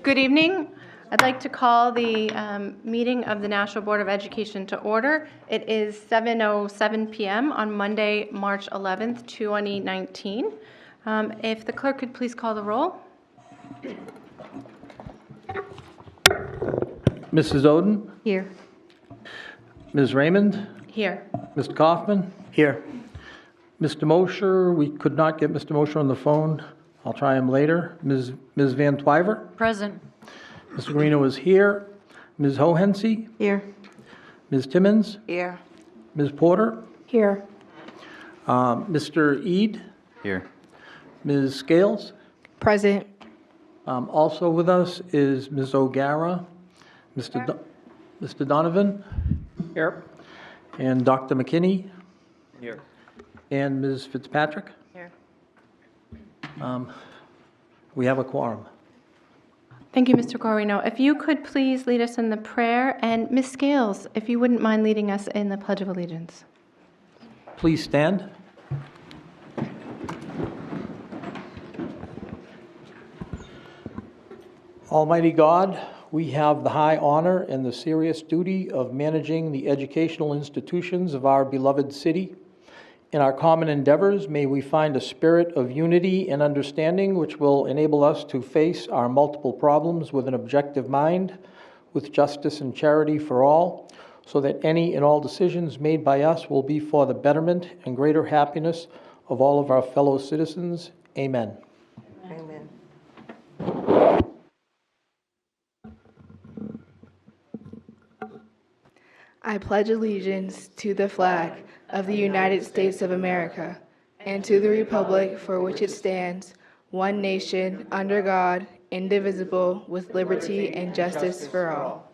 Good evening. I'd like to call the meeting of the Nashua Board of Education to order. It is 7:07 p.m. on Monday, March 11th, 2019. If the clerk could please call the roll. Mrs. Oden? Here. Ms. Raymond? Here. Mr. Kaufman? Here. Mr. Mosher, we could not get Mr. Mosher on the phone. I'll try him later. Ms. Van Twyver? Present. Mr. Guarino is here. Ms. Hohensee? Here. Ms. Timmons? Here. Ms. Porter? Here. Mr. Eid? Here. Ms. Scales? Present. Also with us is Ms. O'Gara, Mr. Donovan? Here. And Dr. McKinney? Here. And Ms. Fitzpatrick? Here. We have a quorum. Thank you, Mr. Guarino. If you could please lead us in the prayer, and Ms. Scales, if you wouldn't mind leading us in the Pledge of Allegiance. Please stand. Almighty God, we have the high honor and the serious duty of managing the educational institutions of our beloved city. In our common endeavors, may we find a spirit of unity and understanding which will enable us to face our multiple problems with an objective mind, with justice and charity for all, so that any and all decisions made by us will be for the betterment and greater happiness of all of our fellow citizens. Amen. Amen. I pledge allegiance to the flag of the United States of America and to the republic for which it stands, one nation, under God, indivisible, with liberty and justice for all.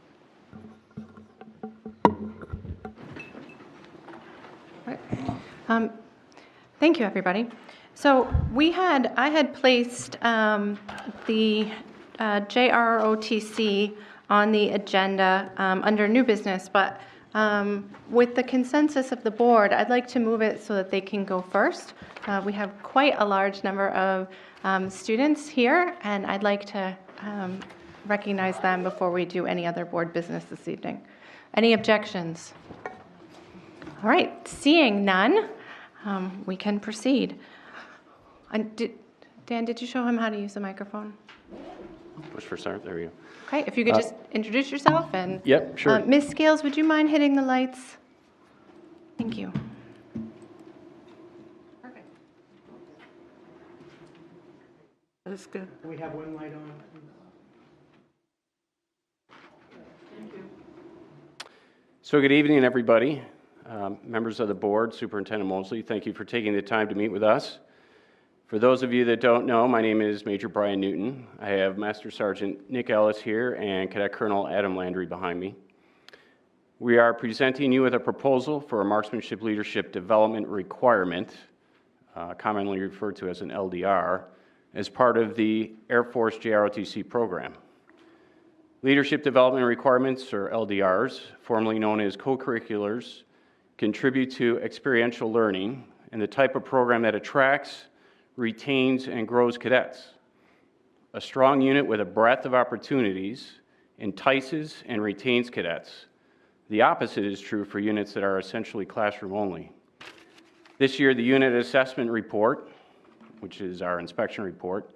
Thank you, everybody. So I had placed the JROTC on the agenda under new business, but with the consensus of the board, I'd like to move it so that they can go first. We have quite a large number of students here, and I'd like to recognize them before we do any other board business this evening. Any objections? All right, seeing none, we can proceed. Dan, did you show him how to use the microphone? Push for start. There we go. Okay, if you could just introduce yourself and... Yep, sure. Ms. Scales, would you mind hitting the lights? Thank you. Perfect. That's good. We have one light on. Thank you. So good evening, everybody. Members of the board, Superintendent Mosley, thank you for taking the time to meet with us. For those of you that don't know, my name is Major Brian Newton. I have Master Sergeant Nick Ellis here and Cadet Colonel Adam Landry behind me. We are presenting you with a proposal for a Marksmanship Leadership Development Requirement, commonly referred to as an LDR, as part of the Air Force JROTC program. Leadership Development Requirements, or LDRs, formerly known as co-curriculars, contribute to experiential learning and the type of program that attracts, retains, and grows cadets. A strong unit with a breadth of opportunities entices and retains cadets. The opposite is true for units that are essentially classroom only. This year, the unit assessment report, which is our inspection report,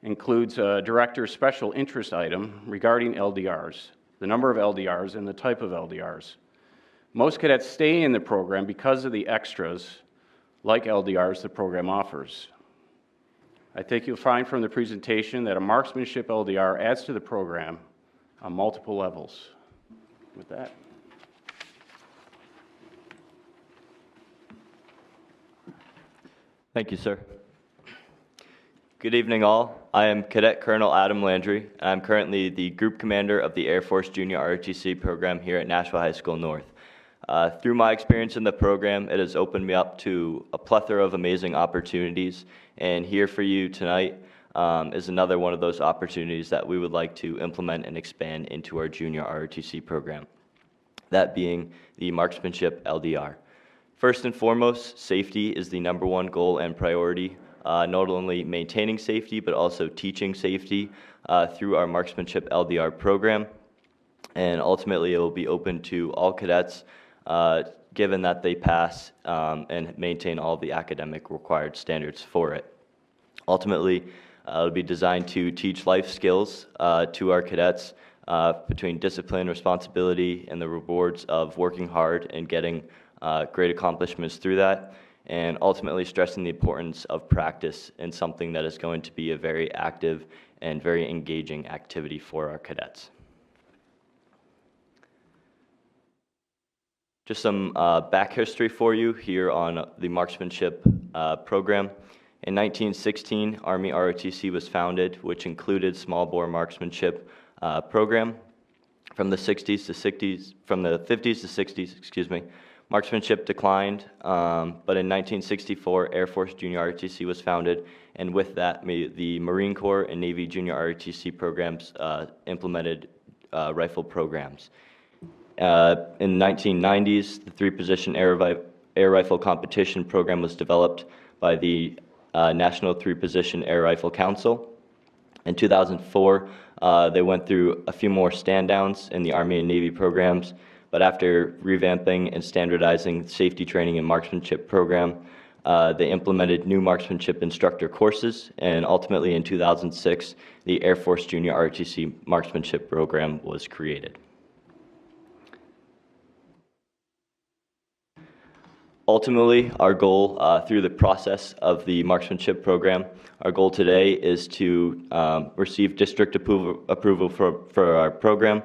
includes a director's special interest item regarding LDRs, the number of LDRs and the type of LDRs. Most cadets stay in the program because of the extras, like LDRs, the program offers. I think you'll find from the presentation that a marksmanship LDR adds to the program on multiple levels. With that. Thank you, sir. Good evening, all. I am Cadet Colonel Adam Landry, and I'm currently the Group Commander of the Air Force Junior ROTC program here at Nashua High School North. Through my experience in the program, it has opened me up to a plethora of amazing opportunities, and here for you tonight is another one of those opportunities that we would like to implement and expand into our junior ROTC program, that being the Marksmanship LDR. First and foremost, safety is the #1 goal and priority not only maintaining safety, but also teaching safety through our marksmanship LDR program. And ultimately, it will be open to all cadets, given that they pass and maintain all the academic required standards for it. Ultimately, it'll be designed to teach life skills to our cadets between discipline, responsibility, and the rewards of working hard and getting great accomplishments through that, and ultimately stressing the importance of practice in something that is going to be a very active and very engaging activity for our cadets. Just some back history for you here on the marksmanship program. In 1916, Army ROTC was founded, which included small bore marksmanship program. From the 50s to 60s, excuse me, marksmanship declined, but in 1964, Air Force Junior ROTC was founded, and with that, the Marine Corps and Navy Junior ROTC programs implemented rifle programs. In the 1990s, the three-position air rifle competition program was developed by the National Three-Position Air Rifle Council. In 2004, they went through a few more stand-downs in the Army and Navy programs, but after revamping and standardizing safety training and marksmanship program, they implemented new marksmanship instructor courses, and ultimately in 2006, the Air Force Junior ROTC marksmanship program was created. Ultimately, our goal through the process of the marksmanship program, our goal today is to receive district approval for our program.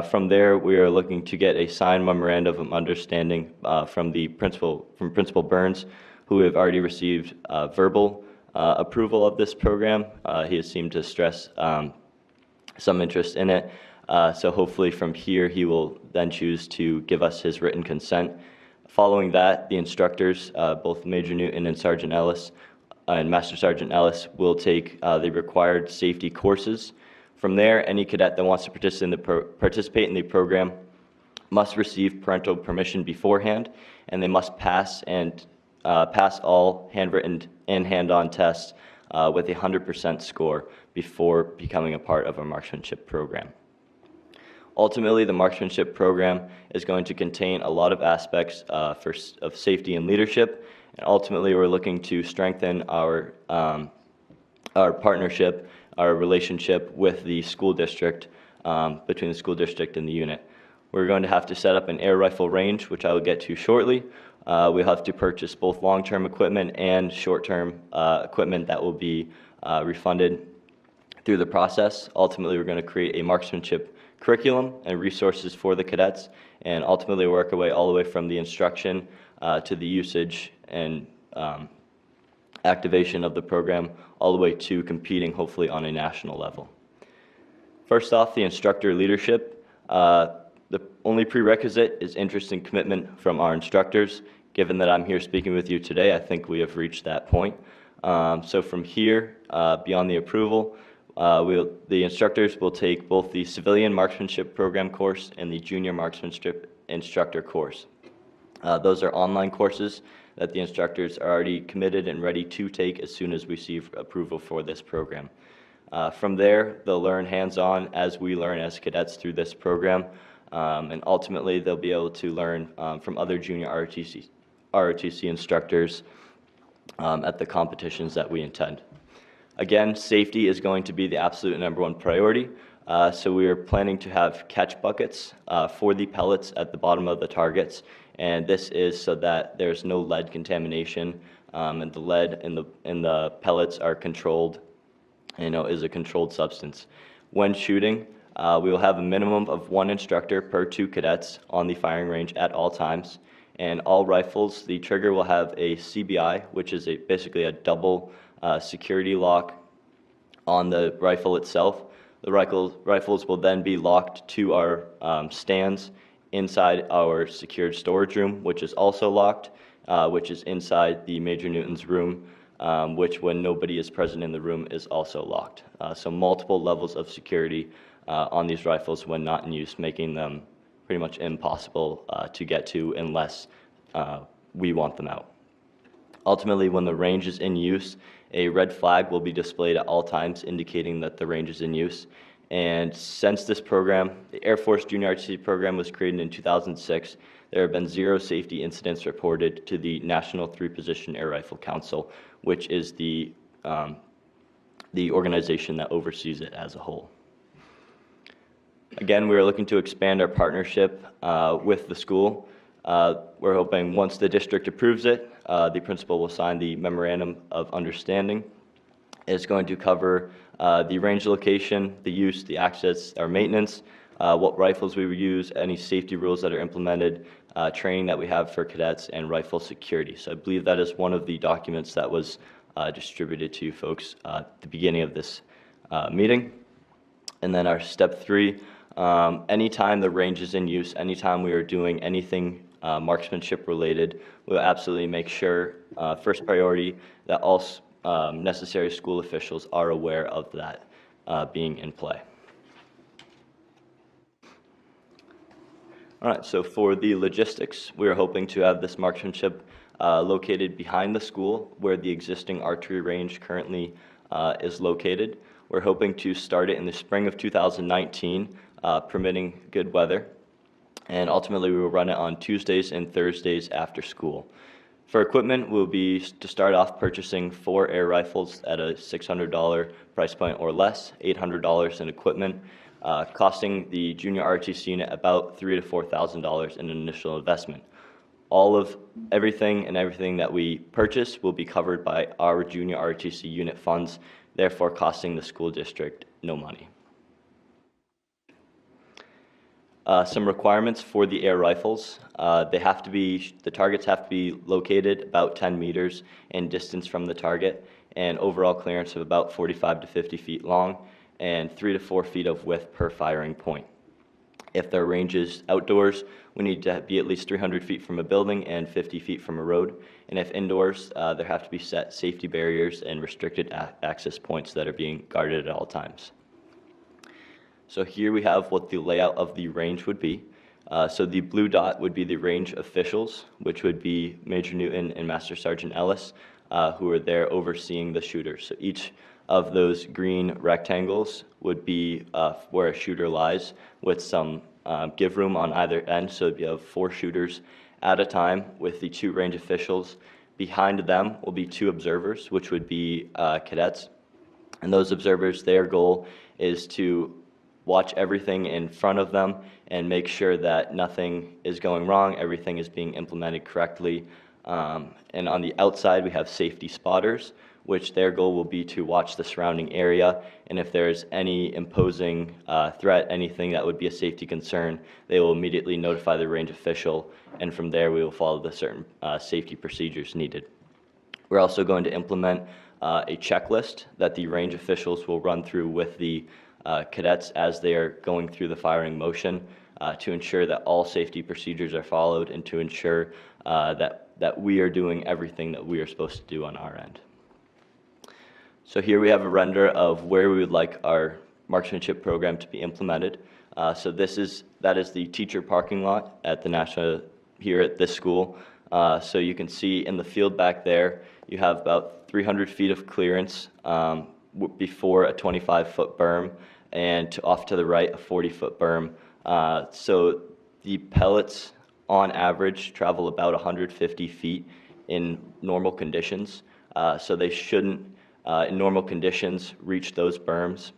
From there, we are looking to get a signed memorandum of understanding from Principal Burns, who have already received verbal approval of this program. He has seemed to stress some interest in it. So hopefully from here, he will then choose to give us his written consent. Following that, the instructors, both Major Newton and Sergeant Ellis and Master Sergeant Ellis, will take the required safety courses. From there, any cadet that wants to participate in the program must receive parental permission beforehand, and they must pass all handwritten and hand-on tests with a 100% score before becoming a part of our marksmanship program. Ultimately, the marksmanship program is going to contain a lot of aspects of safety and leadership, and ultimately we're looking to strengthen our partnership, our relationship with the school district, between the school district and the unit. We're going to have to set up an air rifle range, which I will get to shortly. We'll have to purchase both long-term equipment and short-term equipment that will be refunded through the process. Ultimately, we're going to create a marksmanship curriculum and resources for the cadets, and ultimately work our way all the way from the instruction to the usage and activation of the program, all the way to competing hopefully on a national level. First off, the instructor leadership. The only prerequisite is interest and commitment from our instructors. Given that I'm here speaking with you today, I think we have reached that point. So from here, beyond the approval, the instructors will take both the civilian marksmanship program course and the junior marksmanship instructor course. Those are online courses that the instructors are already committed and ready to take as soon as we receive approval for this program. From there, they'll learn hands-on as we learn as cadets through this program, and ultimately they'll be able to learn from other junior ROTC instructors at the competitions that we intend. Again, safety is going to be the absolute #1 priority, so we are planning to have catch buckets for the pellets at the bottom of the targets, and this is so that there's no lead contamination, and the lead in the pellets are controlled, is a controlled substance. When shooting, we will have a minimum of 1 instructor per 2 cadets on the firing range at all times, and all rifles, the trigger will have a CBI, which is basically a double security lock on the rifle itself. The rifles will then be locked to our stands inside our secured storage room, which is also locked, which is inside the Major Newton's room, which when nobody is present in the room is also locked. So multiple levels of security on these rifles when not in use, making them pretty much impossible to get to unless we want them out. Ultimately, when the range is in use, a red flag will be displayed at all times indicating that the range is in use. And since this program, the Air Force Junior RTC program was created in 2006, there have been 0 safety incidents reported to the National 3-Position Air Rifle Council, which is the organization that oversees it as a whole. Again, we are looking to expand our partnership with the school. We're hoping once the district approves it, the principal will sign the memorandum of understanding. It's going to cover the range location, the use, the access, our maintenance, what rifles we would use, any safety rules that are implemented, training that we have for cadets, and rifle security. So I believe that is one of the documents that was distributed to you folks at the beginning of this meeting. And then our step 3, anytime the range is in use, anytime we are doing anything marksmanship related, we'll absolutely make sure, first priority, that all necessary school officials are aware of that being in play. All right, so for the logistics, we are hoping to have this marksmanship located behind the school where the existing archery range currently is located. We're hoping to start it in the spring of 2019, permitting good weather. And ultimately, we will run it on Tuesdays and Thursdays after school. For equipment, we'll be to start off purchasing 4 air rifles at a $600 price point or less, $800 in equipment, costing the junior ROTC unit about $3,000 to $4,000 in initial investment. Everything that we purchase will be covered by our junior ROTC unit funds, therefore costing the school district no money. Some requirements for the air rifles. The targets have to be located about 10 meters in distance from the target, and overall clearance of about 45 to 50 feet long, and 3 to 4 feet of width per firing point. If their range is outdoors, we need to be at least 300 feet from a building and 50 feet from a road. And if indoors, there have to be set safety barriers and restricted access points that are being guarded at all times. So here we have what the layout of the range would be. So the blue dot would be the range officials, which would be Major Newton and Master Sergeant Ellis, who are there overseeing the shooters. So each of those green rectangles would be where a shooter lies, with some give room on either end. So you have 4 shooters at a time with the 2 range officials. Behind them will be 2 observers, which would be cadets. And those observers, their goal is to watch everything in front of them and make sure that nothing is going wrong, everything is being implemented correctly. And on the outside, we have safety spotters, which their goal will be to watch the surrounding area, and if there's any imposing threat, anything that would be a safety concern, they will immediately notify the range official, and from there we will follow the certain safety procedures needed. We're also going to implement a checklist that the range officials will run through with the cadets as they are going through the firing motion to ensure that all safety procedures are followed and to ensure that we are doing everything that we are supposed to do on our end. So here we have a render of where we would like our marksmanship program to be implemented. So that is the teacher parking lot at the Nashua here at this school. So you can see in the field back there, you have about 300 feet of clearance before a 25-foot berm, and off to the right, a 40-foot berm. So the pellets, on average, travel about 150 feet in normal conditions. So they shouldn't, in normal conditions, reach those berms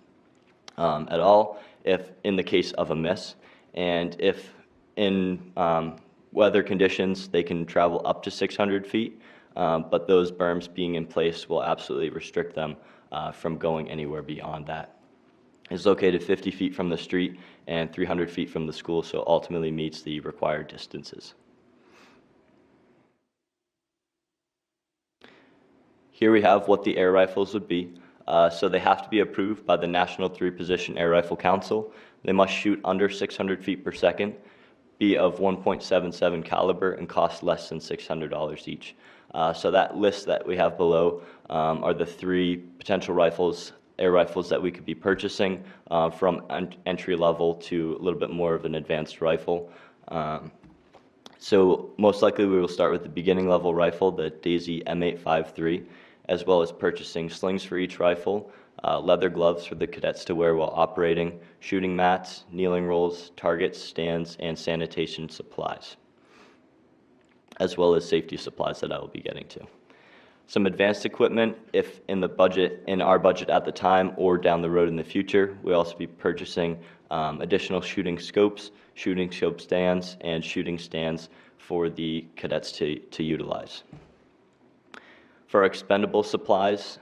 at all, if in the case of a miss. And if in weather conditions, they can travel up to 600 feet, but those berms being in place will absolutely restrict them from going anywhere beyond that. It's located 50 feet from the street and 300 feet from the school, so ultimately meets the required distances. Here we have what the air rifles would be. So they have to be approved by the National 3-Position Air Rifle Council. They must shoot under 600 feet per second, be of 1.77 caliber, and cost less than $600 each. So that list that we have below are the 3 potential air rifles that we could be purchasing from entry level to a little bit more of an advanced rifle. So most likely we will start with the beginning level rifle, the Daisy M853, as well as purchasing slings for each rifle, leather gloves for the cadets to wear while operating, shooting mats, kneeling rolls, targets, stands, and sanitation supplies, as well as safety supplies that I will be getting to. Some advanced equipment, if in our budget at the time or down the road in the future, we'll also be purchasing additional shooting scope stands, and shooting stands for the cadets to utilize. For expendable supplies,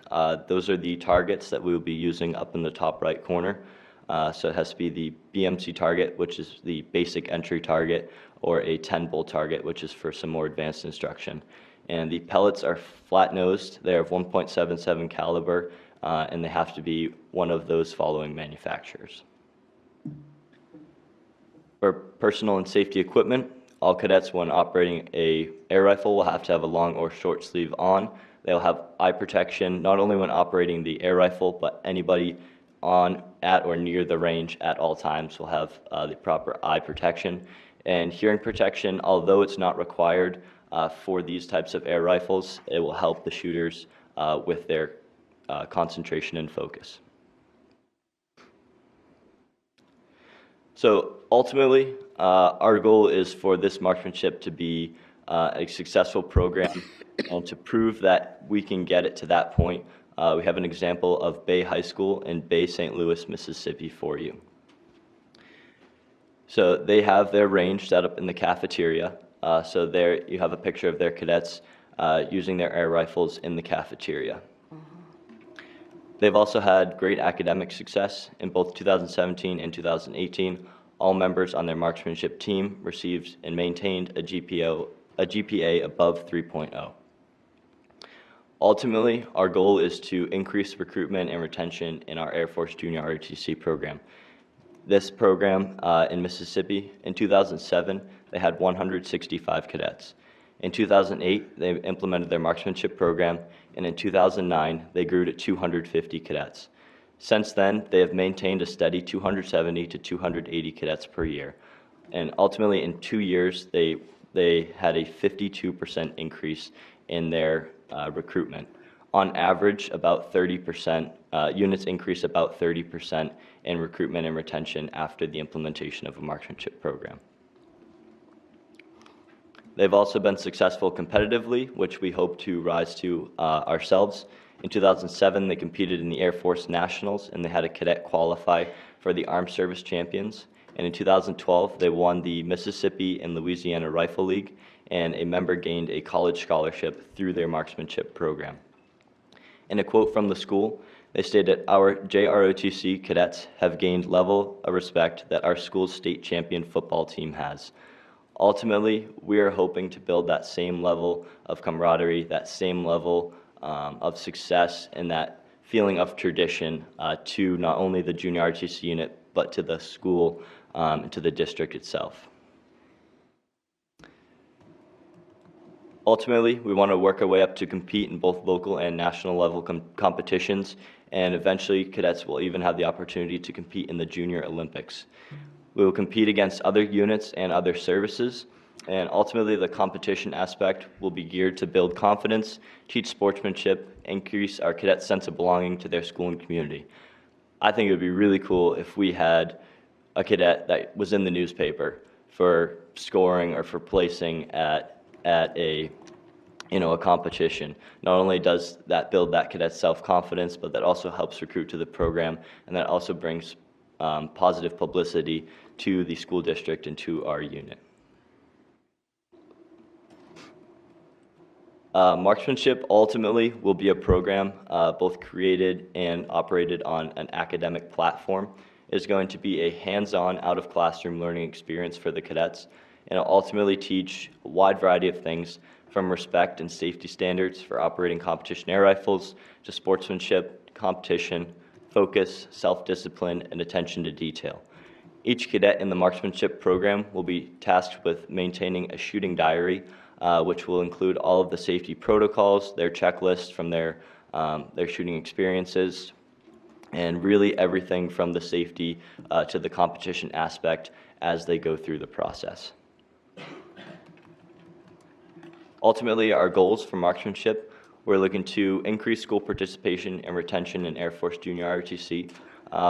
those are the targets that we will be using up in the top right corner. So it has to be the BMC target, which is the basic entry target, or a 10-bolt target, which is for some more advanced instruction. And the pellets are flat-nosed. They're of 1.77 caliber, and they have to be one of those following manufacturers. For personal and safety equipment, all cadets, when operating a air rifle, will have to have a long or short sleeve on. They'll have eye protection, not only when operating the air rifle, but anybody on, at, or near the range at all times will have the proper eye protection. And hearing protection, although it's not required for these types of air rifles, it will help the shooters with their concentration and focus. So ultimately, our goal is for this marksmanship to be a successful program and to prove that we can get it to that point. We have an example of Bay High School in Bay, St. Louis, Mississippi for you. So they have their range set up in the cafeteria. So there you have a picture of their cadets using their air rifles in the cafeteria. They've also had great academic success. In both 2017 and 2018, all members on their marksmanship team received and maintained a GPA above 3.0. Ultimately, our goal is to increase recruitment and retention in our Air Force Junior ROTC program. This program in Mississippi, in 2007, they had 165 cadets. In 2008, they implemented their marksmanship program, and in 2009, they grew to 250 cadets. Since then, they have maintained a steady 270 to 280 cadets per year. And ultimately, in 2 years, they had a 52% increase in their recruitment. On average, about 30%, units increase about 30% in recruitment and retention after the implementation of a marksmanship program. They've also been successful competitively, which we hope to rise to ourselves. In 2007, they competed in the Air Force Nationals, and they had a cadet qualify for the Armed Service Champions. And in 2012, they won the Mississippi and Louisiana Rifle League, and a member gained a college scholarship through their marksmanship program. In a quote from the school, they stated, "Our JROTC cadets have gained level of respect that our school's state champion football team has." Ultimately, we are hoping to build that same level of camaraderie, that same level of success, and that feeling of tradition to not only the junior ROTC unit, but to the school and to the district itself. Ultimately, we want to work our way up to compete in both local and national level competitions, and eventually cadets will even have the opportunity to compete in the Junior Olympics. We will compete against other units and other services, and ultimately the competition aspect will be geared to build confidence, teach sportsmanship, increase our cadets' sense of belonging to their school and community. I think it would be really cool if we had a cadet that was in the newspaper for scoring or for placing at a competition. Not only does that build that cadet's self-confidence, but that also helps recruit to the program, and that also brings positive publicity to the school district and to our unit. Marksmanship ultimately will be a program both created and operated on an academic platform. It is going to be a hands-on, out-of-classroom learning experience for the cadets, and it'll ultimately teach a wide variety of things from respect and safety standards for operating competition air rifles to sportsmanship, competition, focus, self-discipline, and attention to detail. Each cadet in the marksmanship program will be tasked with maintaining a shooting diary, which will include all of the safety protocols, their checklists from their shooting experiences, and really everything from the safety to the competition aspect as they go through the process. Ultimately, our goals for marksmanship, we're looking to increase school participation and retention in Air Force Junior ROTC.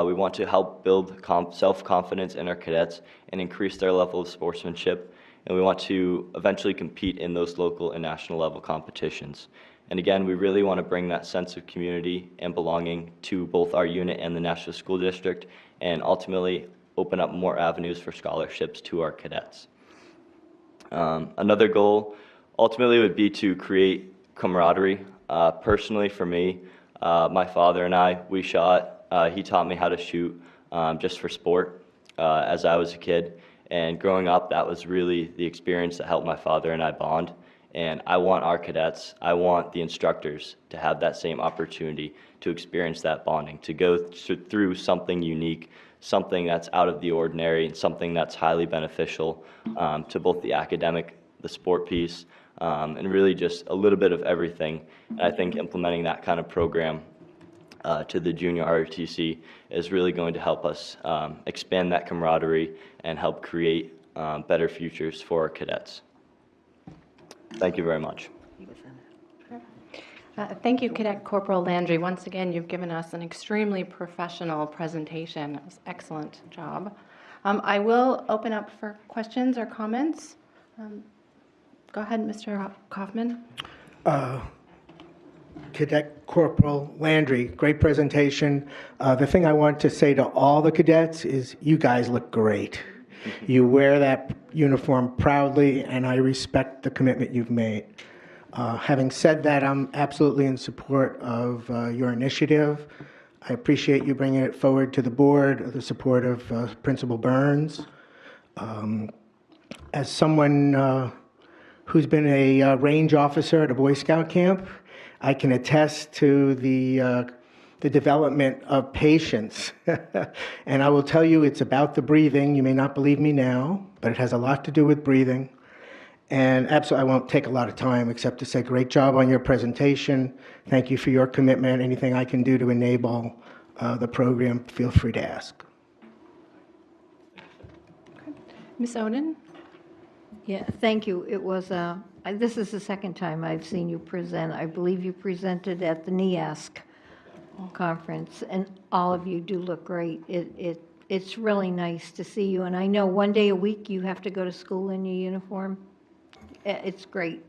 We want to help build self-confidence in our cadets and increase their level of sportsmanship. And we want to eventually compete in those local and national level competitions. And again, we really want to bring that sense of community and belonging to both our unit and the Nashua School District, and ultimately open up more avenues for scholarships to our cadets. Another goal ultimately would be to create camaraderie. Personally for me, my father and I, we shot. He taught me how to shoot just for sport as I was a kid. And growing up, that was really the experience that helped my father and I bond. And I want our cadets, I want the instructors to have that same opportunity to experience that bonding, to go through something unique, something that's out of the ordinary, and something that's highly beneficial to both the academic, the sport piece, and really just a little bit of everything. And I think implementing that kind of program to the junior ROTC is really going to help us expand that camaraderie and help create better futures for our cadets. Thank you very much. Thank you, Cadet Corporal Landry. Once again, you've given us an extremely professional presentation. It was an excellent job. I will open up for questions or comments. Go ahead, Mr. Kaufman. Cadet Corporal Landry, great presentation. The thing I want to say to all the cadets is you guys look great. You wear that uniform proudly, and I respect the commitment you've made. Having said that, I'm absolutely in support of your initiative. I appreciate you bringing it forward to the board, the support of Principal Burns. As someone who's been a range officer at a Boy Scout camp, I can attest to the development of patience. And I will tell you, it's about the breathing. You may not believe me now, but it has a lot to do with breathing. And absolutely, I won't take a lot of time except to say great job on your presentation. Thank you for your commitment. Anything I can do to enable the program, feel free to ask. Ms. Oden? Yeah, thank you. It was, this is the second time I've seen you present. I believe you presented at the NEASC conference, and all of you do look great. It's really nice to see you, and I know one day a week you have to go to school in your uniform. It's great.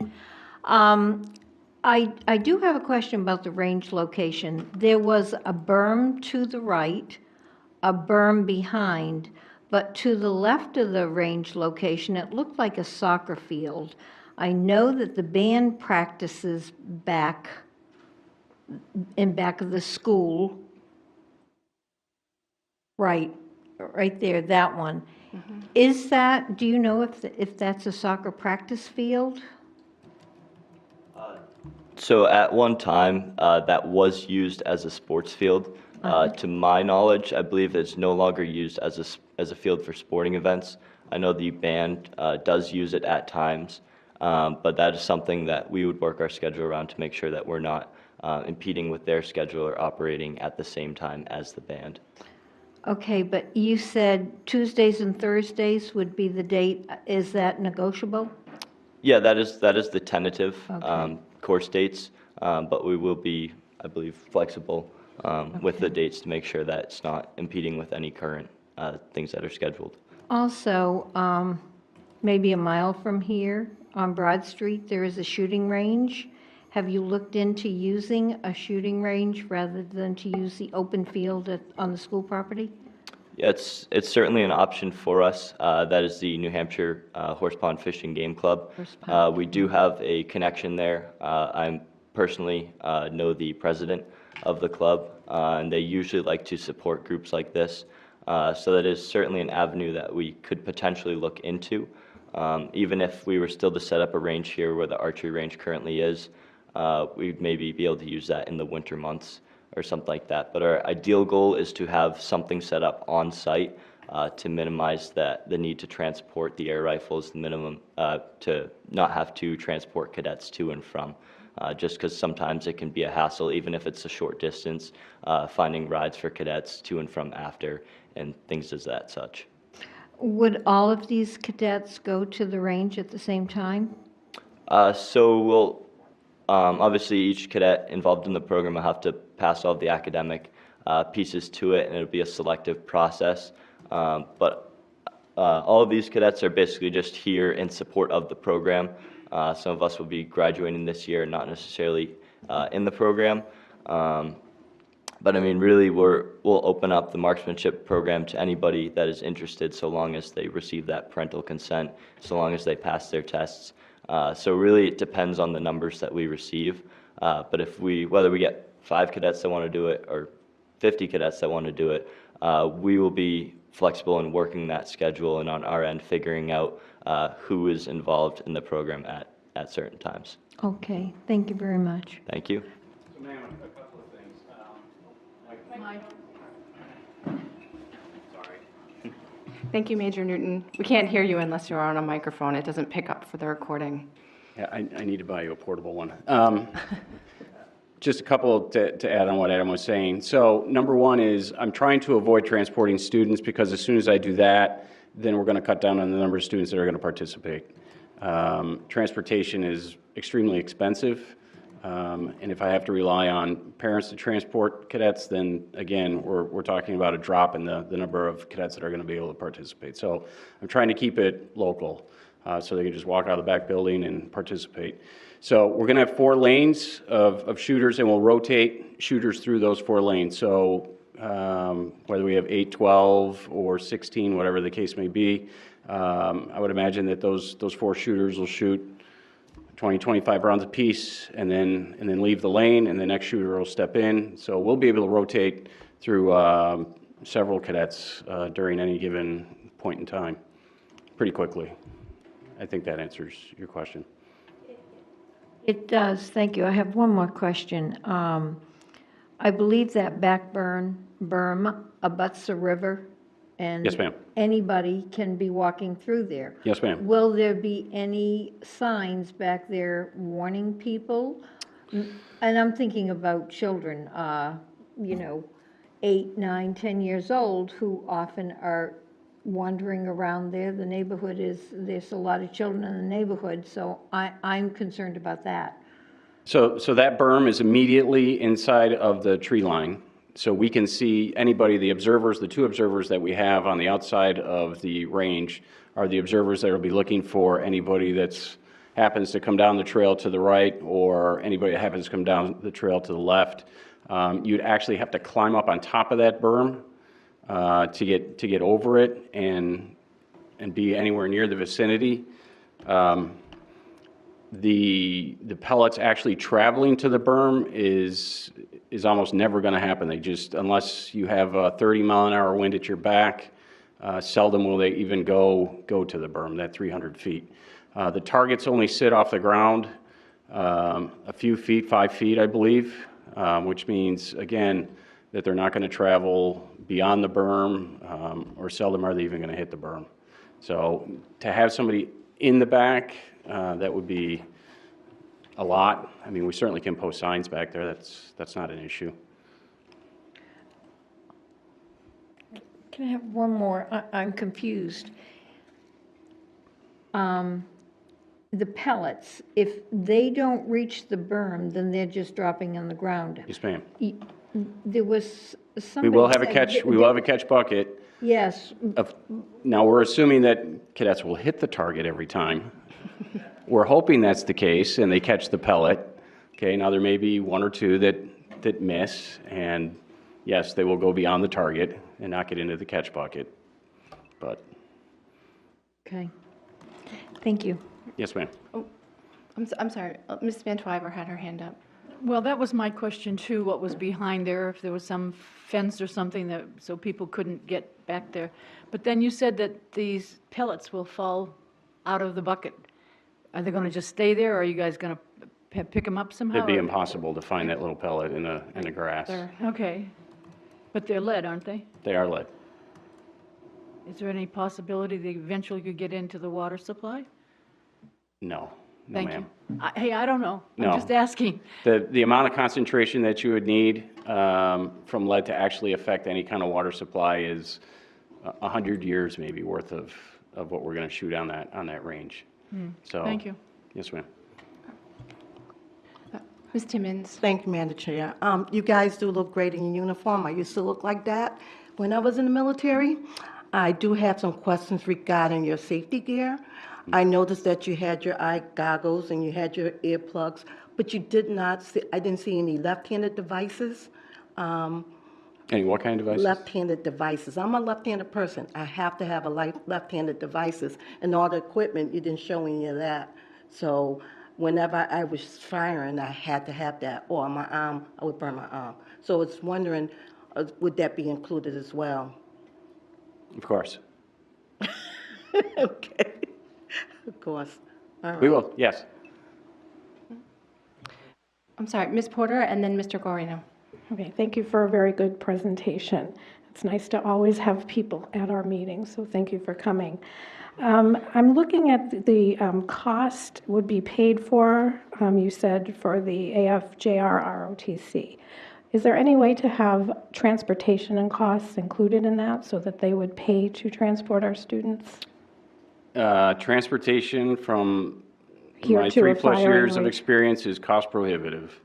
I do have a question about the range location. There was a berm to the right, a berm behind, but to the left of the range location, it looked like a soccer field. I know that the band practices back of the school. Right there, that one. Mm-hmm. Is that, do you know if that's a soccer practice field? So at one time, that was used as a sports field. To my knowledge, I believe it's no longer used as a field for sporting events. I know the band does use it at times, but that is something that we would work our schedule around to make sure that we're not impeding with their schedule or operating at the same time as the band. Okay, but you said Tuesdays and Thursdays would be the date. Is that negotiable? Yeah, that is the tentative Okay. course dates, but we will be, I believe, flexible with the dates to make sure that it's not impeding with any current things that are scheduled. Also, maybe a mile from here on Broad Street, there is a shooting range. Have you looked into using a shooting range rather than to use the open field on the school property? Yeah, it's certainly an option for us. That is the New Hampshire Horse Pond Fishing Game Club. We do have a connection there. I personally know the president of the club, and they usually like to support groups like this. So that is certainly an avenue that we could potentially look into. Even if we were still to set up a range here where the archery range currently is, we'd maybe be able to use that in the winter months or something like that. But our ideal goal is to have something set up on site to minimize the need to transport the air rifles, the minimum to not have to transport cadets to and from. Just because sometimes it can be a hassle, even if it's a short distance, finding rides for cadets to and from after and things as that such. Would all of these cadets go to the range at the same time? So we'll, obviously each cadet involved in the program will have to pass all the academic pieces to it, and it'll be a selective process. But all of these cadets are basically just here in support of the program. Some of us will be graduating this year, not necessarily in the program. But I mean, really, we'll open up the marksmanship program to anybody that is interested, so long as they receive that parental consent, so long as they pass their tests. So really, it depends on the numbers that we receive. But whether we get 5 cadets that want to do it or 50 cadets that want to do it, we will be flexible in working that schedule and on our end figuring out who is involved in the program at certain times. Okay, thank you very much. Thank you. So, ma'am, a couple of things. Sorry. Thank you, Major Newton. We can't hear you unless you're on a microphone. It doesn't pick up for the recording. Yeah, I need to buy you a portable one. Just a couple to add on what Adam was saying. So number one is I'm trying to avoid transporting students, because as soon as I do that, then we're going to cut down on the number of students that are going to participate. Transportation is extremely expensive, and if I have to rely on parents to transport cadets, then again, we're talking about a drop in the number of cadets that are going to be able to participate. So I'm trying to keep it local, so they can just walk out of the back building and participate. So we're going to have 4 lanes of shooters, and we'll rotate shooters through those 4 lanes. So whether we have 8, 12, or 16, whatever the case may be, I would imagine that those 4 shooters will shoot 20, 25 rounds apiece, and then leave the lane, and the next shooter will step in. So we'll be able to rotate through several cadets during any given point in time pretty quickly. I think that answers your question. It does, thank you. I have one more question. I believe that back berm abuts the river, and Yes, ma'am. anybody can be walking through there. Yes, ma'am. Will there be any signs back there warning people? And I'm thinking about children, 8, 9, 10 years old, who often are wandering around there. The neighborhood there's a lot of children in the neighborhood, so I'm concerned about that. So that berm is immediately inside of the tree line. So we can see anybody, the observers, the 2 observers that we have on the outside of the range are the observers that will be looking for anybody that happens to come down the trail to the right, or anybody that happens to come down the trail to the left. You'd actually have to climb up on top of that berm to get over it and be anywhere near the vicinity. The pellets actually traveling to the berm is almost never going to happen. They just, unless you have a 30-mile-an-hour wind at your back, seldom will they even go to the berm, that 300 feet. The targets only sit off the ground a few feet, 5 feet, I believe, which means, again, that they're not going to travel beyond the berm, or seldom are they even going to hit the berm. So to have somebody in the back, that would be a lot. I mean, we certainly can post signs back there. That's not an issue. Can I have one more? I'm confused. The pellets, if they don't reach the berm, then they're just dropping on the ground. Yes, ma'am. There was We somebody will have a saying catch. We will have a catch bucket. Yes, Now, we're assuming that cadets will hit the target every time. We're hoping that's the case, and they catch the pellet. Okay, now there may be 1 or 2 that miss, and yes, they will go beyond the target and not get into the catch bucket. But okay. Thank you. yes, ma'am. Oh, I'm sorry. Ms. Van Twyver had her hand up. Well, that was my question too, what was behind there, if there was some fence or something so people couldn't get back there. But then you said that these pellets will fall out of the bucket. Are they going to just stay there, or are you guys going to pick them up somehow? It'd be or- impossible to find that little pellet in the grass. Okay. But they're lead, aren't they? They are lead. Is there any possibility they eventually could get into the water supply? No, no, Thank ma'am. you. Hey, I don't know. No. I'm just asking. The amount of concentration that you would need from lead to actually affect any kind of water supply is 100 years maybe worth of what we're going to shoot on that range. So Thank you. yes, ma'am. Ms. Timmons? Thank you, Madam Chair. You guys do look great in your uniform. I used to look like that when I was in the military. I do have some questions regarding your safety gear. I noticed that you had your eye goggles and you had your earplugs, but you did not see, I didn't see any left-handed devices. Any what kind of devices? Left-handed devices. I'm a left-handed person. I have to have a left-handed devices, and all the equipment, you didn't show any of that. So whenever I was firing, I had to have that, or my arm, I would burn my arm. So I was wondering, would that be included as well? Of course. Okay, of course. All right. We will, yes. I'm sorry, Ms. Porter and then Mr. Guarino. Okay, thank you for a very good presentation. It's nice to always have people at our meetings, so thank you for coming. I'm looking at the cost would be paid for, you said, for the AFJR ROTC. Is there any way to have transportation and costs included in that so that they would pay to transport our students? Transportation from Here my to a 3+ firing years of range. experience is cost prohibitive.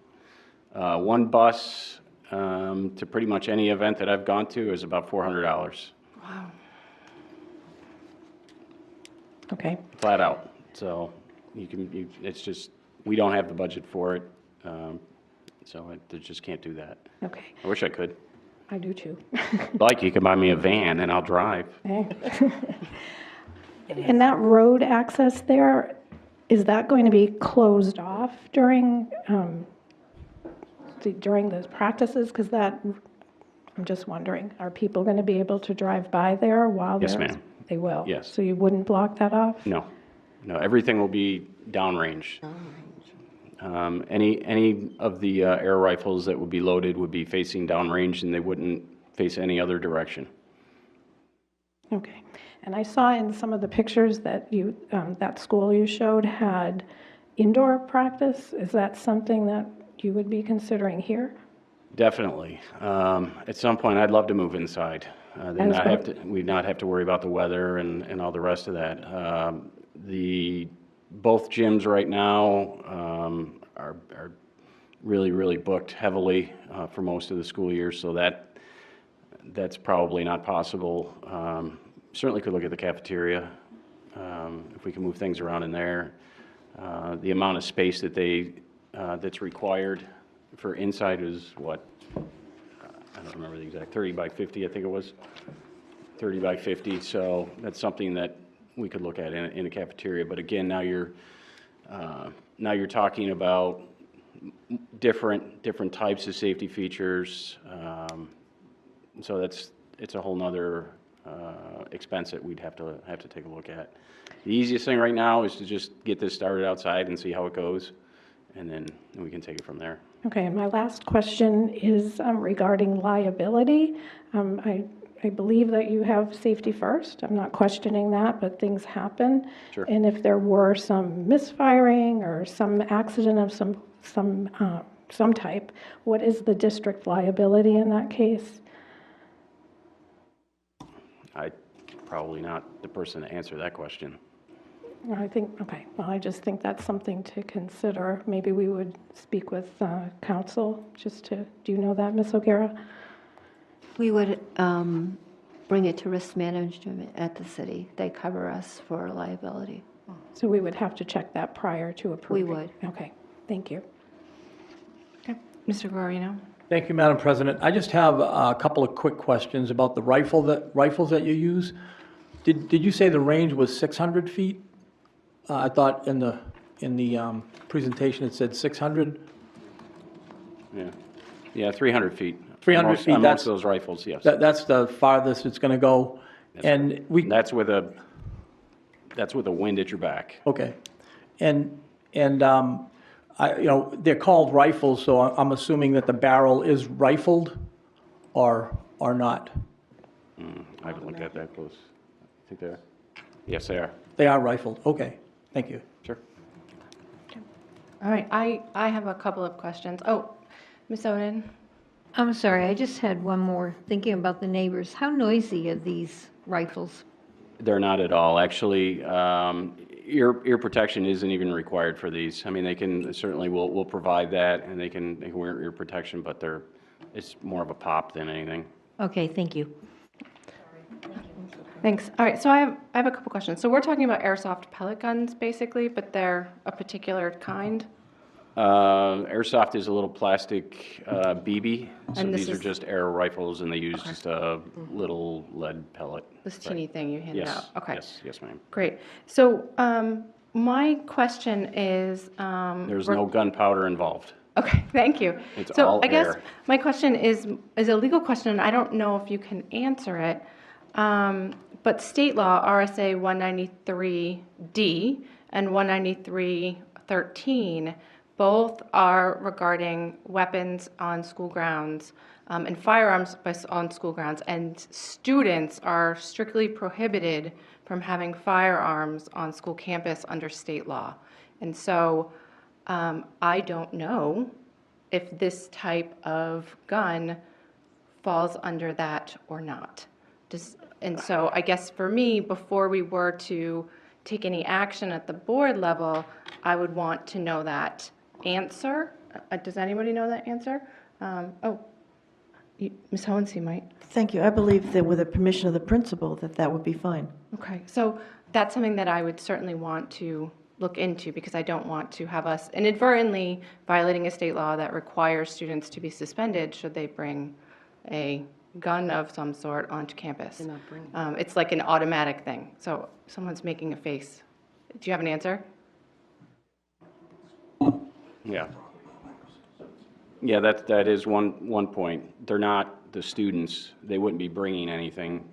One bus to pretty much any event that I've gone to is about $400. Wow. Okay, Flat out. So it's just, we don't have the budget for it. So I just can't do that. okay, I wish I could. I do too. Like, you can buy me a van and I'll drive. And that road access there, is that going to be closed off during those practices? Because that, I'm just wondering, are people going to be able to drive by there while they're? Yes, ma'am. They will? Yes. So you wouldn't block that off? No, everything will be downrange. Any of the air rifles that would be loaded would be facing downrange, and they wouldn't face any other direction. Okay. And I saw in some of the pictures that that school you showed had indoor practice. Is that something that you would be considering here? Definitely. At some point, I'd love to move inside. We'd not have to worry about the weather and all the rest of that. Both gyms right now are really, really booked heavily for most of the school year, so that's probably not possible. Certainly could look at the cafeteria, if we can move things around in there. The amount of space that's required for inside is what? I don't remember the exact, 30 by 50, I think it was. 30 by 50, so that's something that we could look at in a cafeteria. But again, now you're talking about different types of safety features. So it's a whole nother expense that we'd have to take a look at. The easiest thing right now is to just get this started outside and see how it goes, and then we can take it from there. Okay, and my last question is regarding liability. I believe that you have safety first. I'm not questioning that, but things happen. Sure. And if there were some misfiring or some accident of some type, what is the district liability in that case? I'm probably not the person to answer that question. I think, okay, well, I just think that's something to consider. Maybe we would speak with council just to, do you know that, Ms. O'Gara? We would bring it to risk management at the city. They cover us for liability. So we would have to check that prior to approving? We would. Okay, thank you. Okay, Mr. Guarino. Thank you, Madam President. I just have a couple of quick questions about the rifles that you use. Did you say the range was 600 feet? I thought in the presentation it said 600. Yeah, 300 feet. 300 feet. On That's most of those rifles, yes. That's the farthest it's going to go, and That's with a wind at your back. Okay, and they're called rifles, so I'm assuming that the barrel is rifled, or not. I haven't looked at that close. I think they are. Yes, they are. They are rifled. Okay, thank you. Sure. All right, I have a couple of questions. Oh, Ms. Oden? I'm sorry, I just had one more, thinking about the neighbors. How noisy are these rifles? They're not at all. Actually, Ear protection isn't even required for these. I mean, they can, certainly we'll provide that, and they can wear ear protection, but it's more of a pop than anything. Okay, thank you. Thanks. All right, so I have a couple questions. So we're talking about airsoft pellet guns, basically, but they're a particular kind? Airsoft is a little plastic BB, so And this these are is- just air rifles, and they use just a little lead pellet. This teeny thing you hand Yes. out? Okay. Yes, ma'am. Great. So my question is... There's no gunpowder involved. Okay, thank you. It's So all I guess air. my question is a legal question, and I don't know if you can answer it. But state law, RSA 193D and 193.13, both are regarding weapons on school grounds and firearms on school grounds, and students are strictly prohibited from having firearms on school campus under state law. And so I don't know if this type of gun falls under that or not. And so I guess for me, before we were to take any action at the board level, I would want to know that answer. Does anybody know that answer? Ms. Hohensee might. Thank you. I believe that with the permission of the principal, that would be fine. Okay, so that's something that I would certainly want to look into, because I don't want to have us inadvertently violating a state law that requires students to be suspended should they bring a gun of some sort onto campus. It's like an automatic thing. So someone's making a face. Do you have an answer? Yeah. Yeah, that is one point. They're not the students. They wouldn't be bringing anything.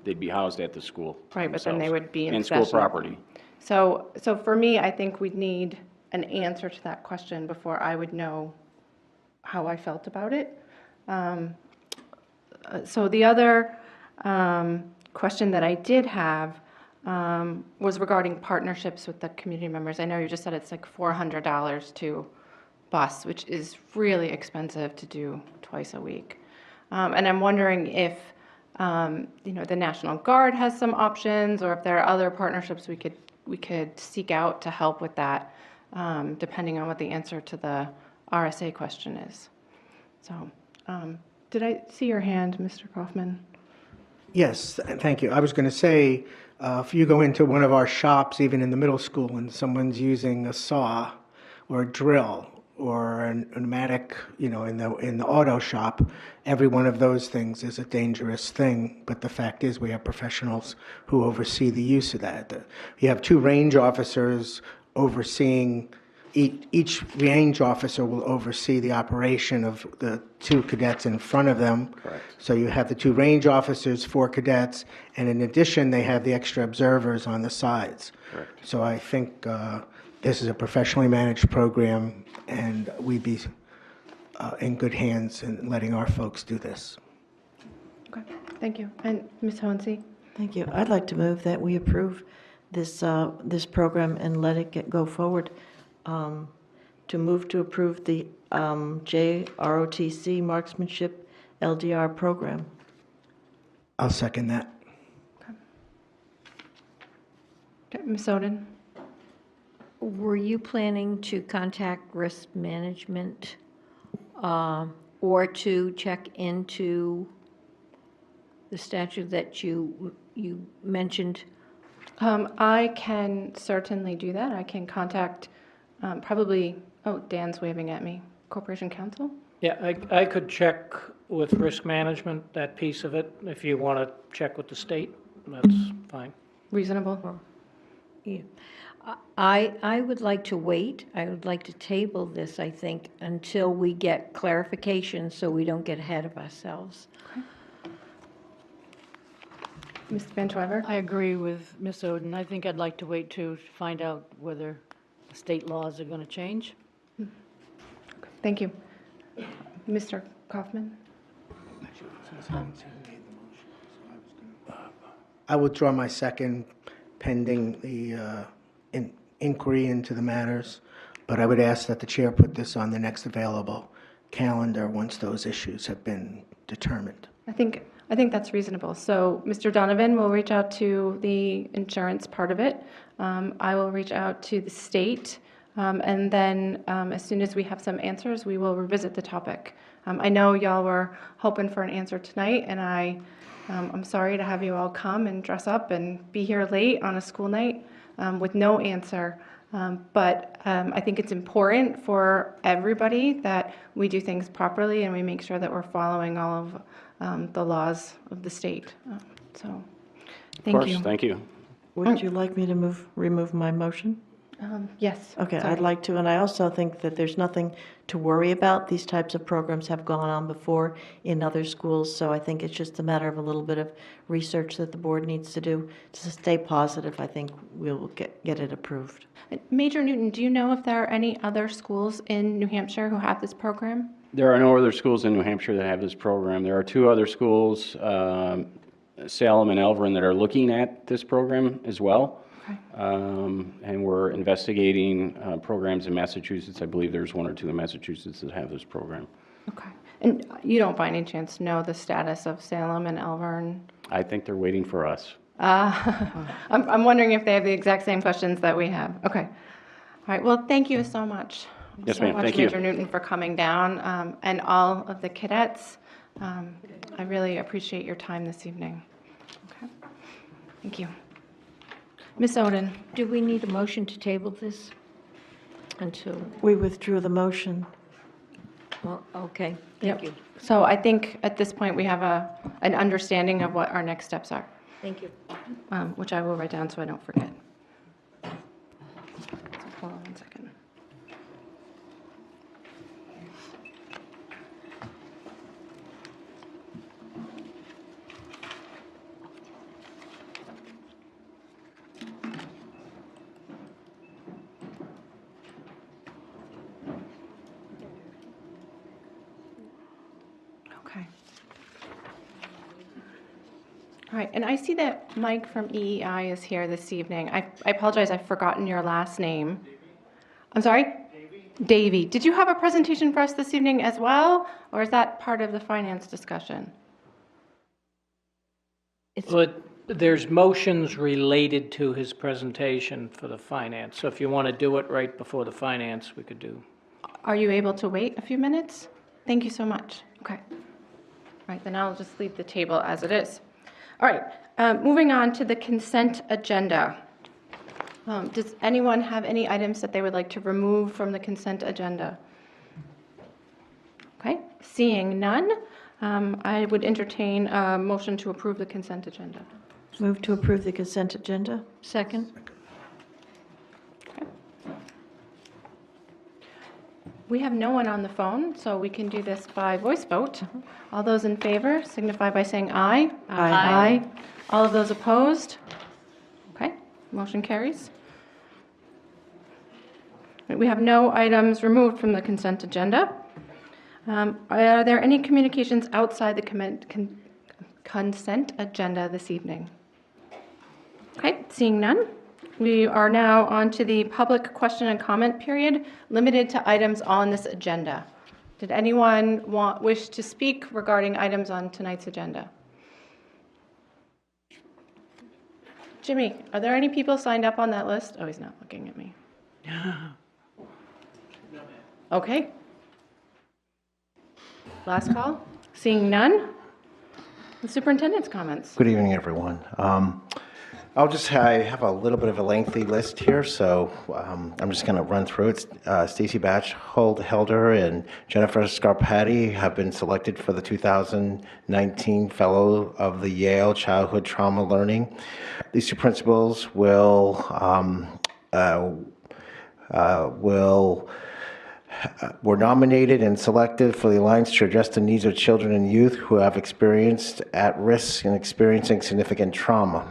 They'd be housed at the school. Right, but then they would be in and school possession. property. So for me, I think we'd need an answer to that question before I would know how I felt about it. So the other question that I did have was regarding partnerships with the community members. I know you just said it's like $400 to bus, which is really expensive to do twice a week. And I'm wondering if the National Guard has some options, or if there are other partnerships we could seek out to help with that, depending on what the answer to the RSA question is. So, did I see your hand, Mr. Kaufman? Yes, thank you. I was going to say, if you go into one of our shops, even in the middle school, and someone's using a saw or a drill or a pneumatic, in the auto shop, every one of those things is a dangerous thing. But the fact is, we have professionals who oversee the use of that. You have 2 range officers overseeing. Each range officer will oversee the operation of the 2 cadets in front of them. Correct. So you have the 2 range officers, 4 cadets, and in addition, they have the extra observers on the sides. Correct. So I think this is a professionally managed program, and we'd be in good hands in letting our folks do this. Okay, thank you. And Ms. Hohensee? Thank you. I'd like to move that we approve this program and let it go forward. To move to approve the JROTC Marksmanship LDR program. I'll second that. Okay, Ms. Oden? Were you planning to contact risk management or to check into the statute that you mentioned? I can certainly do that. I can contact Dan's waving at me. Corporation Counsel? Yeah, I could check with risk management, that piece of it. If you want to check with the state, that's fine. Reasonable? Yeah. I would like to wait. I would like to table this, I think, until we get clarification so we don't get ahead of ourselves. Okay. Mr. Van Twyver? I agree with Ms. Oden. I think I'd like to wait to find out whether the state laws are going to change. Thank you. Mr. Kaufman? I withdraw my second pending the inquiry into the matters, but I would ask that the chair put this on the next available calendar once those issues have been determined. I think I think that's reasonable. So Mr. Donovan will reach out to the insurance part of it. I will reach out to the state. And then as soon as we have some answers, we will revisit the topic. I know y'all were hoping for an answer tonight, and I'm sorry to have you all come and dress up and be here late on a school night with no answer. But I think it's important for everybody that we do things properly and we make sure that we're following all of the laws of the state. So, thank you. Thank you. Would you like me to remove my motion? Yes. Okay, sorry. I'd like to, and I also think that there's nothing to worry about. These types of programs have gone on before in other schools, so I think it's just a matter of a little bit of research that the board needs to do. To stay positive, I think we'll get it approved. Major Newton, do you know if there are any other schools in New Hampshire who have this program? There are no other schools in New Hampshire that have this program. There are 2 other schools, Salem and Elverin, that are looking at this program as well. Okay. And we're investigating programs in Massachusetts. I believe there's 1 or 2 in Massachusetts that have this program. Okay. And you don't by any chance know the status of Salem and Elvern? I think they're waiting for us. I'm wondering if they have the exact same questions that we have. Okay. All right. Well, thank you so much. Yes, so ma'am. much, Thank you. Major Newton, for coming down, and all of the cadets. I really appreciate your time this evening. Okay. Thank you. Ms. Oden. Do we need a motion to table this until, We withdrew the motion. well, okay, thank Yep. you. So I think at this point we have an understanding of what our next steps are, Thank you. which I will write down so I don't forget. So hold on 1 second. Okay. All right, and I see that Mike from EEI is here this evening. I apologize, I've forgotten your last name. I'm sorry? Davey. Did you have a presentation for us this evening as well, or is that part of the finance discussion? But there's motions related to his presentation for the finance, so if you want to do it right before the finance, we could do. Are you able to wait a few minutes? Thank you so much. Okay. All right, then I'll just leave the table as it is. All right, moving on to the consent agenda. Does anyone have any items that they would like to remove from the consent agenda? Okay, seeing none, I would entertain a motion to approve the consent agenda. Move to approve the consent agenda. Second? We have no one on the phone, so we can do this by voice vote. All those in favor signify by saying aye. Aye. All of those opposed? Okay, motion carries. We have no items removed from the consent agenda. Are there any communications outside the consent agenda this evening? Okay, seeing none. We are now on to the public question and comment period, limited to items on this agenda. Did anyone wish to speak regarding items on tonight's agenda? Jimmy, are there any people signed up on that list? Oh, he's not looking at me. Okay. Last call. Seeing none. The superintendent's comments. Good evening, everyone. I have a little bit of a lengthy list here, so I'm just going to run through it. Stacy Batchelder and Jennifer Scarpati have been selected for the 2019 Fellow of the Yale Childhood Trauma Learning. These 2 principals were nominated and selected for the Alliance to address the needs of children and youth who have experienced at risk and experiencing significant trauma.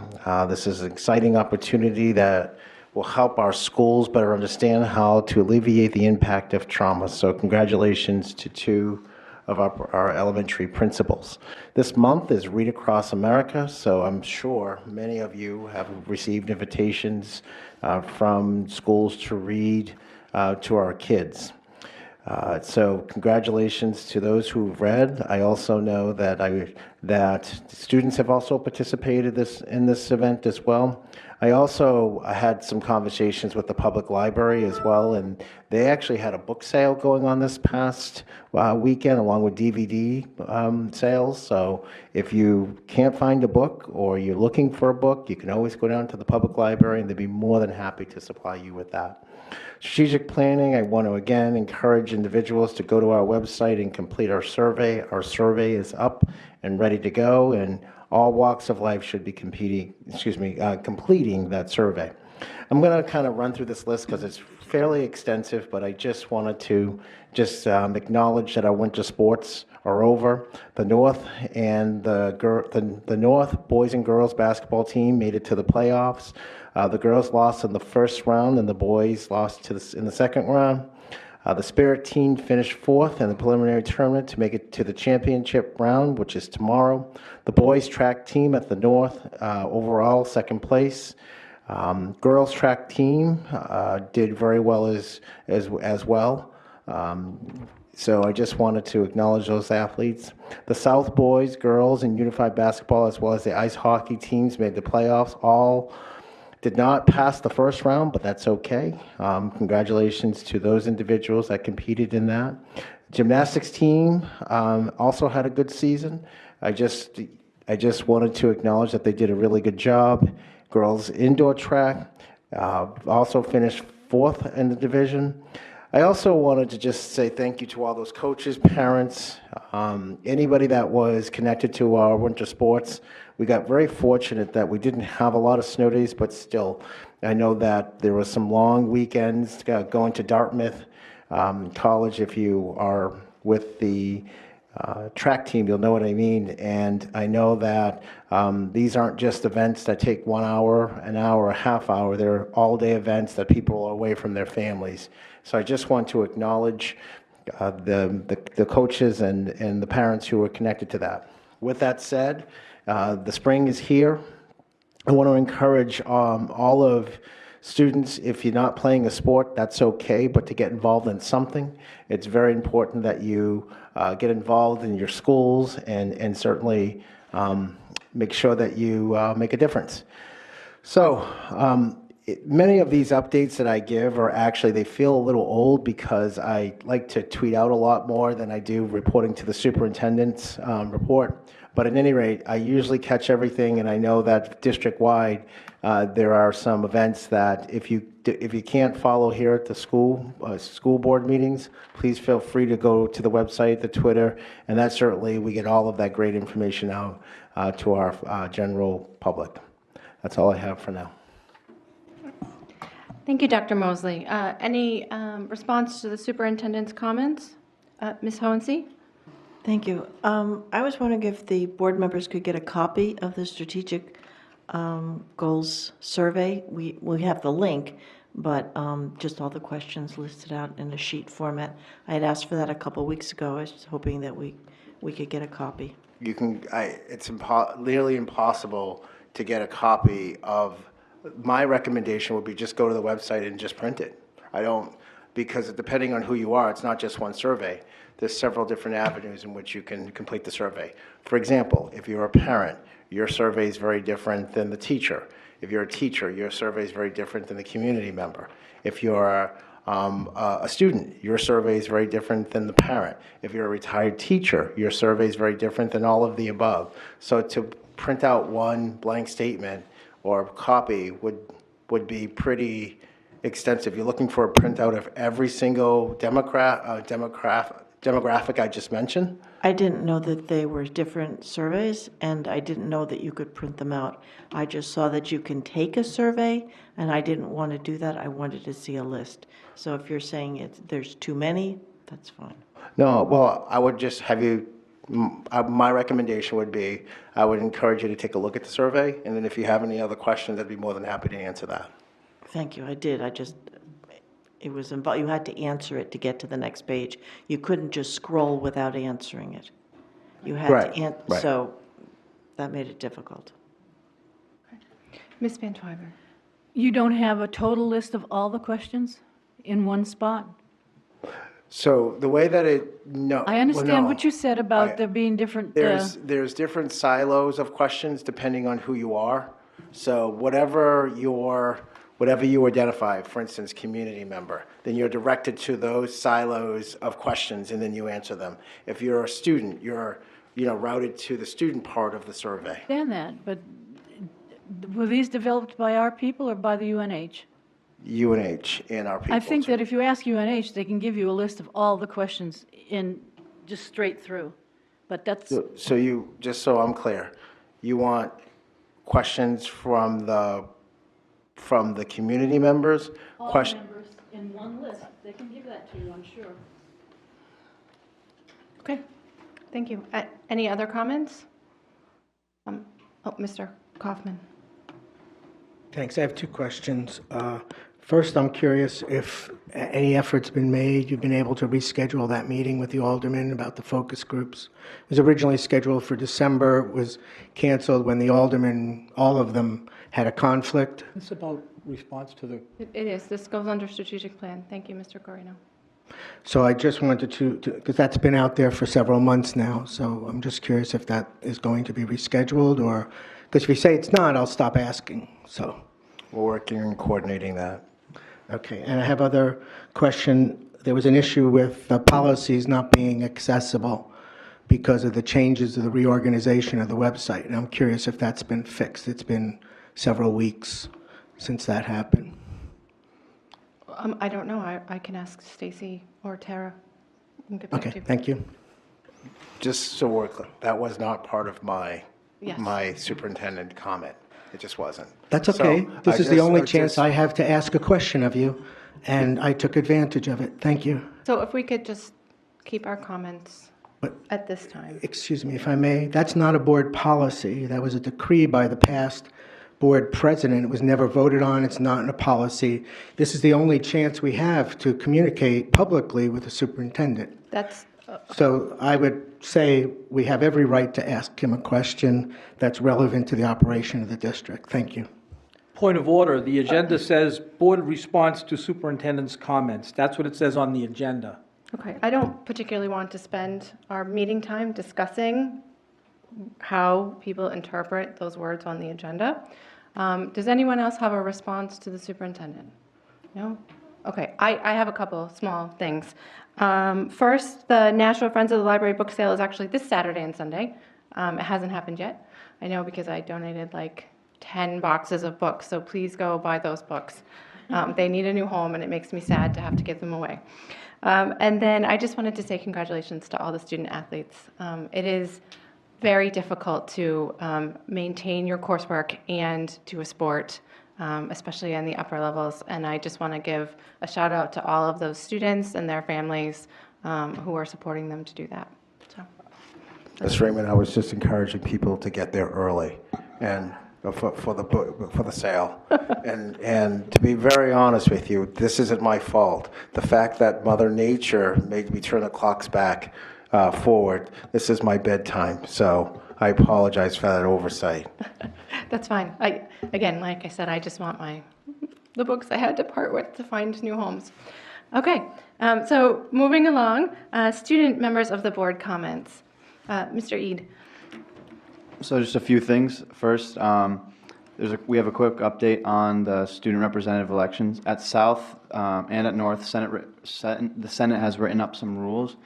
This is an exciting opportunity that will help our schools better understand how to alleviate the impact of trauma. So congratulations to 2 of our elementary principals. This month is Read Across America, so I'm sure many of you have received invitations from schools to read to our kids. So congratulations to those who've read. I also know that that students have also participated in this event as well. I also had some conversations with the public library as well, and they actually had a book sale going on this past weekend along with DVD sales. So if you can't find a book or you're looking for a book, you can always go down to the public library and they'd be more than happy to supply you with that. Strategic planning, I want to again encourage individuals to go to our website and complete our survey. Our survey is up and ready to go, and all walks of life should be completing that survey. I'm going to kind of run through this list because it's fairly extensive, but I just wanted to acknowledge that our winter sports are over. The North and the North boys and girls basketball team made it to the playoffs. The girls lost in the first round, and the boys lost in the second round. The Spirit team finished fourth in the preliminary tournament to make it to the championship round, which is tomorrow. The boys track team at the North, overall second place. Girls track team did very well as well. So I just wanted to acknowledge those athletes. The South boys, girls, and unified basketball, as well as the ice hockey teams, made the playoffs. All did not pass the first round, but that's okay. Congratulations to those individuals that competed in that. Gymnastics team also had a good season. I just wanted to acknowledge that they did a really good job. Girls indoor track also finished fourth in the division. I also wanted to just say thank you to all those coaches, parents, anybody that was connected to our winter sports. We got very fortunate that we didn't have a lot of snow days, but still, I know that there were some long weekends going to Dartmouth College. If you are with the track team, you'll know what I mean. And I know that these aren't just events that take 1 hour, an hour, a half hour. They're all-day events that people are away from their families. So I just want to acknowledge the coaches and the parents who were connected to that. With that said, the spring is here. I want to encourage all of students, if you're not playing a sport, that's okay, but to get involved in something. It's very important that you get involved in your schools and certainly make sure that you make a difference. So many of these updates that I give are actually, they feel a little old because I like to tweet out a lot more than I do reporting to the superintendent's report. But at any rate, I usually catch everything, and I know that district-wide, there are some events that if you can't follow here at the school board meetings, please feel free to go to the website, the Twitter, and that certainly we get all of that great information out to our general public. That's all I have for now. Thank you, Dr. Mosley. Any response to the superintendent's comments? Ms. Hohensee? Thank you. I was wondering if the board members could get a copy of the strategic goals survey. We have the link, but just all the questions listed out in a sheet format. I had asked for that a couple weeks ago. I was hoping that we could get a copy. You can. It's nearly impossible to get a copy of. My recommendation would be just go to the website and just print it. Because depending on who you are, it's not just one survey. There's several different avenues in which you can complete the survey. For example, if you're a parent, your survey is very different than the teacher. If you're a teacher, your survey is very different than the community member. If you're a student, your survey is very different than the parent. If you're a retired teacher, your survey is very different than all of the above. So to print out one blank statement or copy would be pretty extensive. You're looking for a printout of every single demographic I just mentioned? I didn't know that they were different surveys, and I didn't know that you could print them out. I just saw that you can take a survey, and I didn't want to do that. I wanted to see a list. So if you're saying there's too many, that's fine. No, well, I would just have you, my recommendation would be, I would encourage you to take a look at the survey, and then if you have any other questions, I'd be more than happy to answer that. Thank you. I did. It was involved. You had to answer it to get to the next page. You couldn't just scroll without answering it. You had to right. So that made it difficult. Ms. Van Twyver. You don't have a total list of all the questions in one spot? So the way that it, no. I understand no. what you said about there being different, There's different silos of questions depending on who you are. So whatever you identify, for instance, community member, then you're directed to those silos of questions and then you answer them. If you're a student, you're routed to the student part of the survey. I understand that, but were these developed by our people or by the UNH? UNH and our people. I think that if you ask UNH, they can give you a list of all the questions in, just straight through. But that's, So you, just so I'm clear, you want questions from the community members? all members in one list. They can give that to you, I'm sure. Okay, thank you. Any other comments? Mr. Kaufman. Thanks. I have two questions. First, I'm curious if any effort's been made, you've been able to reschedule that meeting with the aldermen about the focus groups. It was originally scheduled for December, was canceled when the aldermen, all of them, had a conflict. It's about response to the, It is. This goes under strategic plan. Thank you, Mr. Corino. So I just wanted to, because that's been out there for several months now, so I'm just curious if that is going to be rescheduled, or, because if you say it's not, I'll stop asking, so. We're working on coordinating that. Okay, and I have other question. There was an issue with the policies not being accessible because of the changes of the reorganization of the website, and I'm curious if that's been fixed. It's been several weeks since that happened. I don't know. I can ask Stacy or Tara. And get back to Okay, you. thank you. Just so we're clear, that was not part of my Yes. superintendent comment. It just wasn't. That's okay. So This I is the just- only I chance just- I have to ask a question of you, and I took advantage of it. Thank you. So if we could just keep our comments But- at this time. Excuse me, if I may, that's not a board policy. That was a decree by the past board president. It was never voted on. It's not in a policy. This is the only chance we have to communicate publicly with the superintendent. That's, So I would say we have every right to ask him a question that's relevant to the operation of the district. Thank you. point of order, the agenda says board response to superintendent's comments. That's what it says on the agenda. okay. I don't particularly want to spend our meeting time discussing how people interpret those words on the agenda. Does anyone else have a response to the superintendent? No? Okay, I have a couple small things. First, the Nashua Friends of the Library book sale is actually this Saturday and Sunday. It hasn't happened yet. I know because I donated like 10 boxes of books, so please go buy those books. They need a new home, and it makes me sad to have to give them away. And then I just wanted to say congratulations to all the student athletes. It is very difficult to maintain your coursework and do a sport, especially in the upper levels. And I just want to give a shout out to all of those students and their families who are supporting them to do that. So, Ms. Raymond, I was just encouraging people to get there early and for the sale. and to be very honest with you, this isn't my fault. The fact that Mother Nature made me turn the clocks back forward, this is my bedtime. So I apologize for that oversight. that's fine. Again, like I said, I just want the books I had to part with to find new homes. Okay, so moving along, student members of the board comments. Mr. Eid. So just a few things. First, we have a quick update on the student representative elections. At South and at North, the Senate has written up some rules,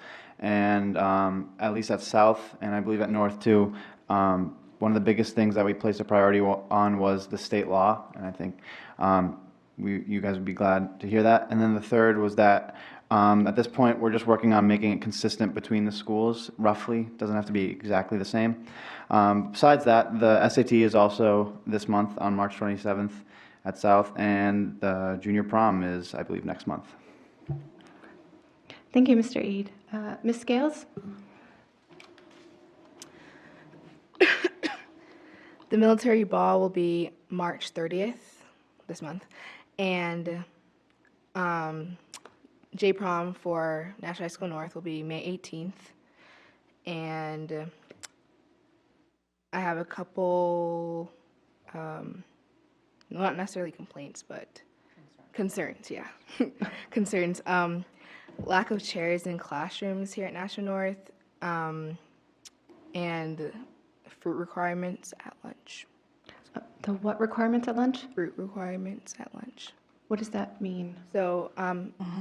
and at least at South, and I believe at North too, one of the biggest things that we placed a priority on was the state law, and I think you guys would be glad to hear that. And then the third was that at this point, we're just working on making it consistent between the schools, roughly. It doesn't have to be exactly the same. Besides that, the SAT is also this month on March 27th at South, and the junior prom is, I believe, next month. Thank you, Mr. Eid. Ms. Scales? The military ball will be March 30th this month, and J-prom for Nashua High School North will be May 18th, and I have a couple, not necessarily complaints, but concerns, yeah, concerns. lack of chairs in classrooms here at Nashua North, and fruit requirements at lunch. The what requirements at lunch? Fruit requirements at lunch. What does that mean? So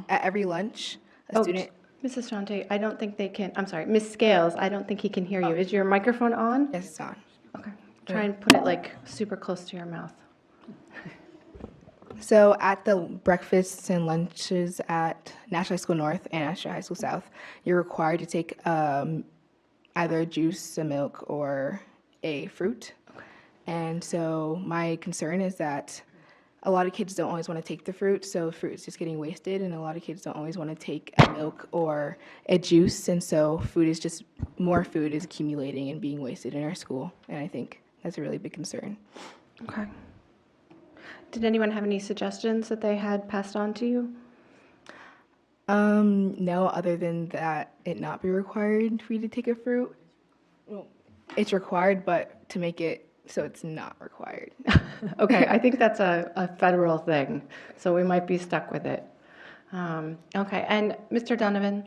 at every lunch, a student. Mrs. Shante, I don't think they can, I'm sorry, Ms. Scales, I don't think he can hear you. Is your microphone on? Yes, it's on. Okay. Try and put it like super close to your mouth. So at the breakfasts and lunches at Nashua High School North and Nashua High School South, you're required to take either a juice, a milk, or a fruit. Okay. And so my concern is that a lot of kids don't always want to take the fruit, so fruit is just getting wasted, and a lot of kids don't always want to take a milk or a juice, and so more food is accumulating and being wasted in our school, and I think that's a really big concern. Okay. Did anyone have any suggestions that they had passed on to you? No, other than that it not be required for you to take a fruit. Well, it's required, but to make it so it's not required. Okay, I think that's a federal thing, so we might be stuck with it. Okay, and Mr. Donovan?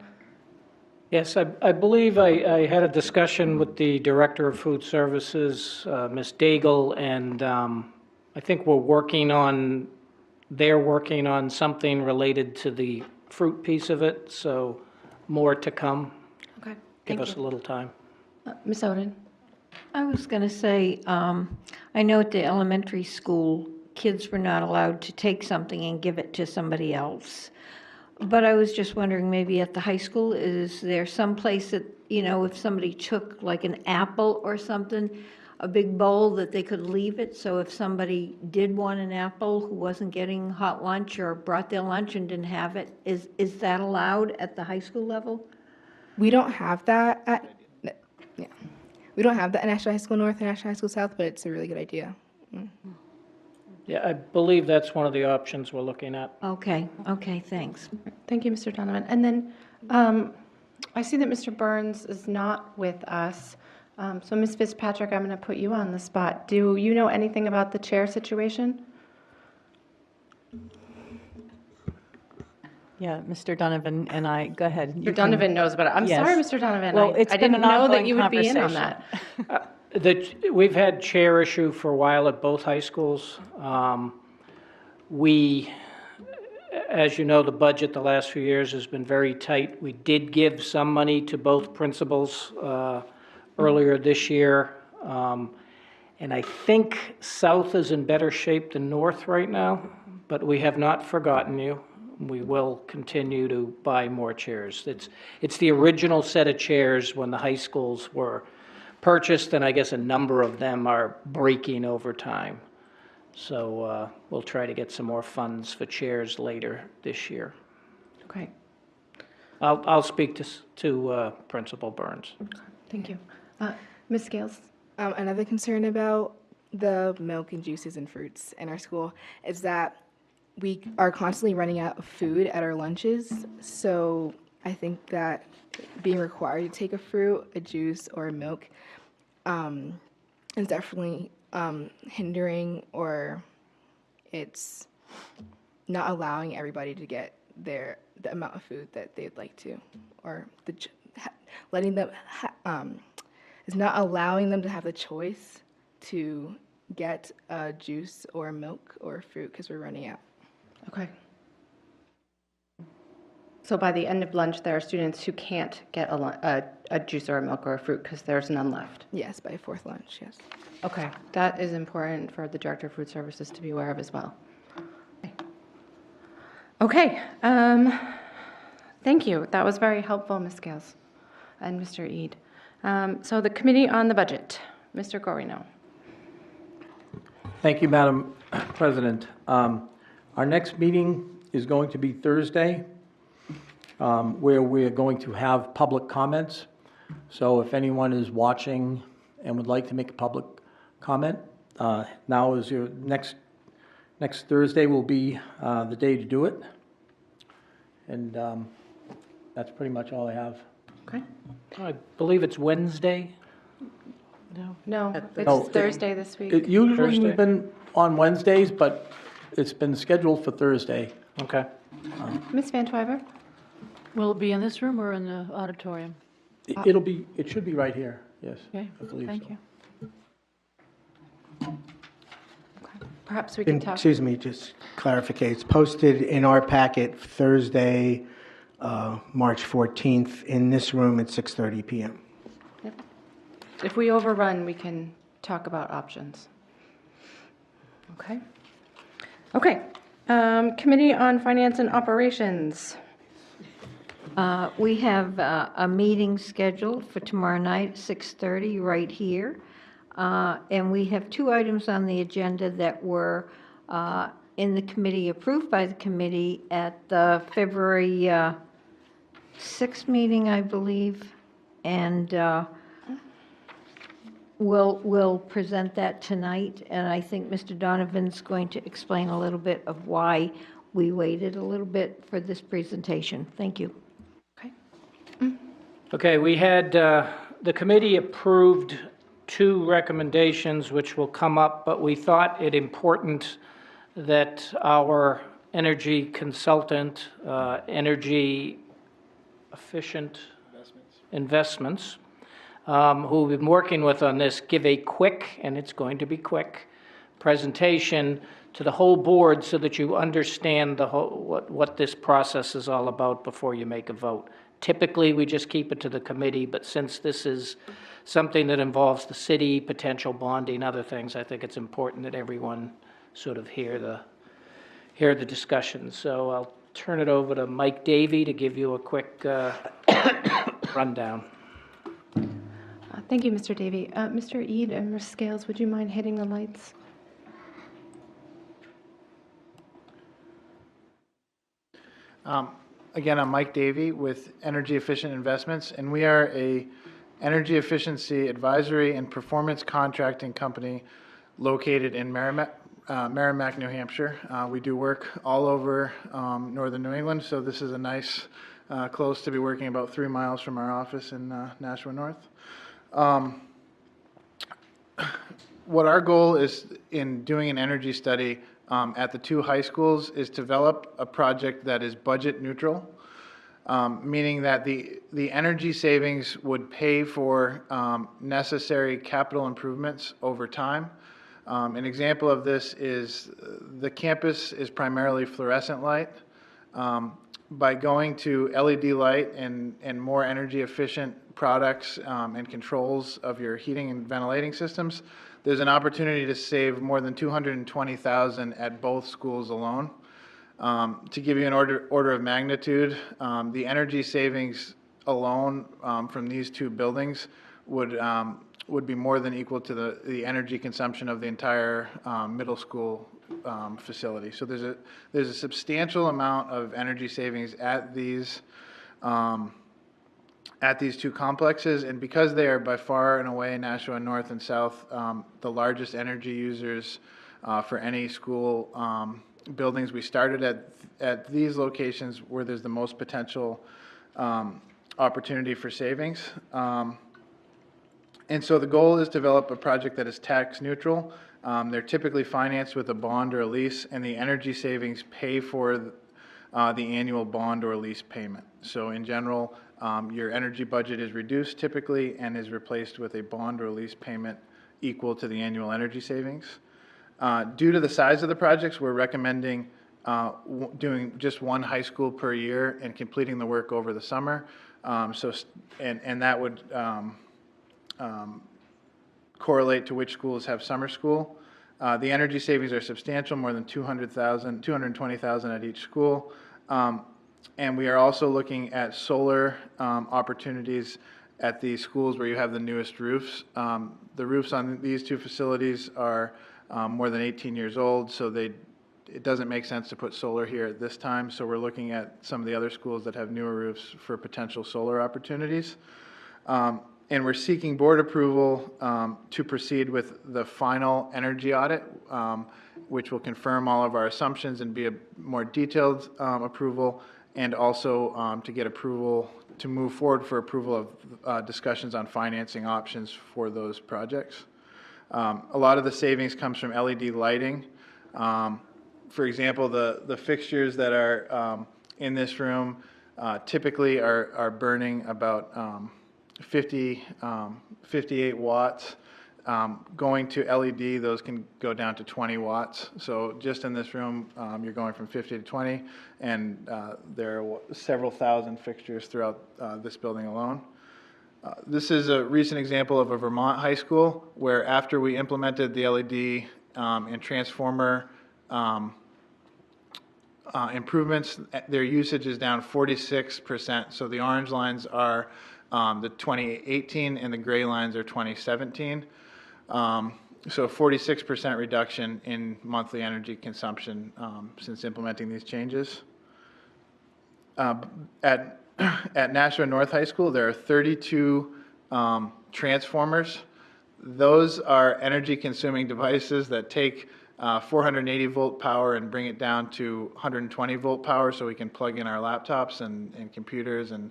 Yes, I believe I had a discussion with the Director of Food Services, Ms. Daigle, and I think they're working on something related to the fruit piece of it, so more to come. Okay, Give us a little time. Ms. Oden? I was going to say, I know at the elementary school, kids were not allowed to take something and give it to somebody else. But I was just wondering, maybe at the high school, is there some place that, if somebody took like an apple or something, a big bowl that they could leave it, so if somebody did want an apple who wasn't getting hot lunch or brought their lunch and didn't have it, is that allowed at the high school level? We don't have that we don't have that at Nashua High School North and Nashua High School South, but it's a really good idea. Yeah, I believe that's one of the options we're looking at. Okay, thanks. Thank you, Mr. Donovan. And then I see that Mr. Burns is not with us. So Ms. Fitzpatrick, I'm going to put you on the spot. Do you know anything about the chair situation? Yeah, Mr. Donovan and I, go ahead. Mr. Donovan knows, but I'm sorry, Mr. Donovan. Well, I didn't know that you would be in on that. We've had chair issue for a while at both high schools. As you know, the budget the last few years has been very tight. We did give some money to both principals earlier this year. And I think South is in better shape than North right now, but we have not forgotten you. We will continue to buy more chairs. It's the original set of chairs when the high schools were purchased, and I guess a number of them are breaking over time. So we'll try to get some more funds for chairs later this year. Okay. I'll speak to Principal Burns. Okay. Thank you. Ms. Scales? Another concern about the milk and juices and fruits in our school is that we are constantly running out of food at our lunches. So I think that being required to take a fruit, a juice, or a milk is definitely hindering, or it's not allowing everybody to get the amount of food that they'd like to, or letting them is not allowing them to have the choice to get a juice or milk or fruit because we're running out. Okay. So by the end of lunch, there are students who can't get a juice or a milk or a fruit because there's none left? Yes, by fourth lunch, yes. Okay, that is important for the Director of Food Services to be aware of as well. Okay, thank you. That was very helpful, Ms. Scales and Mr. Eid. So the Committee on the Budget, Mr. Gorino. Thank you, Madam President. Our next meeting is going to be Thursday, where we're going to have public comments. So if anyone is watching and would like to make a public comment, now is your next Thursday will be the day to do it. And that's pretty much all I have. Okay. I believe it's Wednesday. No, it's Thursday this week. Usually Thursday. we've been on Wednesdays, but it's been scheduled for Thursday. Okay. Ms. Van Twyver? Will it be in this room or in the auditorium? It should be right here, yes. Okay, I believe thank so. you. Perhaps we can talk. Excuse me, just clarify. It's posted in our packet Thursday, March 14th, in this room at 6:30 PM. Yep. If we overrun, we can talk about options. Okay. Okay. Committee on Finance and Operations. We have a meeting scheduled for tomorrow night, 6:30, right here. And we have two items on the agenda that were in the committee, approved by the committee at the February 6th meeting, I believe. And we'll present that tonight. And I think Mr. Donovan's going to explain a little bit of why we waited a little bit for this presentation. Thank you. Okay, we had, the committee approved two recommendations which will come up, but we thought it important that our energy consultant, energy efficient investments, who've been working with on this, give a quick, and it's going to be quick, presentation to the whole board so that you understand the whole, what this process is all about before you make a vote. Typically, we just keep it to the committee, but since this is something that involves the city, potential bonding, other things, I think it's important that everyone sort of hear the discussion. So I'll turn it over to Mike Davey to give you a quick rundown. Thank you, Mr. Davey. Mr. Eid and Ms. Scales, would you mind hitting the lights? Again, I'm Mike Davey with Energy Efficient Investments, and we are a energy efficiency advisory and performance contracting company located in Merrimack, New Hampshire. We do work all over northern New England, so this is a nice close to be working about 3 miles from our office in Nashua North. What our goal is in doing an energy study at the two high schools is to develop a project that is budget neutral, meaning that the energy savings would pay for necessary capital improvements over time. An example of this is the campus is primarily fluorescent light. By going to LED light and more energy efficient products and controls of your heating and ventilating systems, there's an opportunity to save more than $220,000 at both schools alone. To give you an order of magnitude, the energy savings alone from these two buildings would be more than equal to the energy consumption of the entire middle school facility. So there's a substantial amount of energy savings at these two complexes, and because they are by far and away, Nashua North and South, the largest energy users for any school buildings, we started at these locations where there's the most potential opportunity for savings. And so the goal is to develop a project that is tax neutral. They're typically financed with a bond or a lease, and the energy savings pay for the annual bond or lease payment. So in general, your energy budget is reduced typically and is replaced with a bond or lease payment equal to the annual energy savings. Due to the size of the projects, we're recommending doing just one high school per year and completing the work over the summer. And that would correlate to which schools have summer school. The energy savings are substantial, more than $220,000 at each school. And we are also looking at solar opportunities at the schools where you have the newest roofs. The roofs on these two facilities are more than 18 years old, so it doesn't make sense to put solar here at this time. So we're looking at some of the other schools that have newer roofs for potential solar opportunities. And we're seeking board approval to proceed with the final energy audit, which will confirm all of our assumptions and be a more detailed approval, and also to get approval to move forward for approval of discussions on financing options for those projects. A lot of the savings comes from LED lighting. For example, the fixtures that are in this room typically are burning about 58 watts. Going to LED, those can go down to 20 watts. So just in this room, you're going from 50 to 20, and there are several thousand fixtures throughout this building alone. This is a recent example of a Vermont high school where after we implemented the LED and transformer improvements, their usage is down 46%. So the orange lines are the 2018 and the gray lines are 2017. So 46% reduction in monthly energy consumption since implementing these changes. At Nashua North High School, there are 32 transformers. Those are energy consuming devices that take 480 volt power and bring it down to 120 volt power so we can plug in our laptops and computers. And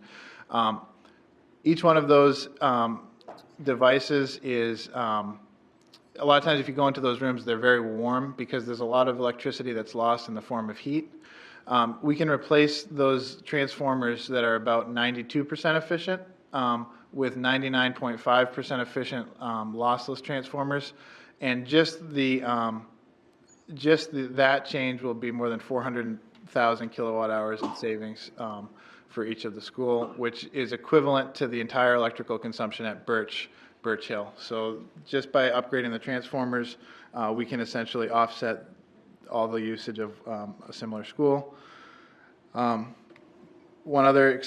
each one of those devices is, a lot of times if you go into those rooms, they're very warm because there's a lot of electricity that's lost in the form of heat. We can replace those transformers that are about 92% efficient with 99.5% efficient lossless transformers. And just that change will be more than 400,000 kilowatt hours in savings for each of the school, which is equivalent to the entire electrical consumption at Birch Hill. So just by upgrading the transformers, we can essentially offset all the usage of a similar school. One other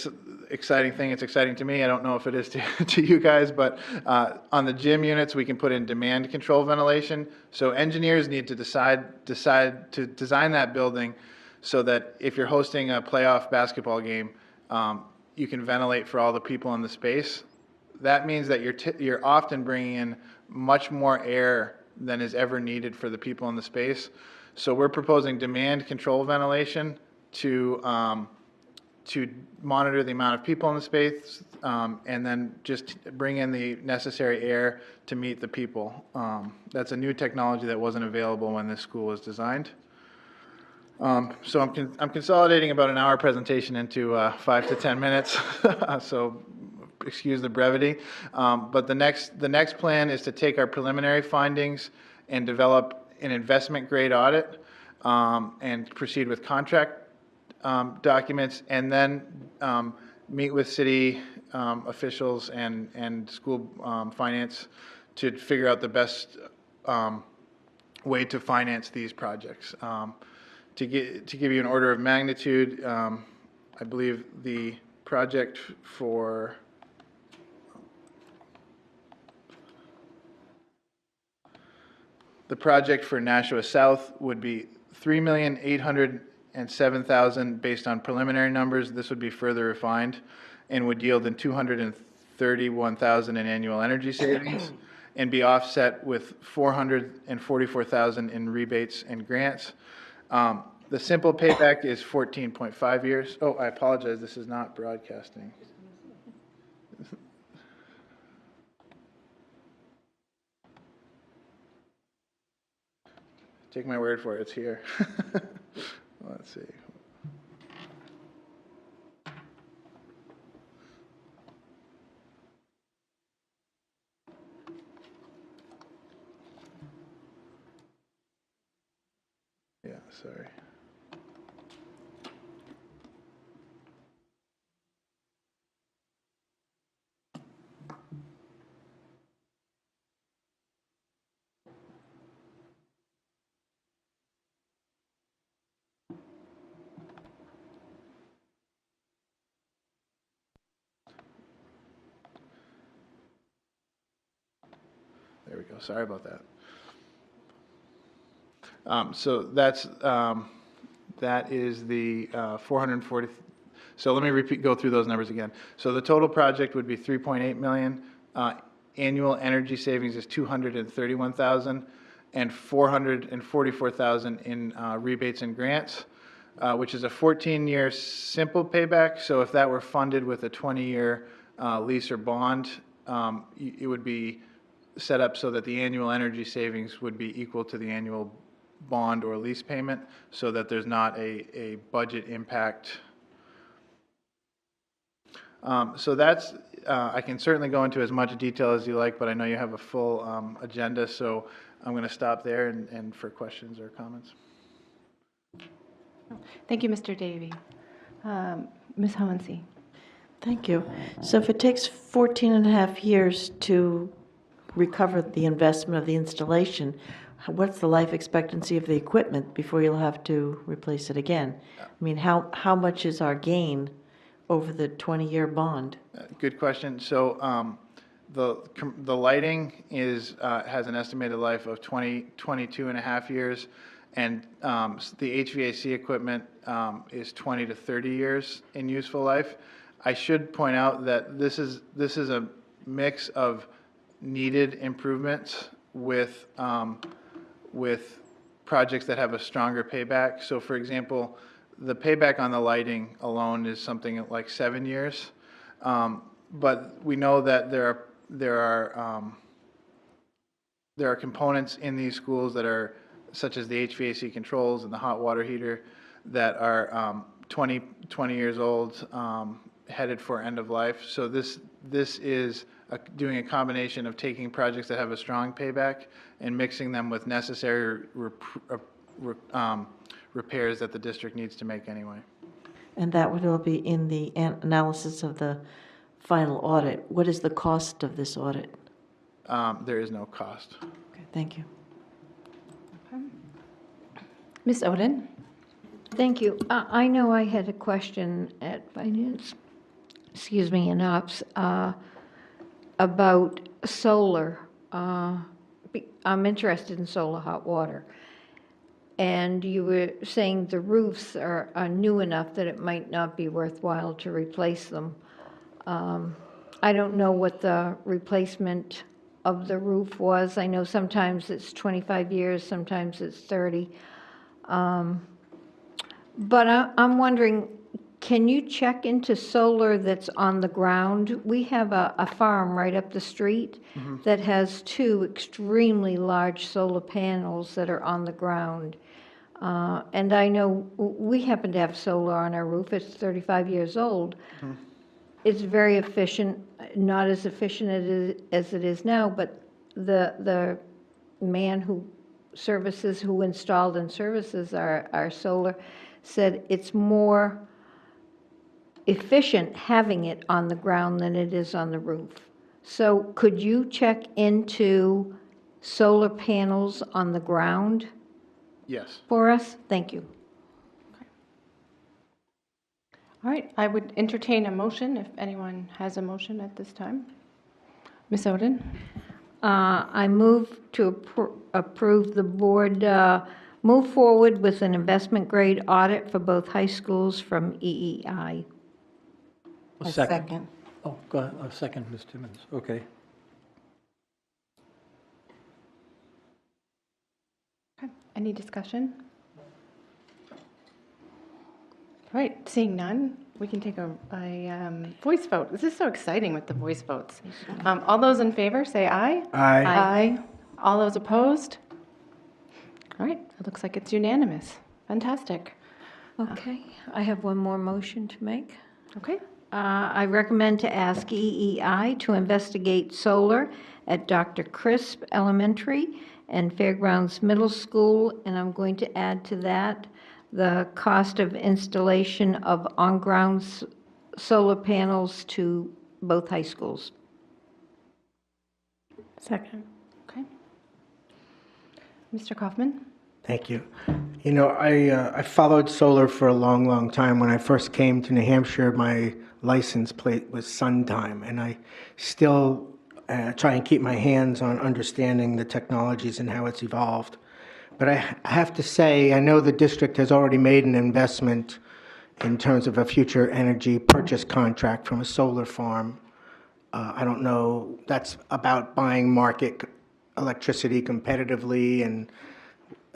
exciting thing, it's exciting to me, I don't know if it is to you guys, but on the gym units, we can put in demand control ventilation. So engineers need to decide to design that building so that if you're hosting a playoff basketball game, you can ventilate for all the people in the space. That means that you're often bringing in much more air than is ever needed for the people in the space. So we're proposing demand control ventilation to monitor the amount of people in the space and then just bring in the necessary air to meet the people. That's a new technology that wasn't available when this school was designed. So I'm consolidating about an hour presentation into 5 to 10 minutes. So excuse the brevity, but the next plan is to take our preliminary findings and develop an investment grade audit and proceed with contract documents, and then meet with city officials and school finance to figure out the best way to finance these projects. To give you an order of magnitude, I believe the project for Nashua South would be $3,807,000 based on preliminary numbers. This would be further refined and would yield in $231,000 in annual energy savings and be offset with $444,000 in rebates and grants. The simple payback is 14.5 years. Oh, I apologize. This is not broadcasting. Take my word for it, it's here. Let's see. Yeah, sorry. There we go. Sorry about that. So that is the 440. So let me go through those numbers again. So the total project would be 3.8 million. Annual energy savings is 231,000 and 444,000 in rebates and grants, which is a 14-year simple payback. So if that were funded with a 20-year lease or bond, it would be set up so that the annual energy savings would be equal to the annual bond or lease payment, so that there's not a budget impact So that's, I can certainly go into as much detail as you like, but I know you have a full agenda, so I'm going to stop there and for questions or comments. Thank you, Mr. Davey. Ms. Hohensee. Thank you. So if it takes 14 and a half years to recover the investment of the installation, what's the life expectancy of the equipment before you'll have to replace it again? I mean, how much is our gain over the 20-year bond? Good question. So the lighting has an estimated life of 22 and a half years, and the HVAC equipment is 20 to 30 years in useful life. I should point out that this is a mix of needed improvements with projects that have a stronger payback. So, for example, the payback on the lighting alone is something like 7 years, but we know that there are components in these schools that are, such as the HVAC controls and the hot water heater, that are 20 years old, headed for end of life. So this is doing a combination of taking projects that have a strong payback and mixing them with necessary repairs that the district needs to make anyway. And that would all be in the analysis of the final audit. What is the cost of this audit? There is no cost. Okay, thank you. Ms. Oden. Thank you. I know I had a question at Finance, and Ops, about solar. I'm interested in solar hot water. And you were saying the roofs are new enough that it might not be worthwhile to replace them. I don't know what the replacement of the roof was. I know sometimes it's 25 years, sometimes it's 30. But I'm wondering, can you check into solar that's on the ground? We have a farm right up the street that has 2 extremely large solar panels that are on the ground. And I know we happen to have solar on our roof. It's 35 years old. It's very efficient, not as efficient as it is now, but the man who installed and services our solar said it's more efficient having it on the ground than it is on the roof. So could you check into solar panels on the ground? Yes. For us? Thank you. All right, I would entertain a motion if anyone has a motion at this time. Ms. Oden? I move to approve the board move forward with an investment grade audit for both high schools from EEI. A second. Oh, go ahead. A second, Ms. Timmons. Okay. Okay. Any discussion? All right, seeing none, we can take a voice vote. This is so exciting with the voice votes. All those in favor, say aye. Aye. Aye. All those opposed? All right, it looks like it's unanimous. Fantastic. Okay, I have one more motion to make. Okay. I recommend to ask EEI to investigate solar at Dr. Crisp Elementary and Fairgrounds Middle School, and I'm going to add to that the cost of installation of on-ground solar panels to both high schools. Second. Okay. Mr. Kaufman? Thank you. You know, I followed solar for a long, long time. When I first came to New Hampshire, my license plate was Suntime, and I still try and keep my hands on understanding the technologies and how it's evolved. But I have to say, I know the district has already made an investment in terms of a future energy purchase contract from a solar farm. I don't know, that's about buying market electricity competitively, and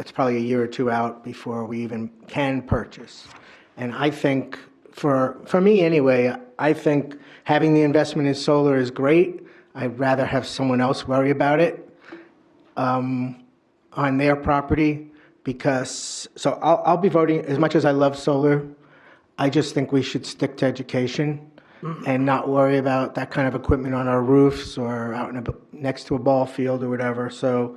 it's probably a year or 2 out before we even can purchase. And I think, for me anyway, I think having the investment in solar is great. I'd rather have someone else worry about it on their property, because, so I'll be voting. As much as I love solar, I just think we should stick to education. and not worry about that kind of equipment on our roofs or out next to a ball field or whatever. So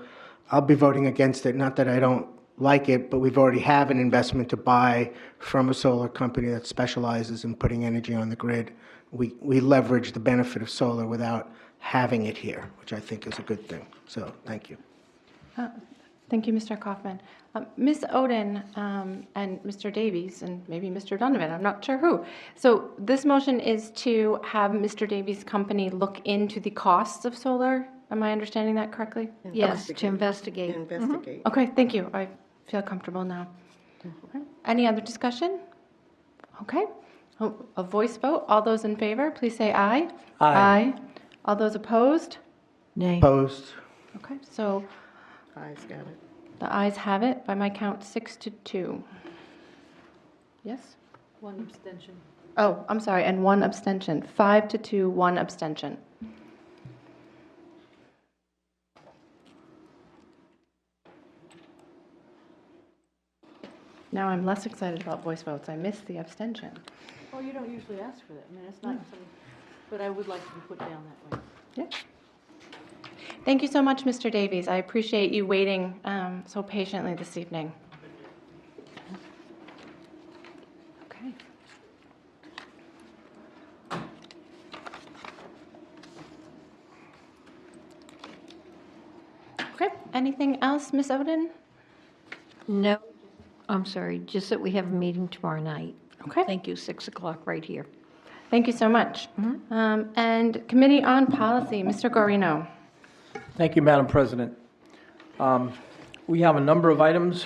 I'll be voting against it. Not that I don't like it, but we've already have an investment to buy from a solar company that specializes in putting energy on the grid. We leverage the benefit of solar without having it here, which I think is a good thing. So thank you. Thank you, Mr. Kaufman. Ms. Oden and Mr. Davies, and maybe Mr. Donovan, I'm not sure who. So this motion is to have Mr. Davies' company look into the costs of solar. Am I understanding that correctly? Yes, to investigate. Investigate. Okay, thank you. I feel comfortable now. Any other discussion? Okay. A voice vote. All those in favor, please say aye. Aye. All those opposed? Nay. Opposed? Okay, so Ayes got it. the ayes have it by my count 6-2. Yes? One abstention. Oh, I'm sorry, and one abstention. 5-2, one abstention. Now I'm less excited about voice votes. I missed the abstention. Oh, you don't usually ask for that. I mean, it's not, but I would like to be put down that way. Yeah. Thank you so much, Mr. Davies. I appreciate you waiting so patiently this evening. Okay. Okay. Anything else, Ms. Oden? No, I'm sorry, just that we have a meeting tomorrow night. Okay. Thank you, 6 o'clock right here. Thank you so much. And Committee on Policy, Mr. Guarino. Thank you, Madam President. We have a number of items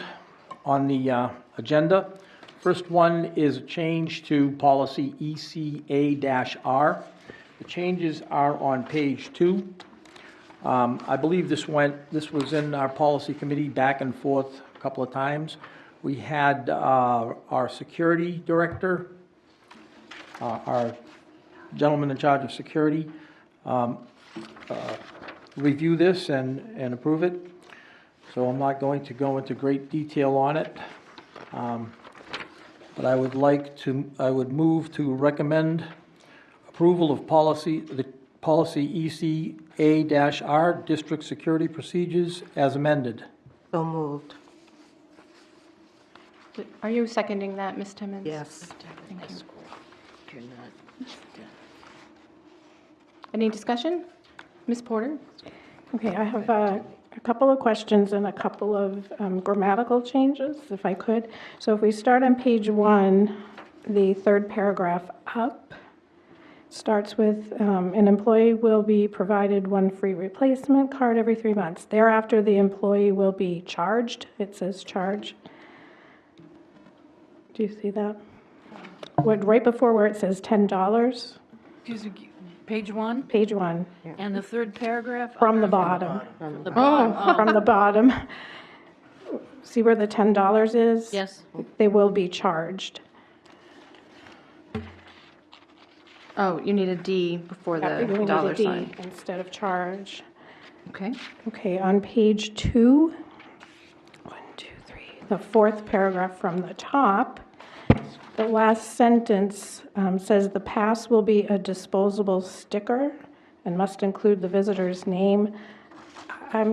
on the agenda. First one is a change to policy ECA-R. The changes are on page 2. I believe this was in our policy committee back and forth a couple of times. We had our security director, our gentleman in charge of security, review this and approve it. So I'm not going to go into great detail on it. But I would move to recommend approval of policy ECA-R, District Security Procedures, as amended. So moved. Are you seconding that, Ms. Timmons? Yes. Thank you. Any discussion? Ms. Porter? Okay, I have a couple of questions and a couple of grammatical changes, if I could. So if we start on page 1, the third paragraph up starts with, an employee will be provided one free replacement card every 3 months. Thereafter, the employee will be charged. It says charge. Do you see that? Right before where it says $10? Excuse me, page 1? Page 1. And the third paragraph? From the bottom. From the bottom. From the bottom. See where the $10 is? Yes. They will be charged. Oh, you need a D before We the need a dollar D sign. instead of charge. Okay. Okay, on page 2, 1, 2, 3, the fourth paragraph from the top, the last sentence says the pass will be a disposable sticker and must include the visitor's name. I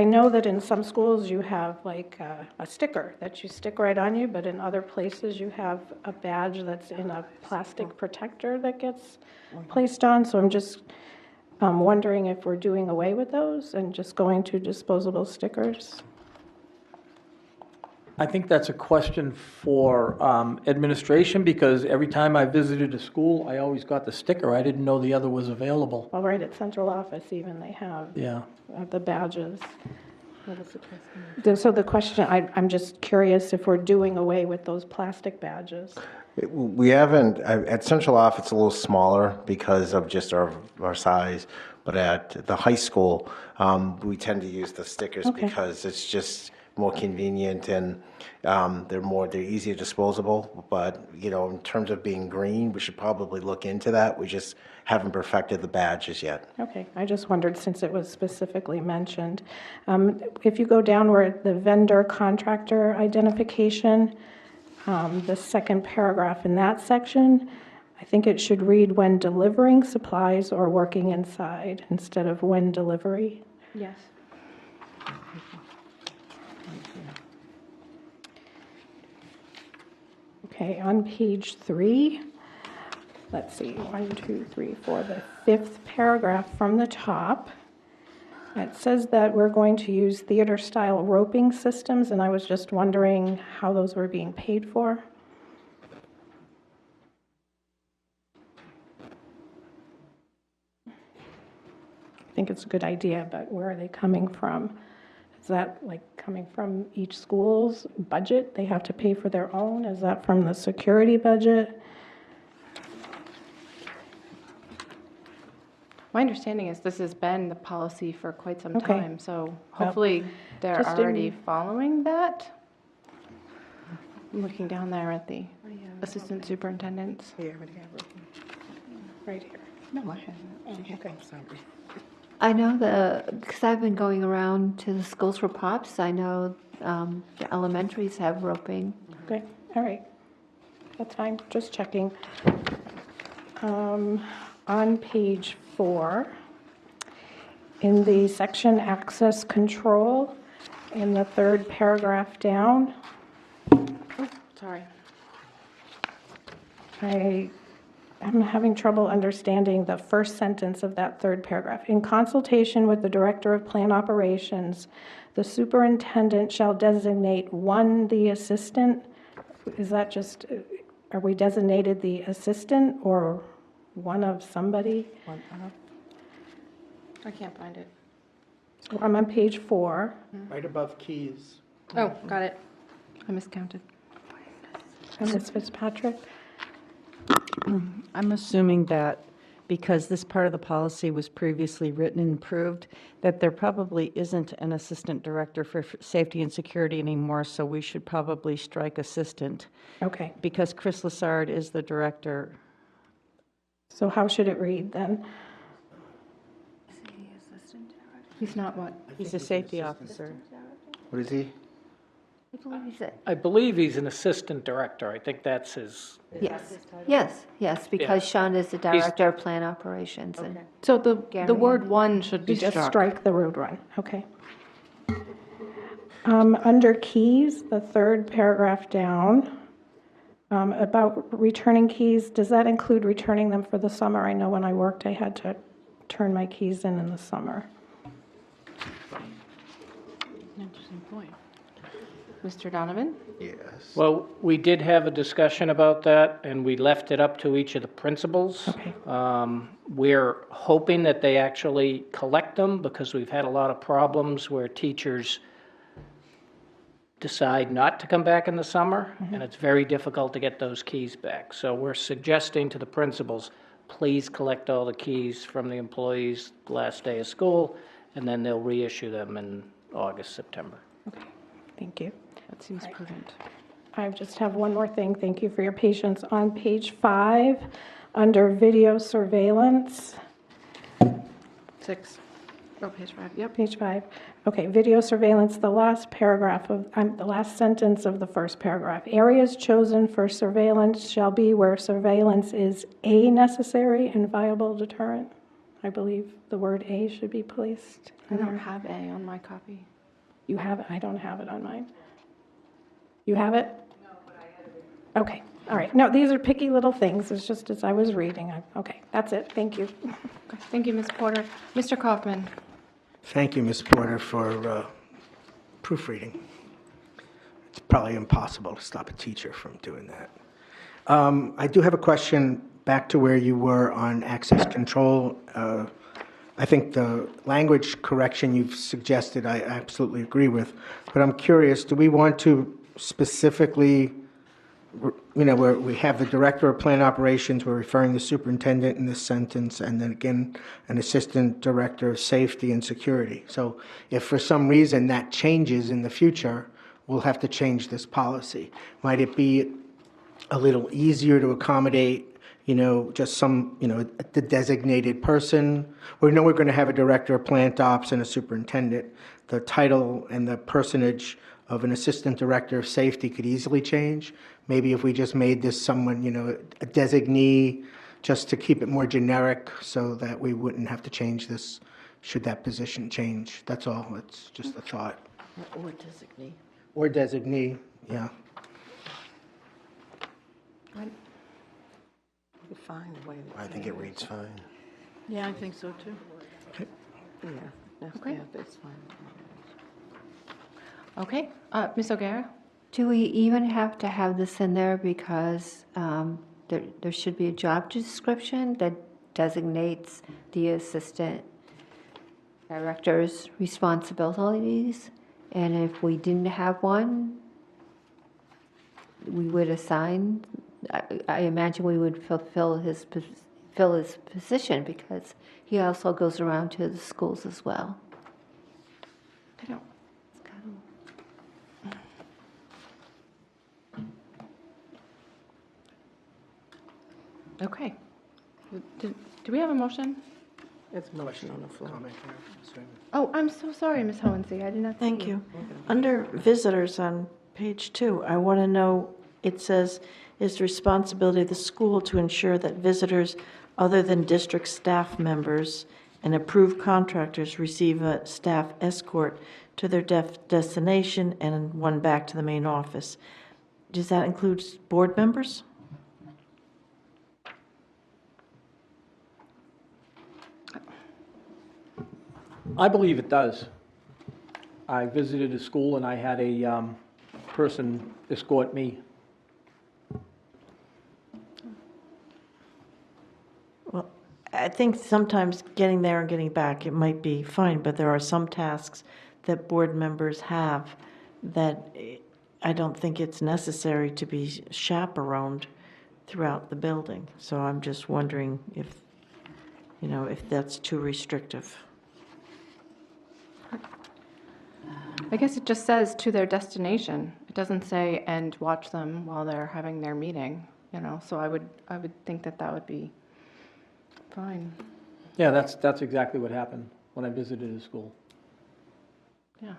know that in some schools you have like a sticker that you stick right on you, but in other places you have a badge that's in a plastic protector that gets placed on. So I'm just wondering if we're doing away with those and just going to disposable stickers. I think that's a question for administration, because every time I visited a school, I always got the sticker. I didn't know the other was available. Well, right at central office even, they have the badges. What was the question? So the question, I'm just curious if we're doing away with those plastic badges. We haven't, at central office, it's a little smaller because of just our size, but at the high school, we tend to use the stickers because it's just more convenient and they're easier disposable. But, in terms of being green, we should probably look into that. We just haven't perfected the badges yet. Okay, I just wondered since it was specifically mentioned. If you go down where the vendor contractor identification, the second paragraph in that section, I think it should read when delivering supplies or working inside instead of when delivery. Yes. Okay, on page 3, let's see, 1, 2, 3, 4, the 5th paragraph from the top. It says that we're going to use theater-style roping systems, and I was just wondering how those were being paid for. I think it's a good idea, but where are they coming from? Is that like coming from each school's budget? They have to pay for their own? Is that from the security budget? My understanding is this has been the policy for quite some Okay. time, so hopefully they're just already in- following that. I'm looking down there at the assistant superintendents. Right here. No, I haven't. Okay. Sorry. I know because I've been going around to the schools for pops. I know the elementaries have roping. Okay, all right. That's fine, just checking. On page 4, in the section access control, in the 3rd paragraph down, Sorry. I'm having trouble understanding the first sentence of that 3rd paragraph. In consultation with the Director of Plan Operations, the superintendent shall designate the assistant. Is that just, are we designated the assistant or one of somebody? I can't find it. So I'm on page 4. Right above keys. Oh, got it. I miscounted. Ms. Fitzpatrick? I'm assuming that because this part of the policy was previously written and approved, that there probably isn't an assistant director for safety and security anymore, so we should probably strike assistant. Okay. Because Chris Lassard is the director. So how should it read then? He's not what? He's a safety officer. What is he? I believe he's an assistant director. I think that's his. Yes, because Sean is the Director of Plan Operations. And So the Gary. word "one" should We be just struck. strike the word one, okay. Under keys, the 3rd paragraph down, about returning keys, does that include returning them for the summer? I know when I worked, I had to turn my keys in the summer. Interesting point. Mr. Donovan? Yes. Well, we did have a discussion about that, and we left it up to each of the principals. Okay. We're hoping that they actually collect them, because we've had a lot of problems where teachers decide not to come back in the summer, and it's very difficult to get those keys back. So we're suggesting to the principals, please collect all the keys from the employees last day of school, and then they'll reissue them in August, September. Okay, thank you. That seems prudent. I just have one more thing. Thank you for your patience. On page 5, under video surveillance. 6. Oh, page 5, yep. Page 5. Okay, video surveillance, the last paragraph of, the last sentence of the first paragraph. Areas chosen for surveillance shall be where surveillance is a necessary and viable deterrent. I believe the word "a" should be placed. I don't have A on my copy. You have it? I don't have it on mine. You have it? No, but I had it. Okay, all right. No, these are picky little things. It's just as I was reading. Okay, that's it. Thank you. Okay, thank you, Ms. Porter. Mr. Kaufman? Thank you, Ms. Porter, for proofreading. It's probably impossible to stop a teacher from doing that. I do have a question back to where you were on access control. I think the language correction you've suggested, I absolutely agree with. But I'm curious, do we want to specifically, where we have the Director of Plan Operations, we're referring to the superintendent in this sentence, and then again, an Assistant Director of Safety and Security. So if for some reason that changes in the future, we'll have to change this policy. Might it be a little easier to accommodate, just the designated person? We know we're going to have a Director of Plant Ops and a Superintendent. The title and the personage of an assistant director of safety could easily change. Maybe if we just made this someone, a designee, just to keep it more generic so that we wouldn't have to change this should that position change. That's all. It's just a thought. Or designee. Or designee, yeah. Fine the way that I think it reads fine. Yeah, I think so too. Yeah, Okay. that's fine. Okay, Ms. O'Gara? Do we even have to have this in there because there should be a job description that designates the assistant director's responsibilities? And if we didn't have one, we would assign, I imagine we would fill his position because he also goes around to the schools as well. I don't. Okay. Do we have a motion? It's a motion on the floor. Oh, I'm so sorry, Ms. Hohensee. I did not see Thank you. Under visitors on page 2, I want to know, it says, it's the responsibility of the school to ensure that visitors other than district staff members and approved contractors receive a staff escort to their destination and one back to the main office. Does that include board members? I believe it does. I visited a school and I had a person escort me. Well, I think sometimes getting there and getting back, it might be fine, but there are some tasks that board members have that I don't think it's necessary to be chaperoned throughout the building. So I'm just wondering if, if that's too restrictive. I guess it just says to their destination. It doesn't say and watch them while they're having their meeting, so I would think that would be fine. Yeah, that's exactly what happened when I visited a school. Yeah.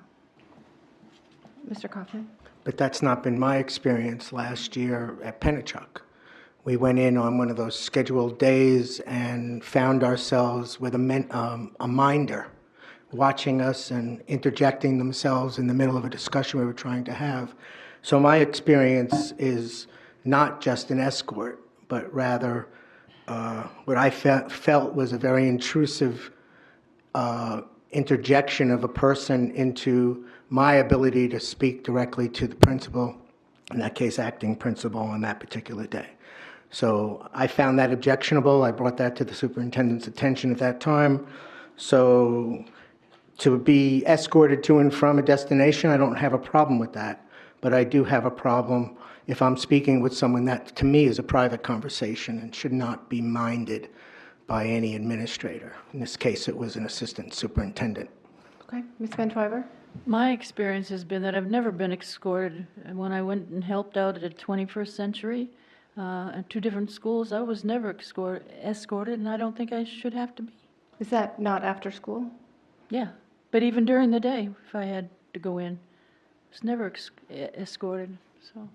Mr. Kaufman? But that's not been my experience last year at Pennachuck. We went in on one of those scheduled days and found ourselves with a minder watching us and interjecting themselves in the middle of a discussion we were trying to have. So my experience is not just an escort, but rather what I felt was a very intrusive interjection of a person into my ability to speak directly to the principal, in that case acting principal, on that particular day. So I found that objectionable. I brought that to the superintendent's attention at that time. So to be escorted to and from a destination, I don't have a problem with that. But I do have a problem if I'm speaking with someone that, to me, is a private conversation and should not be minded by any administrator. In this case, it was an assistant superintendent. Okay, Ms. Van Twyver? My experience has been that I've never been escorted. And when I went and helped out at 21st Century at 2 different schools, I was never escorted, and I don't think I should have to be. Is that not after school? Yeah, but even during the day, if I had to go in, I was never escorted, so.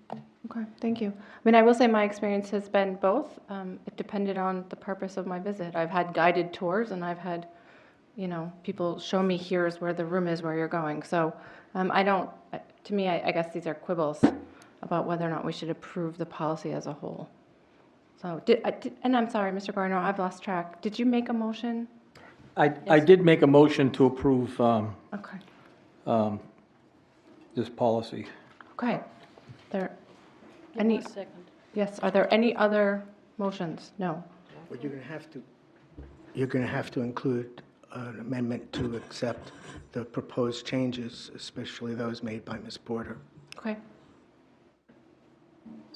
Okay, thank you. I mean, I will say my experience has been both. It depended on the purpose of my visit. I've had guided tours, and I've had, people show me here's where the room is where you're going. So to me, I guess these are quibbles about whether or not we should approve the policy as a whole. So, and I'm sorry, Mr. Garno, I've lost track. Did you make a motion? I did make a motion to approve Okay. this policy. Okay. Give Any? me a second. Yes, are there any other motions? No. Well, you're going to have to include an amendment to accept the proposed changes, especially those made by Ms. Porter. Okay.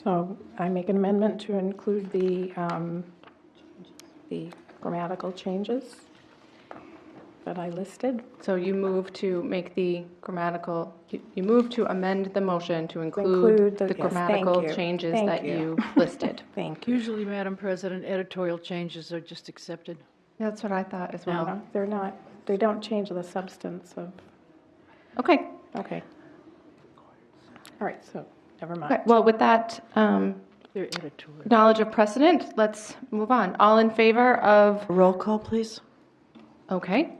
So I make an amendment to include the grammatical changes that I listed. So you move to make the grammatical, you move to amend the motion to include the yes, grammatical thank you. changes Thank that you. you listed. Thank you. Usually, Madam President, editorial changes are just accepted. That's what I thought as well. No, they're not, they don't change the substance of, Okay. okay. All right, so never mind. Okay, well, with that Their editorial. knowledge of precedent, let's move on. All in favor of, Roll call, please. okay.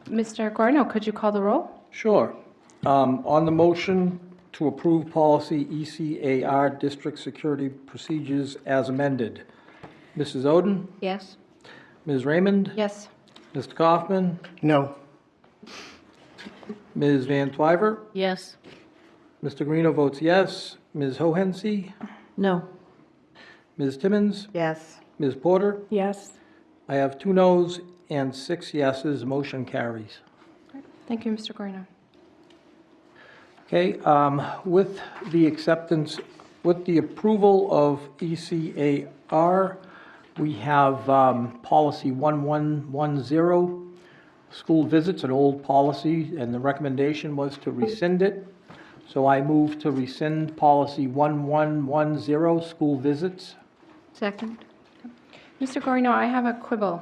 Mr. Guarino, could you call the roll? Sure. On the motion to approve policy ECAR district security procedures as amended, Mrs. Oden, Yes? Ms. Raymond, Yes. Mr. Kaufman, No. Ms. Van Twyver, Yes. Mr. Guarino votes yes, Ms. Hohensie, No. Ms. Timmons, Yes. Ms. Porter. Yes. I have 2 noes and 6 yeses. Motion carries. Thank you, Mr. Guarino. Okay, with the acceptance, with the approval of ECAR, we have policy 1110, school visits, an old policy, and the recommendation was to rescind it. So I move to rescind policy 1110, school visits. Second? Mr. Guarino, I have a quibble.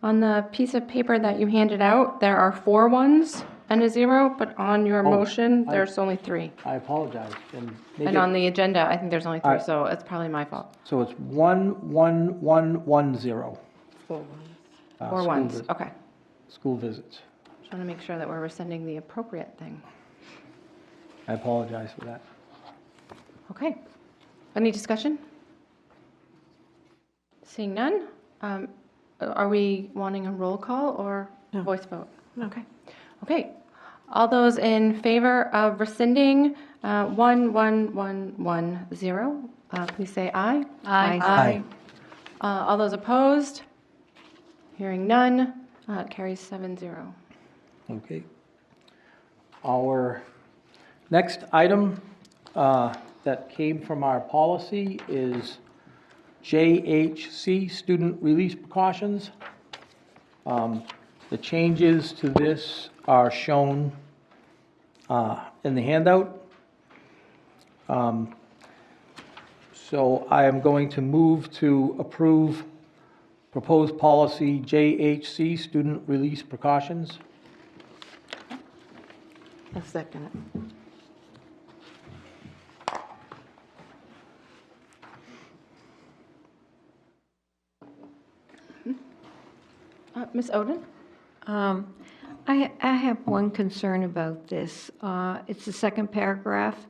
On the piece of paper that you handed out, there are 4 ones and a 0, but on your motion, there's only 3. I apologize. And on the agenda, I think there's only 3, All right. so it's probably my fault. So it's 11110. 4 school ones, visit- okay. School visits. Just want to make sure that we're rescinding the appropriate thing. I apologize for that. Okay. Any discussion? Seeing none, are we wanting a roll call or voice vote? Okay. Okay. All those in favor of rescinding 11110, please say aye. Aye. Aye. All those opposed? Hearing none, it carries 7-0. Okay. Our next item that came from our policy is JHC, student release precautions. The changes to this are shown in the handout. So I am going to move to approve proposed policy JHC, student release precautions. A second. Ms. Oden? I have one concern about this. It's the second paragraph.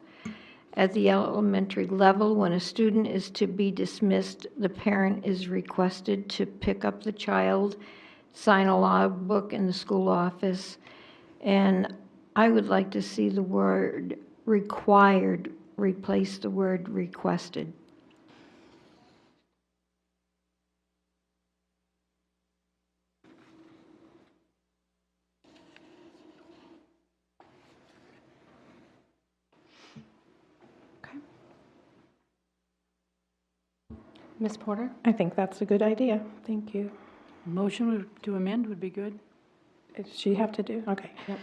At the elementary level, when a student is to be dismissed, the parent is requested to pick up the child, sign a logbook in the school office, and I would like to see the word required replace the word requested. Ms. Porter? I think that's a good idea. Thank you. Motion to amend would be good. Does she have to do? Okay. Yep.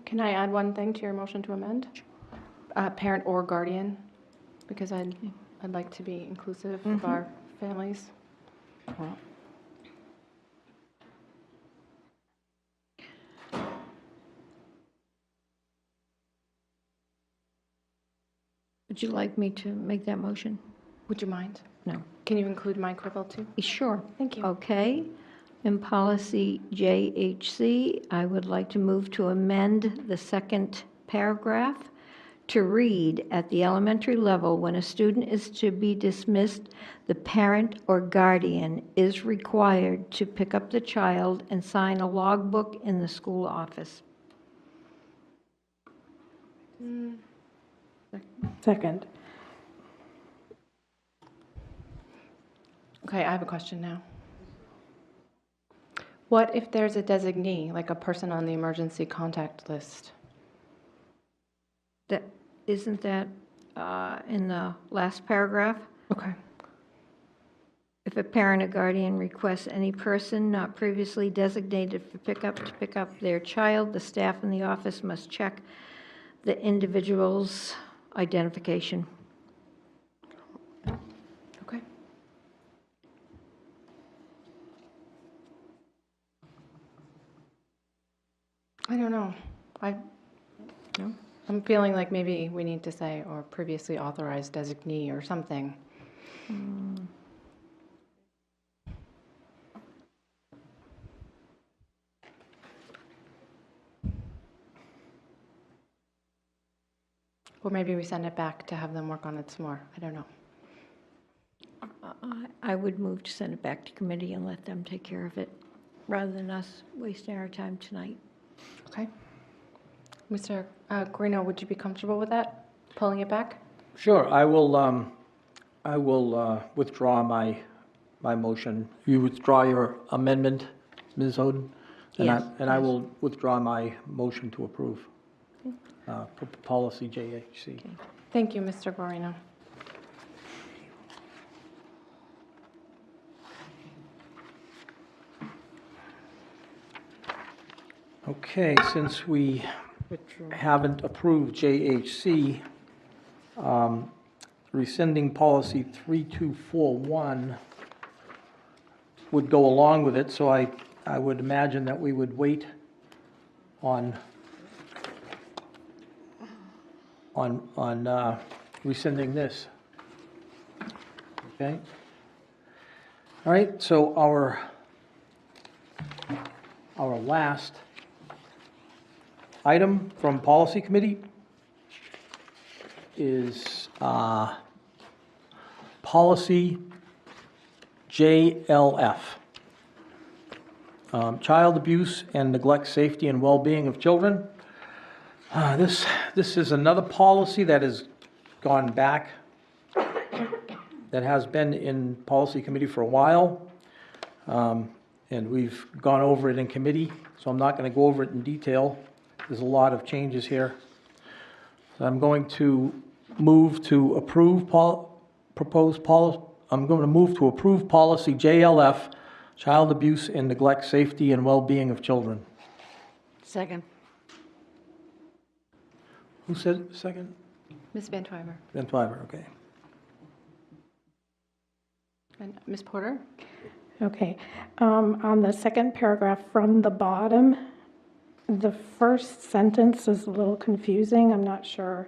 Can I add one thing to your motion to amend? Parent or guardian, because I'd like to be inclusive of our families. Would you like me to make that motion? Would you mind? No. Can you include my quibble too? Sure. Thank you. Okay. In policy JHC, I would like to move to amend the second paragraph to read, at the elementary level, when a student is to be dismissed, the parent or guardian is required to pick up the child and sign a logbook in the school office. Second. Okay, I have a question now. What if there's a designee, like a person on the emergency contact list? Isn't that in the last paragraph? Okay. If a parent or guardian requests any person not previously designated for pickup to pick up their child, the staff in the office must check the individual's identification. Okay. I don't know. No? I'm feeling like maybe we need to say, or previously authorized designee or something. Or maybe we send it back to have them work on it some more. I don't know. I would move to send it back to committee and let them take care of it, rather than us wasting our time tonight. Okay. Mr. Guarino, would you be comfortable with that? Pulling it back? Sure, I will withdraw my motion. You withdraw your amendment, Ms. Oden? Yes. And I will withdraw my motion to approve policy JHC. Okay. Thank you, Mr. Guarino. Okay, since we haven't approved JHC, rescinding policy 3241 would go along with it, so I would imagine that we would wait on rescinding this. Okay? All right, so our last item from Policy Committee is Policy JLF, Child Abuse and Neglect, Safety, and Well-Being of Children. This is another policy that has gone back, that has been in Policy Committee for a while, and we've gone over it in committee, so I'm not going to go over it in detail. There's a lot of changes here. So I'm going to move to approve I'm going to move to approve policy JLF, Child Abuse and Neglect, Safety, and Well-Being of Children. Second. Who said second? Ms. Van Twyver. Van Twyver, okay. And Ms. Porter? Okay. On the second paragraph from the bottom, the first sentence is a little confusing. I'm not sure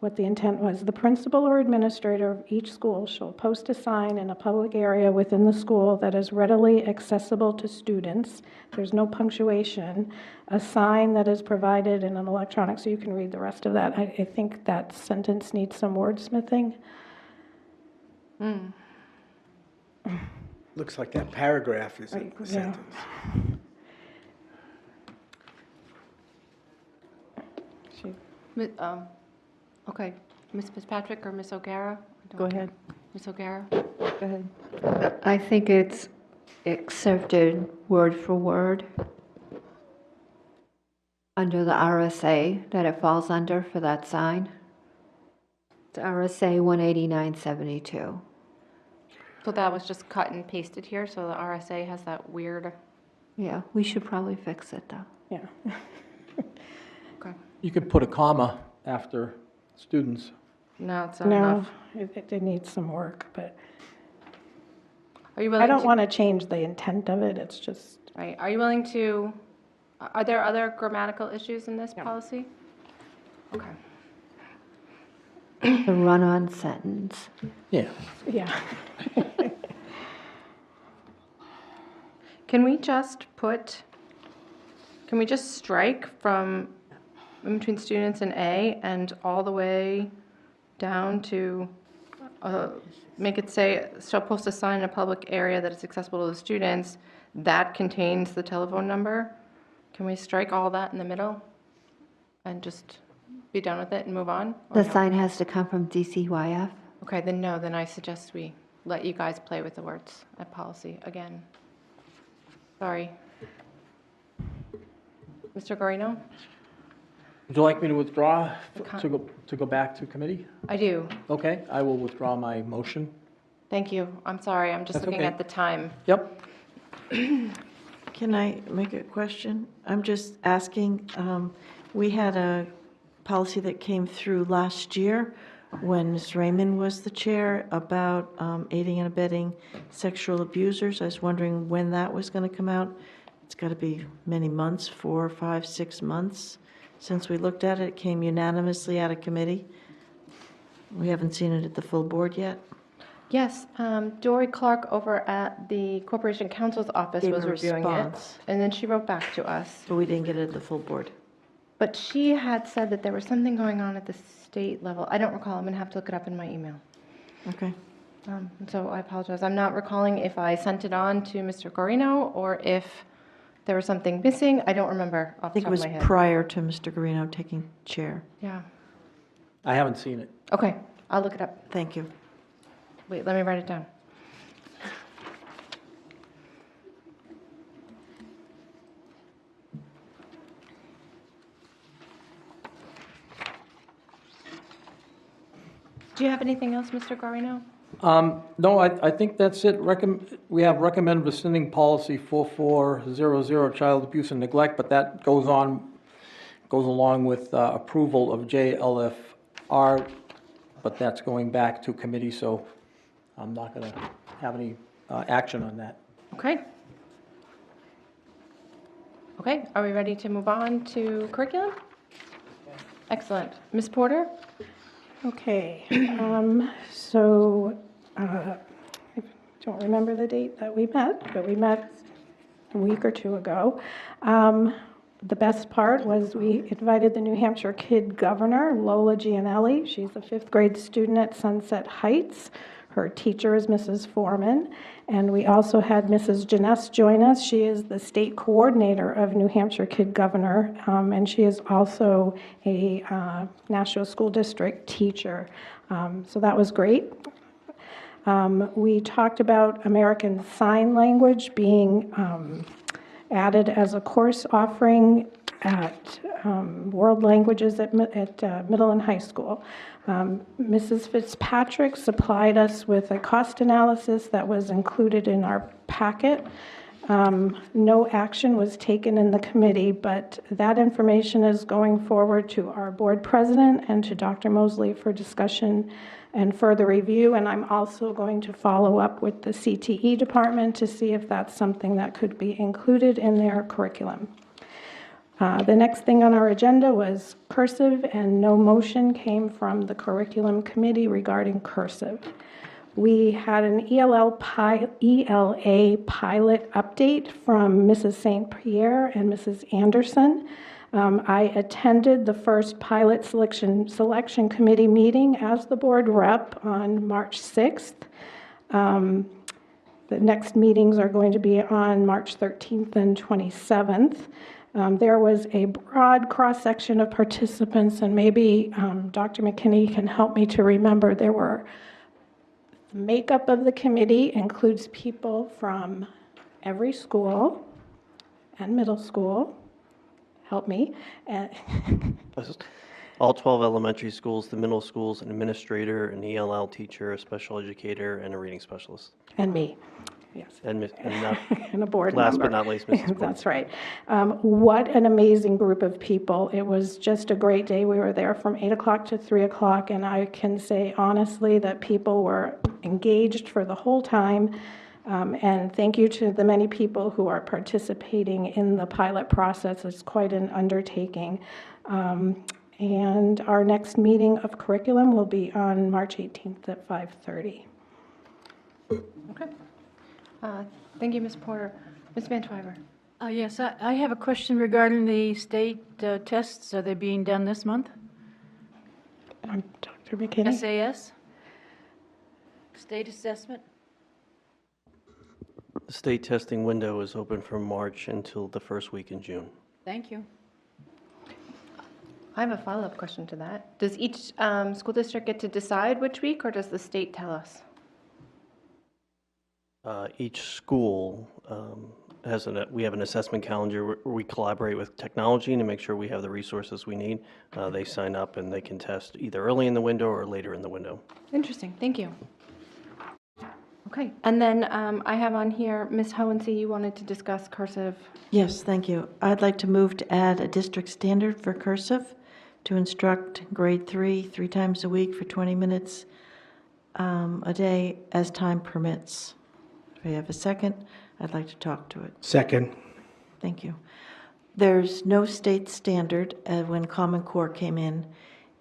what the intent was. The principal or administrator of each school shall post a sign in a public area within the school that is readily accessible to students. There's no punctuation. A sign that is provided in an electronic, so you can read the rest of that. I think that sentence needs some wordsmithing. Looks like that paragraph is a Yeah. sentence. Okay, Ms. Fitzpatrick or Ms. O'Gara? Go ahead. Ms. O'Gara? Go ahead. I think it's accepted word for word under the RSA that it falls under for that sign. It's RSA 18972. So that was just cut and pasted here, so the RSA has that weird... Yeah, we should probably fix it though. Yeah. Okay. You could put a comma after students. No, it's not No, enough. it needs some work, but Are you willing I don't to... want to change the intent of it. It's just, Right, are you willing to... Are there other grammatical issues in this policy? Okay. The run-on sentence. Yeah. yeah. Can we just strike from in between students and A and all the way down to, make it say, shall post a sign in a public area that is accessible to the students that contains the telephone number? Can we strike all that in the middle and just be done with it and move on? Or The no? sign has to come from DCYF. Okay, then no, then I suggest we let you guys play with the words at policy again. Sorry. Mr. Guarino? Would you like me to withdraw The to go back to committee? I do. Okay, I will withdraw my motion. Thank you. I'm sorry, I'm just That's looking okay. at the time. Yep. Can I make a question? I'm just asking, we had a policy that came through last year when Ms. Raymond was the chair about aiding and abetting sexual abusers. I was wondering when that was going to come out. It's got to be many months, 4, 5, 6 months. Since we looked at it, it came unanimously out of committee. We haven't seen it at the full board yet. Yes, Dory Clark over at the Corporation Counsel's office Gave was a reviewing response. it, and then she wrote back to us. But we didn't get it at the full board. But she had said that there was something going on at the state level. I don't recall. I'm going to have to look it up in my email. Okay. So I apologize. I'm not recalling if I sent it on to Mr. Guarino or if there was something missing. I don't remember I off the think it top was of my head. prior to Mr. Guarino taking chair. Yeah. I haven't seen it. Okay, I'll look it up. Thank you. Wait, let me write it down. Do you have anything else, Mr. Guarino? No, I think that's it. We have recommend rescinding policy 4400, child abuse and neglect, but that goes along with approval of JLFR, but that's going back to committee, so I'm not going to have any action on that. Okay. Okay, are we ready to move on to curriculum? Excellent. Ms. Porter? Okay, so I don't remember the date that we met, but we met a week or two ago. The best part was we invited the New Hampshire Kid Governor, Lola Gianelli. She's a 5th grade student at Sunset Heights. Her teacher is Mrs. Foreman. And we also had Mrs. Janess join us. She is the state coordinator of New Hampshire Kid Governor, and she is also a Nashua School District teacher. So that was great. We talked about American Sign Language being added as a course offering at World Languages at middle and high school. Mrs. Fitzpatrick supplied us with a cost analysis that was included in our packet. No action was taken in the committee, but that information is going forward to our board president and to Dr. Mosley for discussion and further review. And I'm also going to follow up with the CTE department to see if that's something that could be included in their curriculum. The next thing on our agenda was cursive, and no motion came from the curriculum committee regarding cursive. We had an ELA pilot update from Mrs. St. Pierre and Mrs. Anderson. I attended the first pilot selection committee meeting as the board rep on March 6th. The next meetings are going to be on March 13th and 27th. There was a broad cross-section of participants, and maybe Dr. McKinney can help me to remember. The makeup of the committee includes people from every school and middle school. Help me. All 12 elementary schools, the middle schools, an administrator, an ELL teacher, a special educator, and a reading specialist. And me. Yes. And And a board last member. but not least, Mrs. Porter. That's right. What an amazing group of people. It was just a great day. We were there from 8 o'clock to 3 o'clock, and I can say honestly that people were engaged for the whole time. And thank you to the many people who are participating in the pilot process. It's quite an undertaking. And our next meeting of curriculum will be on March 18th at 5:30. Okay. Thank you, Ms. Porter. Ms. Van Twyver. Yes, I have a question regarding the state tests. Are they being done this month? Dr. McKinney? SAS? State assessment? The state testing window is open from March until the first week in June. Thank you. I have a follow-up question to that. Does each school district get to decide which week, or does the state tell us? Each school we have an assessment calendar where we collaborate with technology to make sure we have the resources we need. They sign up and they can test either early in the window or later in the window. Interesting, thank you. Okay, and then I have on here, Ms. Hohensee, you wanted to discuss cursive. Yes, thank you. I'd like to move to add a district standard for cursive to instruct grade 3 times a week for 20 minutes a day as time permits. If we have a second, I'd like to talk to it. Second. Thank you. There's no state standard when Common Core came in.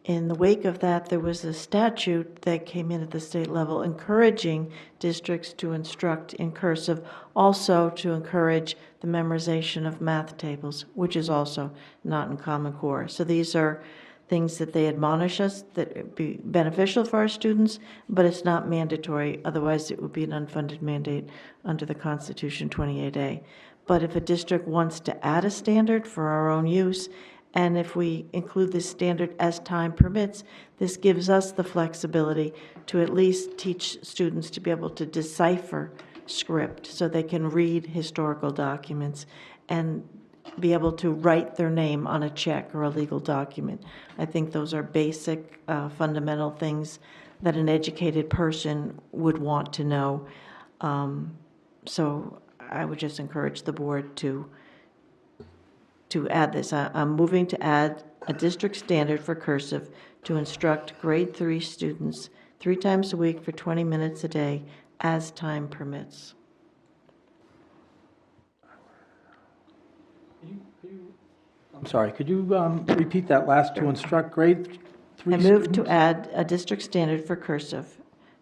In the wake of that, there was a statute that came in at the state level encouraging districts to instruct in cursive, also to encourage the memorization of math tables, which is also not in Common Core. So these are things that they admonish us that would be beneficial for our students, but it's not mandatory. Otherwise, it would be an unfunded mandate under the Constitution 28A. But if a district wants to add a standard for our own use, and if we include this standard as time permits, this gives us the flexibility to at least teach students to be able to decipher script so they can read historical documents and be able to write their name on a check or a legal document. I think those are basic, fundamental things that an educated person would want to know. So I would just encourage the board to add this. I'm moving to add a district standard for cursive to instruct grade 3 students 3 times a week for 20 minutes a day as time permits. I'm sorry, could you repeat that last, to instruct grade 3 I students? move to add a district standard for cursive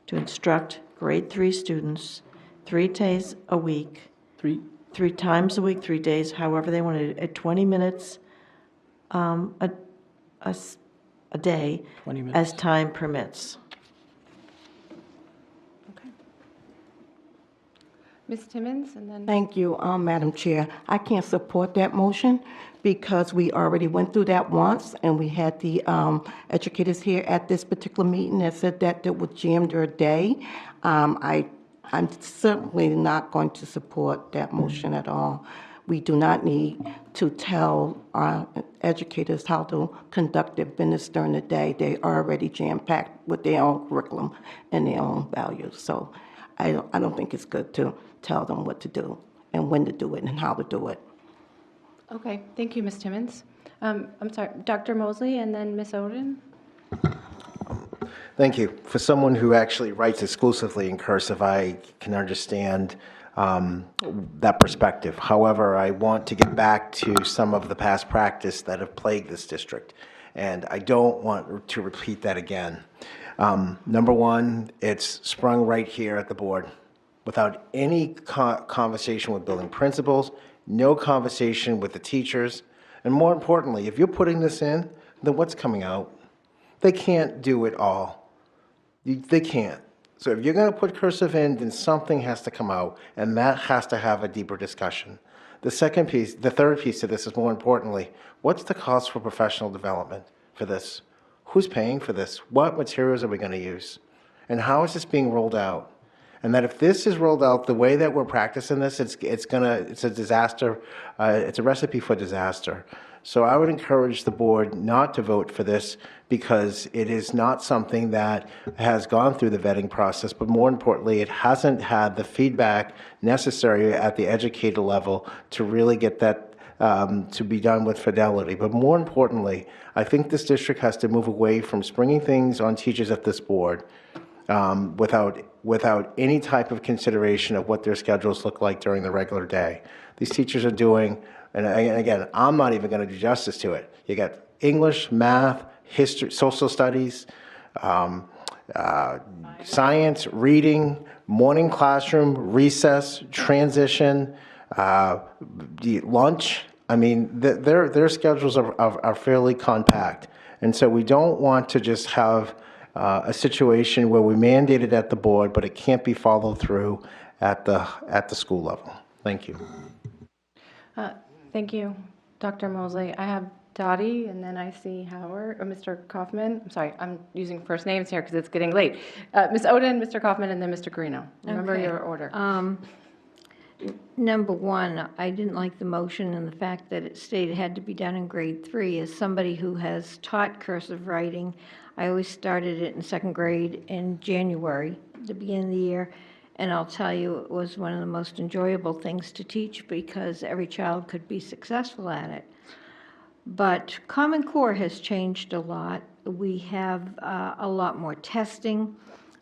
to instruct grade 3 students 3 days a week. 3 times a week, 3 days, however they want it, at 20 minutes a day 20 minutes. as time permits. Ms. Timmons, and then... Thank you, Madam Chair. I can't support that motion because we already went through that once, and we had the educators here at this particular meeting that said that it would jam their day. I'm certainly not going to support that motion at all. We do not need to tell our educators how to conduct their business during the day. They are already jam-packed with their own curriculum and their own values. So I don't think it's good to tell them what to do and when to do it and how to do it. Okay, thank you, Ms. Timmons. I'm sorry, Dr. Mosley and then Ms. Oden. Thank you. For someone who actually writes exclusively in cursive, I can understand that perspective. However, I want to get back to some of the past practice that have plagued this district, and I don't want to repeat that again. Number one, it's sprung right here at the board without any conversation with building principals, no conversation with the teachers, and more importantly, if you're putting this in, then what's coming out? They can't do it all. They can't. So if you're going to put cursive in, then something has to come out, and that has to have a deeper discussion. The third piece to this is, more importantly, what's the cost for professional development for this? Who's paying for this? What materials are we going to use? And how is this being rolled out? And that if this is rolled out the way that we're practicing this, it's a disaster. It's a recipe for disaster. So I would encourage the board not to vote for this because it is not something that has gone through the vetting process, but more importantly, it hasn't had the feedback necessary at the educator level to really get that to be done with fidelity. But more importantly, I think this district has to move away from springing things on teachers at this board without any type of consideration of what their schedules look like during the regular day. These teachers are doing, and again, I'm not even going to do justice to it. You got English, math, history, social studies, science, reading, morning classroom, recess, transition, lunch. I mean, their schedules are fairly compact. And so we don't want to just have a situation where we mandate it at the board, but it can't be followed through at the school level. Thank you. Thank you, Dr. Mosley. I have Dottie, and then I see Howard, or Mr. Kaufman. I'm sorry, I'm using first names here because it's getting late. Ms. Oden, Mr. Kaufman, and then Mr. Guarino. Remember Okay. your order. Number one, I didn't like the motion and the fact that it stated it had to be done in grade 3. As somebody who has taught cursive writing, I always started it in 2nd grade in January, the beginning of the year, and I'll tell you, it was one of the most enjoyable things to teach because every child could be successful at it. But Common Core has changed a lot. We have a lot more testing.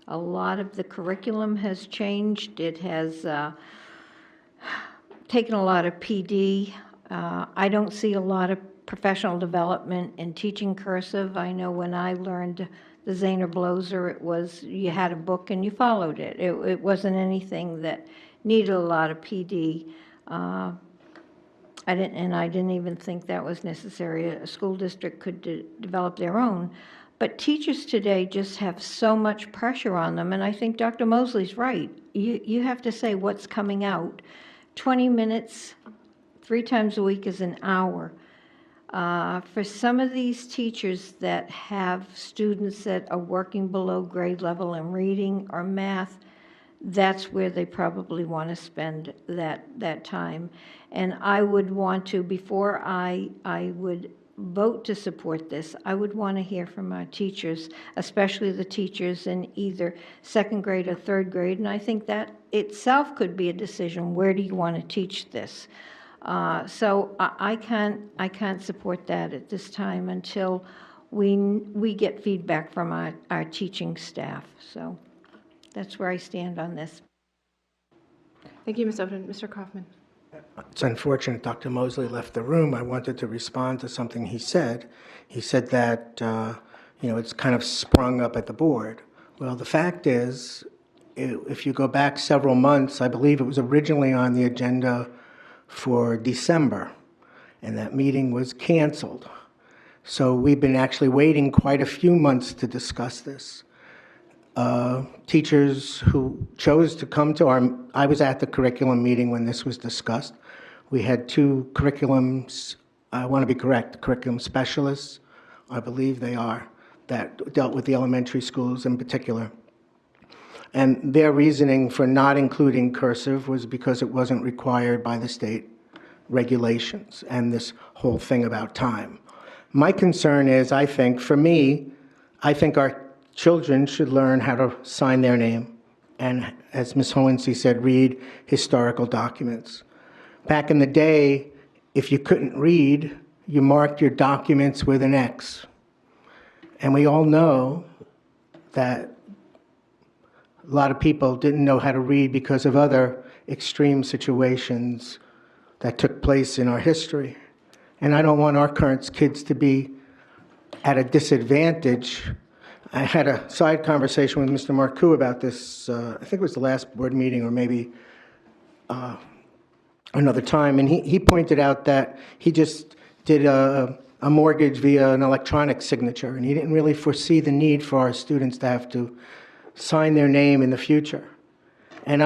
A lot of the curriculum has changed. It has taken a lot of PD I don't see a lot of professional development in teaching cursive. I know when I learned the Zahner Bloser, it was you had a book and you followed it. It wasn't anything that needed a lot of PD. I didn't even think that was necessary. A school district could develop their own. But teachers today just have so much pressure on them, and I think Dr. Mosley's right. You have to say what's coming out. 20 minutes, 3 times a week is an hour. For some of these teachers that have students that are working below grade level in reading or math, that's where they probably want to spend that time. And I would want to, before I would vote to support this, I would want to hear from our teachers, especially the teachers in either second grade or third grade. And I think that itself could be a decision. Where do you want to teach this? So I can't support that at this time until we get feedback from our teaching staff. So that's where I stand on this. Thank you, Ms. Oden. Mr. Kaufman. It's unfortunate Dr. Mosley left the room. I wanted to respond to something he said. He said that, it's kind of sprung up at the board. Well, the fact is, if you go back several months, I believe it was originally on the agenda for December, and that meeting was canceled. So we've been actually waiting quite a few months to discuss this. Teachers who chose to come to I was at the curriculum meeting when this was discussed. We had 2 curriculums, I want to be correct, curriculum specialists, I believe they are, that dealt with the elementary schools in particular. And their reasoning for not including cursive was because it wasn't required by the state regulations and this whole thing about time. My concern is, I think our children should learn how to sign their name and, as Ms. Hohensee said, read historical documents. Back in the day, if you couldn't read, you marked your documents with an X. And we all know that a lot of people didn't know how to read because of other extreme situations that took place in our history. And I don't want our current kids to be at a disadvantage. I had a side conversation with Mr. Marcoux about this, I think it was the last board meeting or maybe another time, and he pointed out that he just did a mortgage via an electronic signature, and he didn't really foresee the need for our students to have to sign their name in the future. And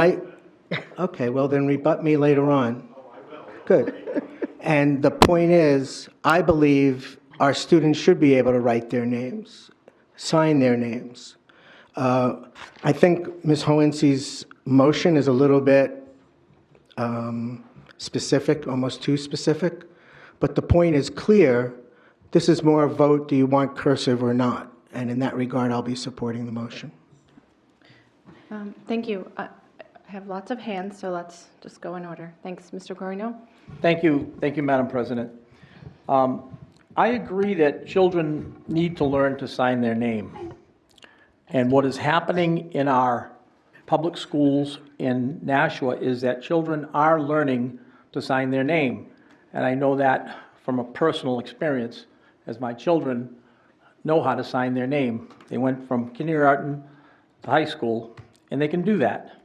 okay, well then rebut me later on. Oh, I will. Good. And the point is, I believe our students should be able to write their names, sign their names. I think Ms. Hohensee's motion is a little bit specific, almost too specific, but the point is clear. This is more a vote, do you want cursive or not? And in that regard, I'll be supporting the motion. Thank you. I have lots of hands, so let's just go in order. Thanks, Mr. Guarino. Thank you, Madam President. I agree that children need to learn to sign their name. And what is happening in our public schools in Nashua is that children are learning to sign their name. And I know that from a personal experience, as my children know how to sign their name. They went from kindergarten to high school, and they can do that.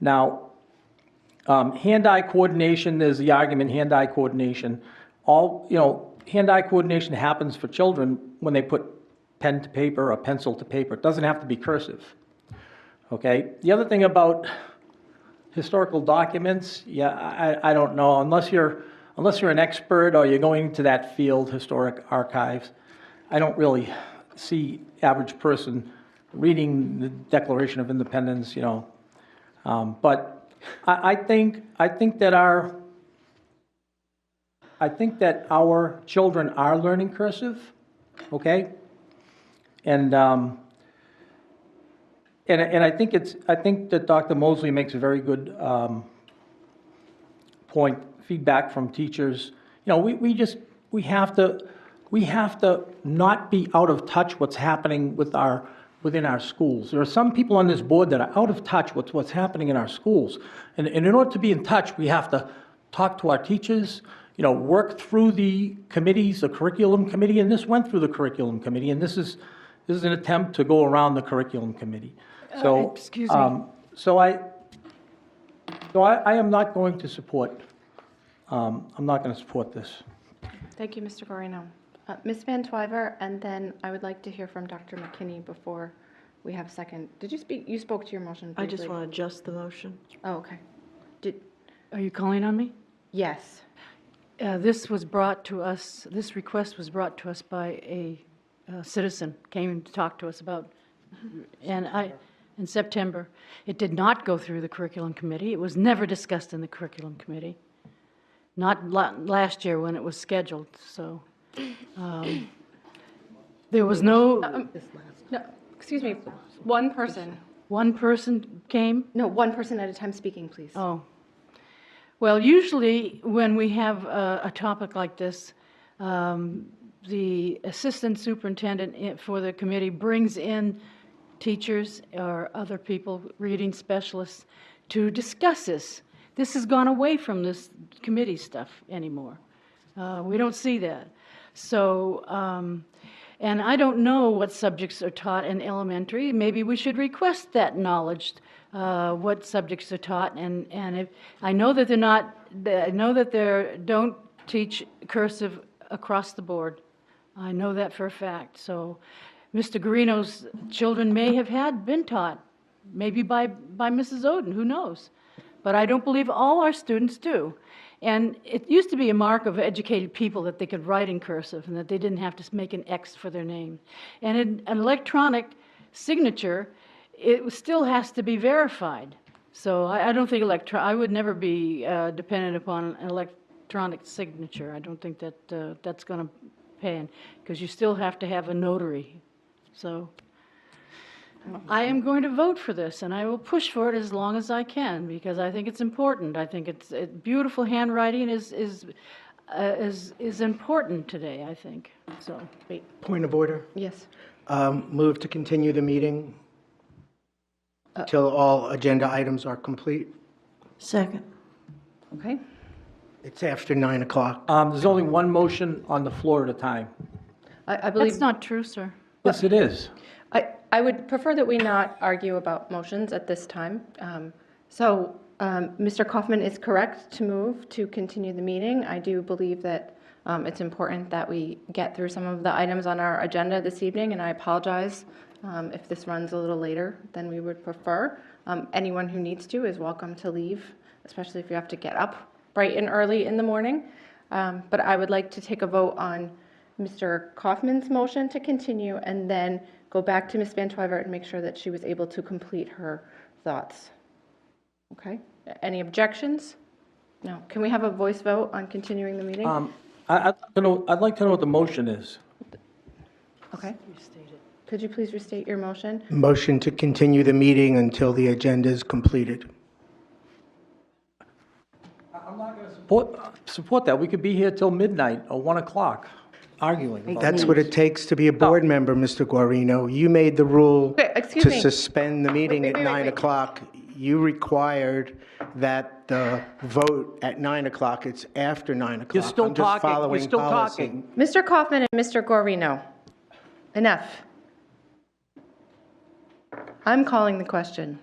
Now, hand-eye coordination, there's the argument, hand-eye coordination. Hand-eye coordination happens for children when they put pen to paper or pencil to paper. It doesn't have to be cursive. Okay? The other thing about historical documents, I don't know, unless you're an expert or you're going to that field, historic archives, I don't really see average person reading the Declaration of Independence, but I think that our children are learning cursive, okay, and I think that Dr. Mosley makes a very good point. Feedback from teachers. We have to not be out of touch what's happening within our schools. There are some people on this board that are out of touch with what's happening in our schools. And in order to be in touch, we have to talk to our teachers, worked through the committees, the curriculum committee, and this went through the curriculum committee, and this is an attempt to go around the curriculum committee. So, Excuse me. So I am not going to support, I'm not going to support this. Thank you, Mr. Guarino. Ms. Van Twyver, and then I would like to hear from Dr. McKinney before we have a second. Did you speak? You spoke to your motion briefly. I just want to adjust the motion. Oh, okay. Are you calling on me? Yes. This was brought to us, this request was brought to us by a citizen, came to talk to us about, in September. It did not go through the curriculum committee. It was never discussed in the curriculum committee. Not last year when it was scheduled, so there was no... No, excuse me, one person. One person came? No, one person at a time speaking, please. Oh. Well, usually when we have a topic like this, the assistant superintendent for the committee brings in teachers or other people, reading specialists, to discuss this. This has gone away from this committee stuff anymore. We don't see that. So, and I don't know what subjects are taught in elementary. Maybe we should request that knowledge, what subjects are taught. And if I know that they're not, I know that they don't teach cursive across the board. I know that for a fact. So, Mr. Guarino's children may have been taught, maybe by Mrs. Oden. Who knows? But I don't believe all our students do. And it used to be a mark of educated people that they could write in cursive and that they didn't have to make an X for their name. And in an electronic signature, it still has to be verified. So I don't think I would never be dependent upon an electronic signature. I don't think that that's going to pay, because you still have to have a notary. So I am going to vote for this, and I will push for it as long as I can, because I think it's important. I think it's beautiful handwriting is important today, I think. So, Point of order. Yes. Move to continue the meeting till all agenda items are complete. Second. Okay. It's after 9 o'clock. There's only one motion on the floor at a time. I believe that's not true, sir. Yes, it is. I would prefer that we not argue about motions at this time. Mr. Kaufman is correct to move to continue the meeting. I do believe that it's important that we get through some of the items on our agenda this evening, and I apologize if this runs a little later than we would prefer. Anyone who needs to is welcome to leave, especially if you have to get up bright and early in the morning. But I would like to take a vote on Mr. Kaufman's motion to continue, and then go back to Ms. Van Twyver and make sure that she was able to complete her thoughts. Okay? Any objections? No. Can we have a voice vote on continuing the meeting? I'd like to know what the motion is. Okay. Could you please restate your motion? Motion to continue the meeting until the agenda is completed. I'm not going to support that. We could be here till midnight or 1 o'clock arguing about That's this. what it takes to be a board member, Mr. Guarino. You made the rule to suspend the meeting at 9 o'clock. You required that the vote at 9 o'clock. It's after 9 o'clock. You're still I'm just talking. following You're still policy. talking. Mr. Kaufman and Mr. Guarino, enough. I'm calling the question.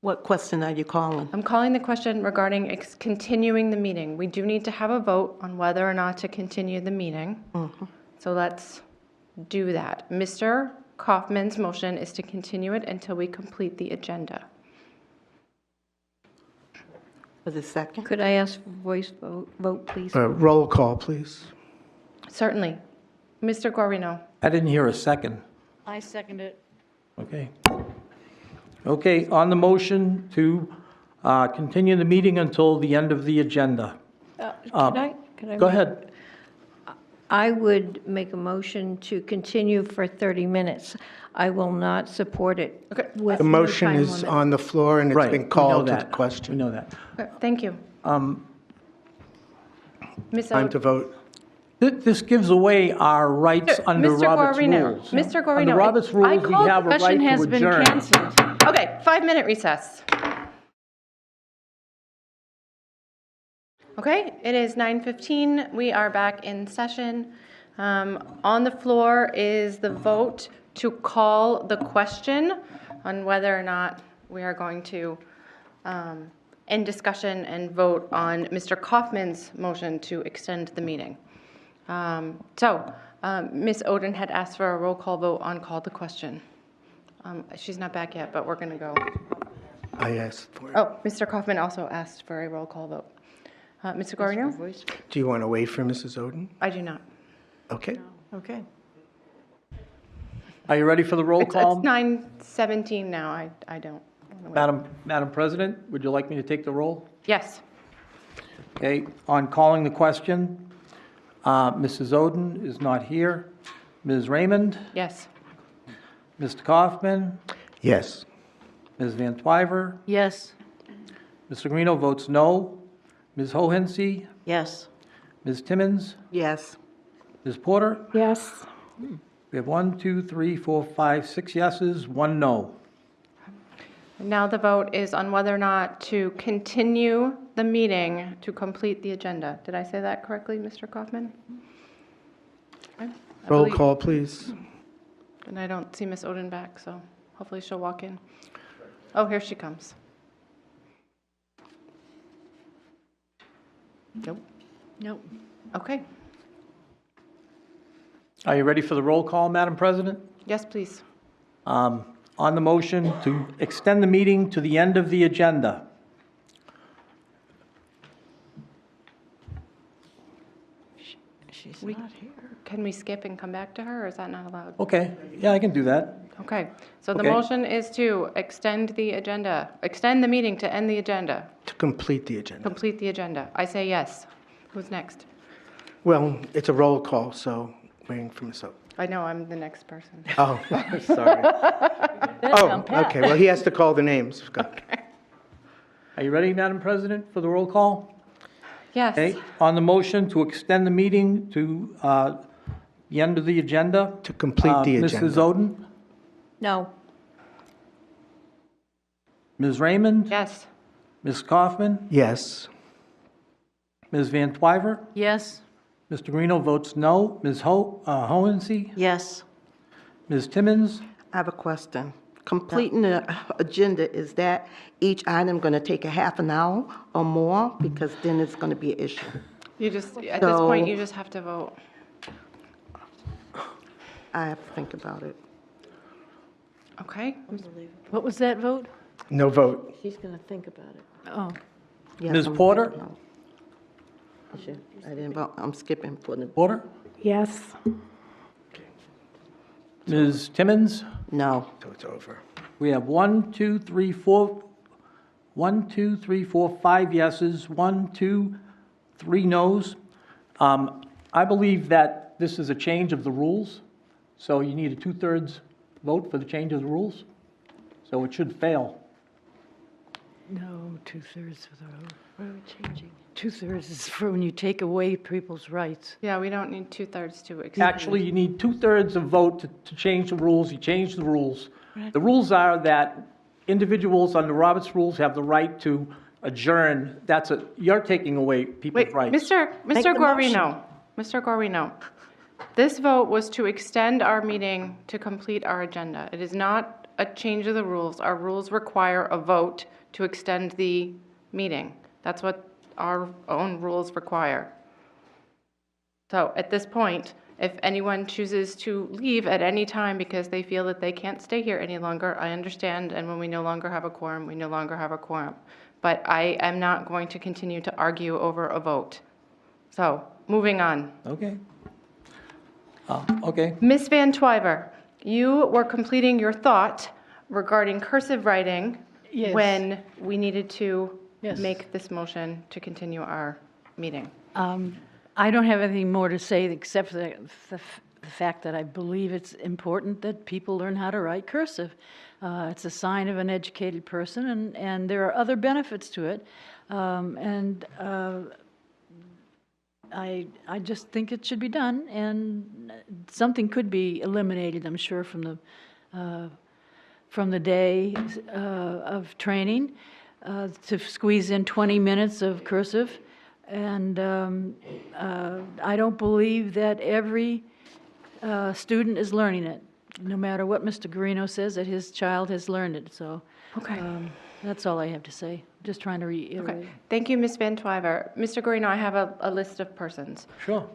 What question are you calling? I'm calling the question regarding continuing the meeting. We do need to have a vote on whether or not to continue the meeting. So let's do that. Mr. Kaufman's motion is to continue it until we complete the agenda. For the second? Could I ask for voice vote, please? Roll call, please. Certainly. Mr. Guarino. I didn't hear a second. I second it. Okay. Okay, on the motion to continue the meeting until the end of the agenda. Can I Go ahead. I would make a motion to continue for 30 minutes. I will not support it. Okay. With The no motion time is limit. on the floor and it's Right, been we know called to the that. question. We know that. Okay, thank you. Ms. Time Oden. to vote. This gives away our rights under Mr. Robert's Guarino, rules. Mr. Guarino, Under Robert's rules, we have a right question to has been adjourn. canceled. Okay, 5-minute recess. Okay, it is 9:15. We are back in session. On the floor is the vote to call the question on whether or not we are going to end discussion and vote on Mr. Kaufman's motion to extend the meeting. Ms. Oden had asked for a roll call vote on call the question. She's not back yet, but we're going to go. I asked for it. Oh, Mr. Kaufman also asked for a roll call vote. Mr. Guarino? Do you want to wait for Mrs. Oden? I do not. Okay. Okay. Are you ready for the roll call? It's 9:17 now. I don't. Madam President, would you like me to take the roll? Yes. Okay, on calling the question, Mrs. Oden is not here. Ms. Raymond? Yes. Mr. Kaufman? Yes. Ms. Van Twyver? Yes. Mr. Guarino votes no. Ms. Hohensee? Yes. Ms. Timmons? Yes. Ms. Porter? Yes. We have 1, 2, 3, 4, 5, 6 yeses, 1 no. Now the vote is on whether or not to continue the meeting to complete the agenda. Did I say that correctly, Mr. Kaufman? Okay. Roll call, please. And I don't see Ms. Oden back, so hopefully she'll walk in. Oh, here she comes. Nope. Nope. Okay. Are you ready for the roll call, Madam President? Yes, please. On the motion to extend the meeting to the end of the agenda. She's not here. Can we skip and come back to her, or is that not allowed? Okay, yeah, I can do that. Okay, so the Okay. motion is to extend the agenda, extend the meeting to end the agenda, To complete the agenda. complete the agenda. I say yes. Who's next? Well, it's a roll call, so waiting for Ms. Oden. I know, I'm the next person. Oh, sorry. Oh, okay, well, he has to call the names. Go. Are you ready, Madam President, for the roll call? Yes. Okay, on the motion to extend the meeting to the end of the agenda. To complete the agenda. Mrs. Oden? No. Ms. Raymond? Yes. Ms. Kaufman? Yes. Ms. Van Twyver? Yes. Mr. Guarino votes no. Ms. Hohensee? Yes. Ms. Timmons? I have a question. Completing the agenda, is that each item going to take a half an hour or more? Because then it's going to be an issue. You just, at this point, you just have to vote. I have to think about it. Okay. What was that vote? No vote. She's going to think about it. Oh. Yes, Ms. I'm Porter? thinking about it. I didn't vote. I'm skipping for the. Porter? Yes. Ms. Timmons? No. So it's over. We have 1, 2, 3, 4, 1, 2, 3, 4, 5 yeses, 1, 2, 3 noes. I believe that this is a change of the rules, so you need a 2/3 vote for the change of the rules. So it should fail. No, 2/3 for the vote. What are we changing? 2/3 is for when you take away people's rights. Yeah, we don't need 2/3 to extend. Actually, you need 2/3 of vote to change the rules. You change the rules. The rules are that individuals under Robert's rules have the right to adjourn. You're taking away people's Wait, rights. Mr. Guarino, Mr. Guarino, this vote was to extend our meeting to complete our agenda. It is not a change of the rules. Our rules require a vote to extend the meeting. That's what our own rules require. So at this point, if anyone chooses to leave at any time because they feel that they can't stay here any longer, I understand, and when we no longer have a quorum, we no longer have a quorum. But I am not going to continue to argue over a vote. So, moving on. Okay. Okay. Ms. Van Twyver, you were completing your thought regarding cursive writing Yes. when we needed to Yes. make this motion to continue our meeting. I don't have anything more to say except for the fact that I believe it's important that people learn how to write cursive. It's a sign of an educated person, and there are other benefits to it. I just think it should be done, and something could be eliminated, I'm sure, from the day of training to squeeze in 20 minutes of cursive. And I don't believe that every student is learning it, no matter what Mr. Guarino says, that his child has learned it. So Okay. that's all I have to say. Just trying to reiterate. Okay. Thank you, Ms. Van Twyver. Mr. Guarino, I have a list of persons. Sure.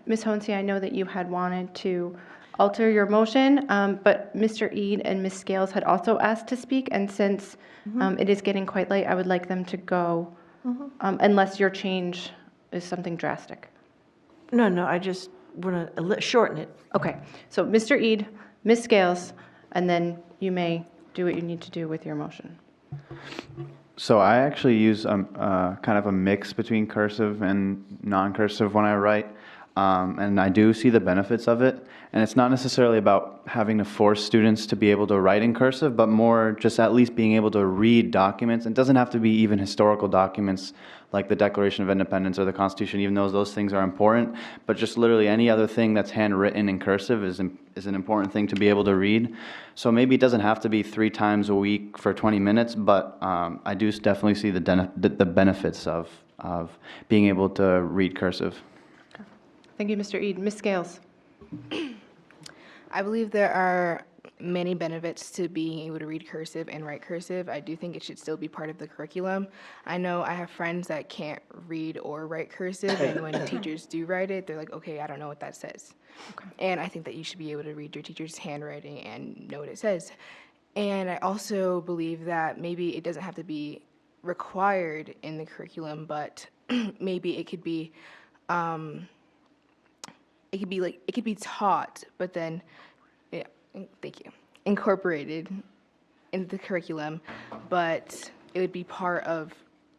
Ms. Honsi, I know that you had wanted to alter your motion, but Mr. Eid and Ms. Scales had also asked to speak, and since it is getting quite late, I would like them to go, unless your change is something drastic. No, I just want to shorten it. Okay, so Mr. Eid, Ms. Scales, and then you may do what you need to do with your motion. So I actually use kind of a mix between cursive and non-cursive when I write, and I do see the benefits of it. And it's not necessarily about having to force students to be able to write in cursive, but more just at least being able to read documents. It doesn't have to be even historical documents like the Declaration of Independence or the Constitution, even though those things are important. But just literally any other thing that's handwritten in cursive is an important thing to be able to read. So maybe it doesn't have to be 3 times a week for 20 minutes, but I do definitely see the benefits of being able to read cursive. Thank you, Mr. Eid. Ms. Scales. I believe there are many benefits to being able to read cursive and write cursive. I do think it should still be part of the curriculum. I know I have friends that can't read or write cursive, and when teachers do write it, they're like, okay, I don't know what that says. Okay. And I think that you should be able to read your teacher's handwriting and know what it says. And I also believe that maybe it doesn't have to be required in the curriculum, but maybe it could be taught, but then, yeah, thank you, incorporated into the curriculum, but it would be part of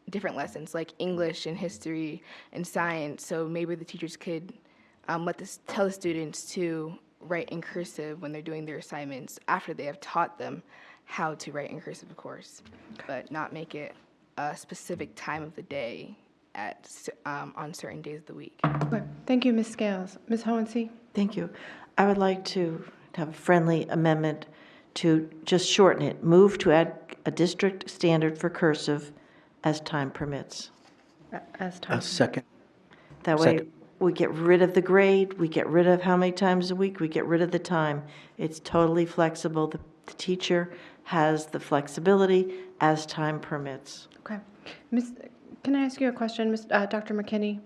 different lessons like English and history and science. So maybe the teachers could tell the students to write in cursive when they're doing their assignments after they have taught them how to write in cursive, of course, but not make it a specific time of the day on certain days of the week. Okay. Thank you, Ms. Scales. Ms. Hohensee? Thank you. I would like to have a friendly amendment to just shorten it. Move to add a district standard for cursive as time permits. As time. Second. That way, Second. we get rid of the grade, we get rid of how many times a week, we get rid of the time. It's totally flexible. The teacher has the flexibility as time permits. Okay. Can I ask you a question, Dr. McKinney?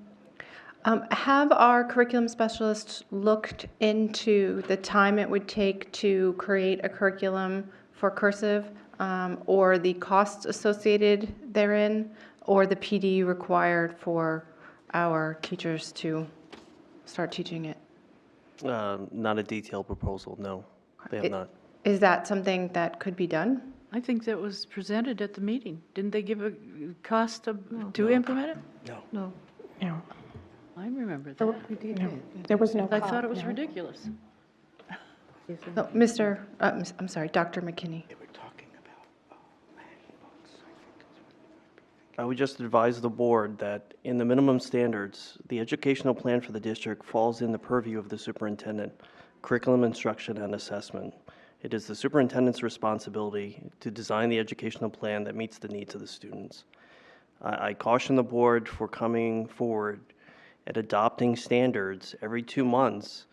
Have our curriculum specialists looked into the time it would take to create a curriculum for cursive, or the costs associated therein, or the PD required for our teachers to start teaching it? Not a detailed proposal, no. They have not. Is that something that could be done? I think that was presented at the meeting. Didn't they give a cost to implement it? No. No. I remember that. There was no I cost, thought it was no. ridiculous. No, I'm sorry, Dr. McKinney. I would just advise the board that in the minimum standards, the educational plan for the district falls in the purview of the superintendent, curriculum instruction and assessment. It is the superintendent's responsibility to design the educational plan that meets the needs of the students. I caution the board for coming forward at adopting standards every 2 months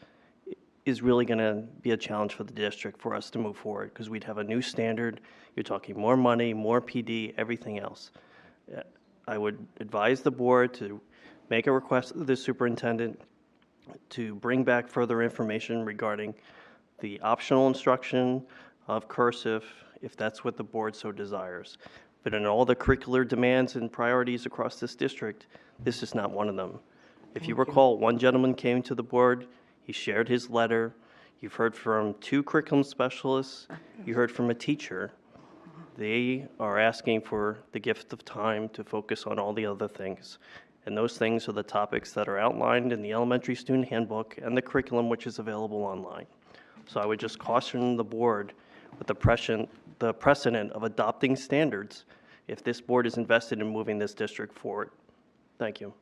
is really going to be a challenge for the district for us to move forward, because we'd have a new standard. You're talking more money, more PD, everything else. I would advise the board to make a request to the superintendent to bring back further information regarding the optional instruction of cursive, if that's what the board so desires. But in all the curricular demands and priorities across this district, this is not one of them. If you recall, one gentleman came to the board, he shared his letter. You've heard from 2 curriculum specialists. You heard from a teacher. They are asking for the gift of time to focus on all the other things. And those things are the topics that are outlined in the elementary student handbook and the curriculum, which is available online. So I would just caution the board with the precedent of adopting standards if this board is invested in moving this district forward. Thank you.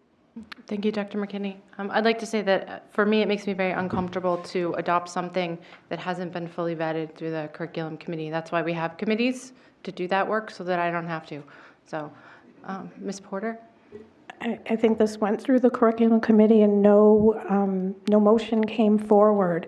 Thank you, Dr. McKinney. I'd like to say that for me, it makes me very uncomfortable to adopt something that hasn't been fully vetted through the curriculum committee. That's why we have committees to do that work, so that I don't have to. So, Ms. Porter? I think this went through the curriculum committee and no motion came forward.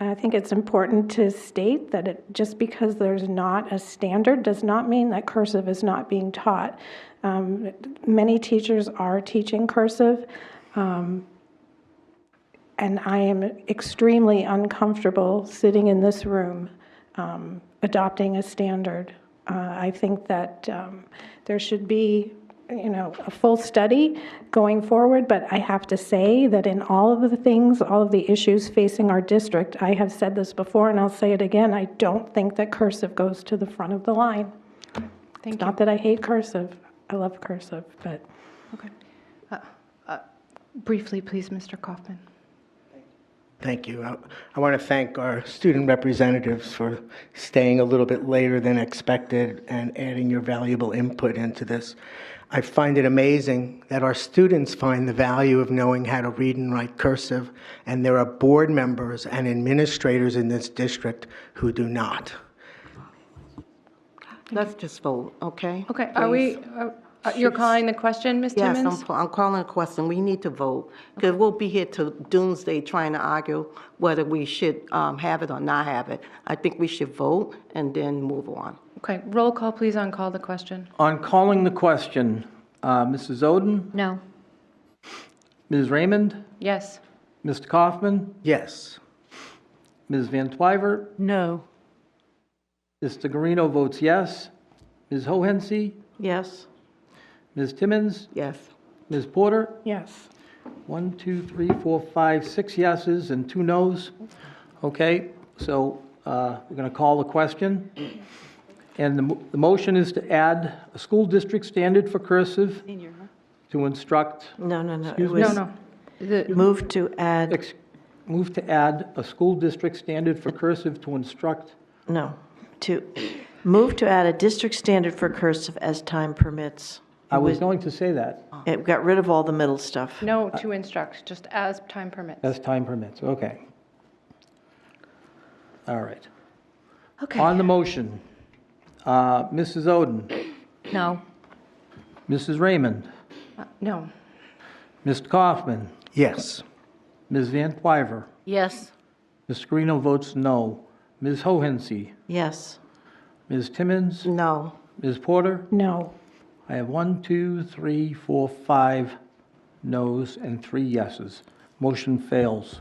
I think it's important to state that just because there's not a standard does not mean that cursive is not being taught. Many teachers are teaching cursive, and I am extremely uncomfortable sitting in this room adopting a standard. I think that there should be a full study going forward, but I have to say that in all of the things, all of the issues facing our district, I have said this before and I'll say it again, I don't think that cursive goes to the front of the line. Thank you. Not that I hate cursive. I love cursive, but. Okay. Briefly, please, Mr. Kaufman. Thank you. I want to thank our student representatives for staying a little bit later than expected and adding your valuable input into this. I find it amazing that our students find the value of knowing how to read and write cursive, and there are board members and administrators in this district who do not. Let's just vote, okay? Okay, are we, you're calling the question, Ms. Yes, Timmons? I'm calling a question. We need to vote, because we'll be here till doomsday trying to argue whether we should have it or not have it. I think we should vote and then move on. Okay, roll call, please, on call the question. On calling the question, Mrs. Oden? No. Ms. Raymond? Yes. Mr. Kaufman? Yes. Ms. Van Twyver? No. Mr. Guarino votes yes. Ms. Hohensee? Yes. Ms. Timmons? Yes. Ms. Porter? Yes. 1, 2, 3, 4, 5, 6 yeses and 2 nos. Okay, so we're going to call the question. And the motion is to add a school district standard for cursive to instruct. No. Excuse It me? was No. Move to add, Move to add a school district standard for cursive to instruct. no, to move to add a district standard for cursive as time permits. I was going to say that, It got rid of all the middle stuff. No to instruct, just as time permits. as time permits, okay. All right. Okay. On the motion, Mrs. Oden, No. Mrs. Raymond, No. Mr. Kaufman, Yes. Ms. Van Twyver, Yes. Mr. Guarino votes no. Ms. Hohensee, Yes. Ms. Timmons, No. Ms. Porter, No. I have 1, 2, 3, 4, 5 noes and 3 yeses. Motion fails.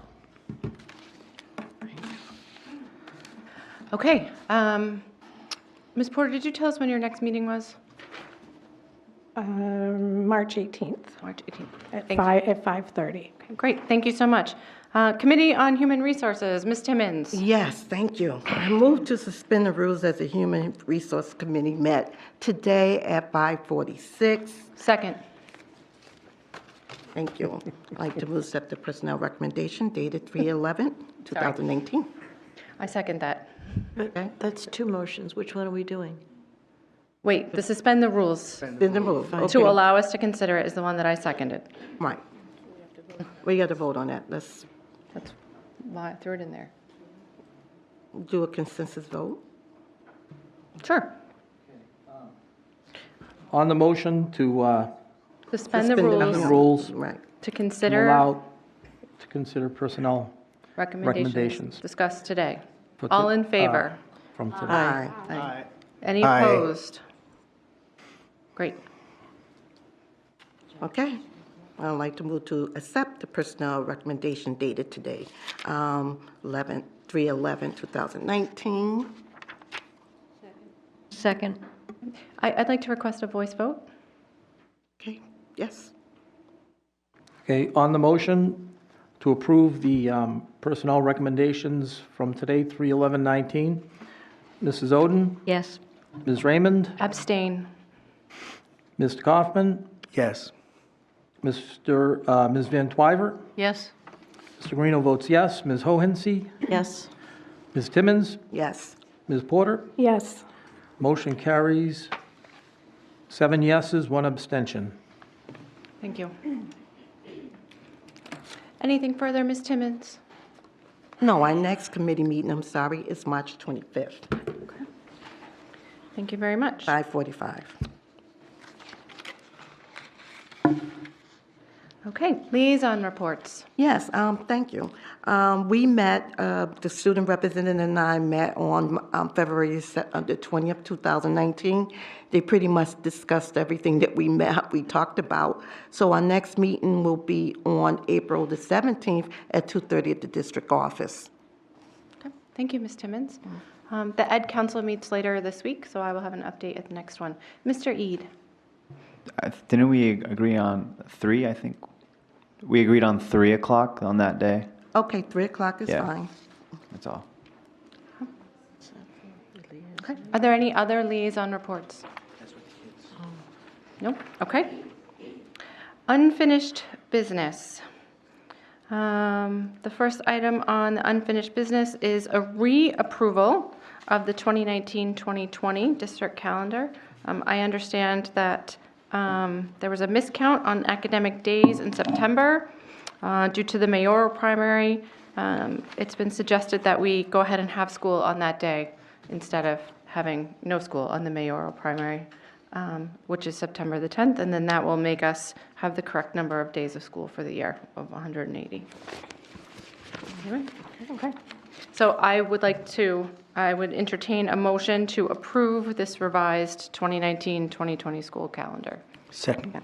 Okay. Ms. Porter, did you tell us when your next meeting was? March 18th March 18th. at Thank you. 5:30. Okay, great, thank you so much. Committee on Human Resources, Ms. Timmons. Yes, thank you. I move to suspend the rules as the Human Resource Committee met today at 5:46. Second. Thank you. I'd like to move to accept the personnel recommendation dated 3/11/2019. I second that. But that's 2 motions. Which one are we doing? Wait, the suspend the rules Then the move. to Okay. allow us to consider it is the one that I seconded. Right. We got to vote on that. Let's That's why I threw it in there. do a consensus vote. Sure. On the motion to Suspend the Suspend the rules rules Right. to to consider allow, to consider personnel recommendations recommendations. discussed today. for All to- in favor? From today. Aye. Any Aye. opposed? Great. Okay. I'd like to move to accept the personnel recommendation dated today, 3/11/2019. Second. I'd like to request a voice vote. Okay, yes. Okay, on the motion to approve the personnel recommendations from today, 3/11/19, Mrs. Oden, Yes. Ms. Raymond, Abstain. Mr. Kaufman, Yes. Ms. Van Twyver, Yes. Mr. Guarino votes yes. Ms. Hohensee, Yes. Ms. Timmons, Yes. Ms. Porter, Yes. motion carries 7 yeses, 1 abstention. Thank you. Anything further, Ms. Timmons? No, our next committee meeting, I'm sorry, is March 25th, Thank you very much. 5:45. Okay, liaison reports. Yes, thank you. We met, the student representative and I met on February the 20th, 2019. They pretty much discussed everything that we talked about. So our next meeting will be on April the 17th at 2:30 at the district office. Okay, thank you, Ms. Timmons. The Ed Council meets later this week, so I will have an update at the next one. Mr. Eid. Didn't we agree on 3, I think? We agreed on 3 o'clock on that day. Okay, 3 o'clock is Yeah. fine. That's all. Okay. Are there any other liaison reports? Nope. Okay. Unfinished business. The first item on the unfinished business is a reapproval of the 2019-2020 district calendar. I understand that there was a miscount on academic days in September due to the mayoral primary. It's been suggested that we go ahead and have school on that day instead of having no school on the mayoral primary, which is September the 10th, and then that will make us have the correct number of days of school for the year of 180. Anyway, okay. So I would entertain a motion to approve this revised 2019-2020 school calendar. Second.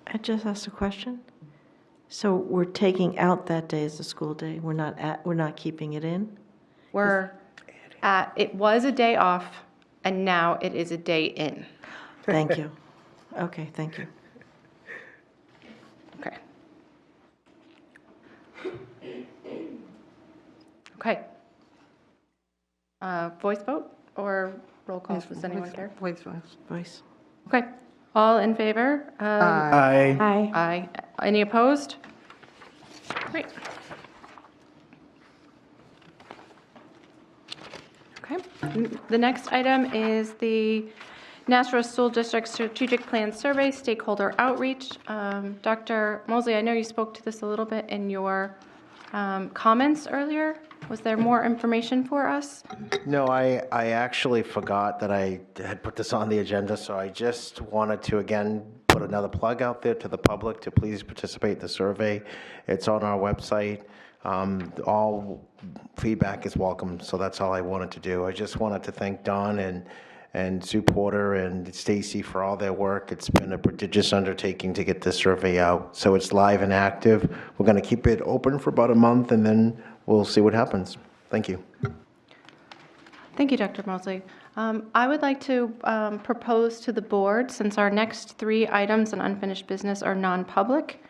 I just asked a question. So we're taking out that day as a school day. We're not keeping it in? It was a day off, and now it is a day in. Thank you. Okay, thank you. Okay. Okay. Voice vote or roll call? Does anyone care? Voice. Okay. All in favor? Aye. Aye. Aye. Any opposed? Great. Okay. The next item is the Nashua School District Strategic Plan Survey Stakeholder Outreach. Dr. Mosley, I know you spoke to this a little bit in your comments earlier. Was there more information for us? No, I actually forgot that I had put this on the agenda, so I just wanted to, again, put another plug out there to the public to please participate in the survey. It's on our website. All feedback is welcome, so that's all I wanted to do. I just wanted to thank Don and Sue Porter and Stacy for all their work. It's been a prodigious undertaking to get this survey out. So it's live and active. We're going to keep it open for about a month, and then we'll see what happens. Thank you. Thank you, Dr. Mosley. I would like to propose to the board, since our next 3 items on unfinished business are non-public,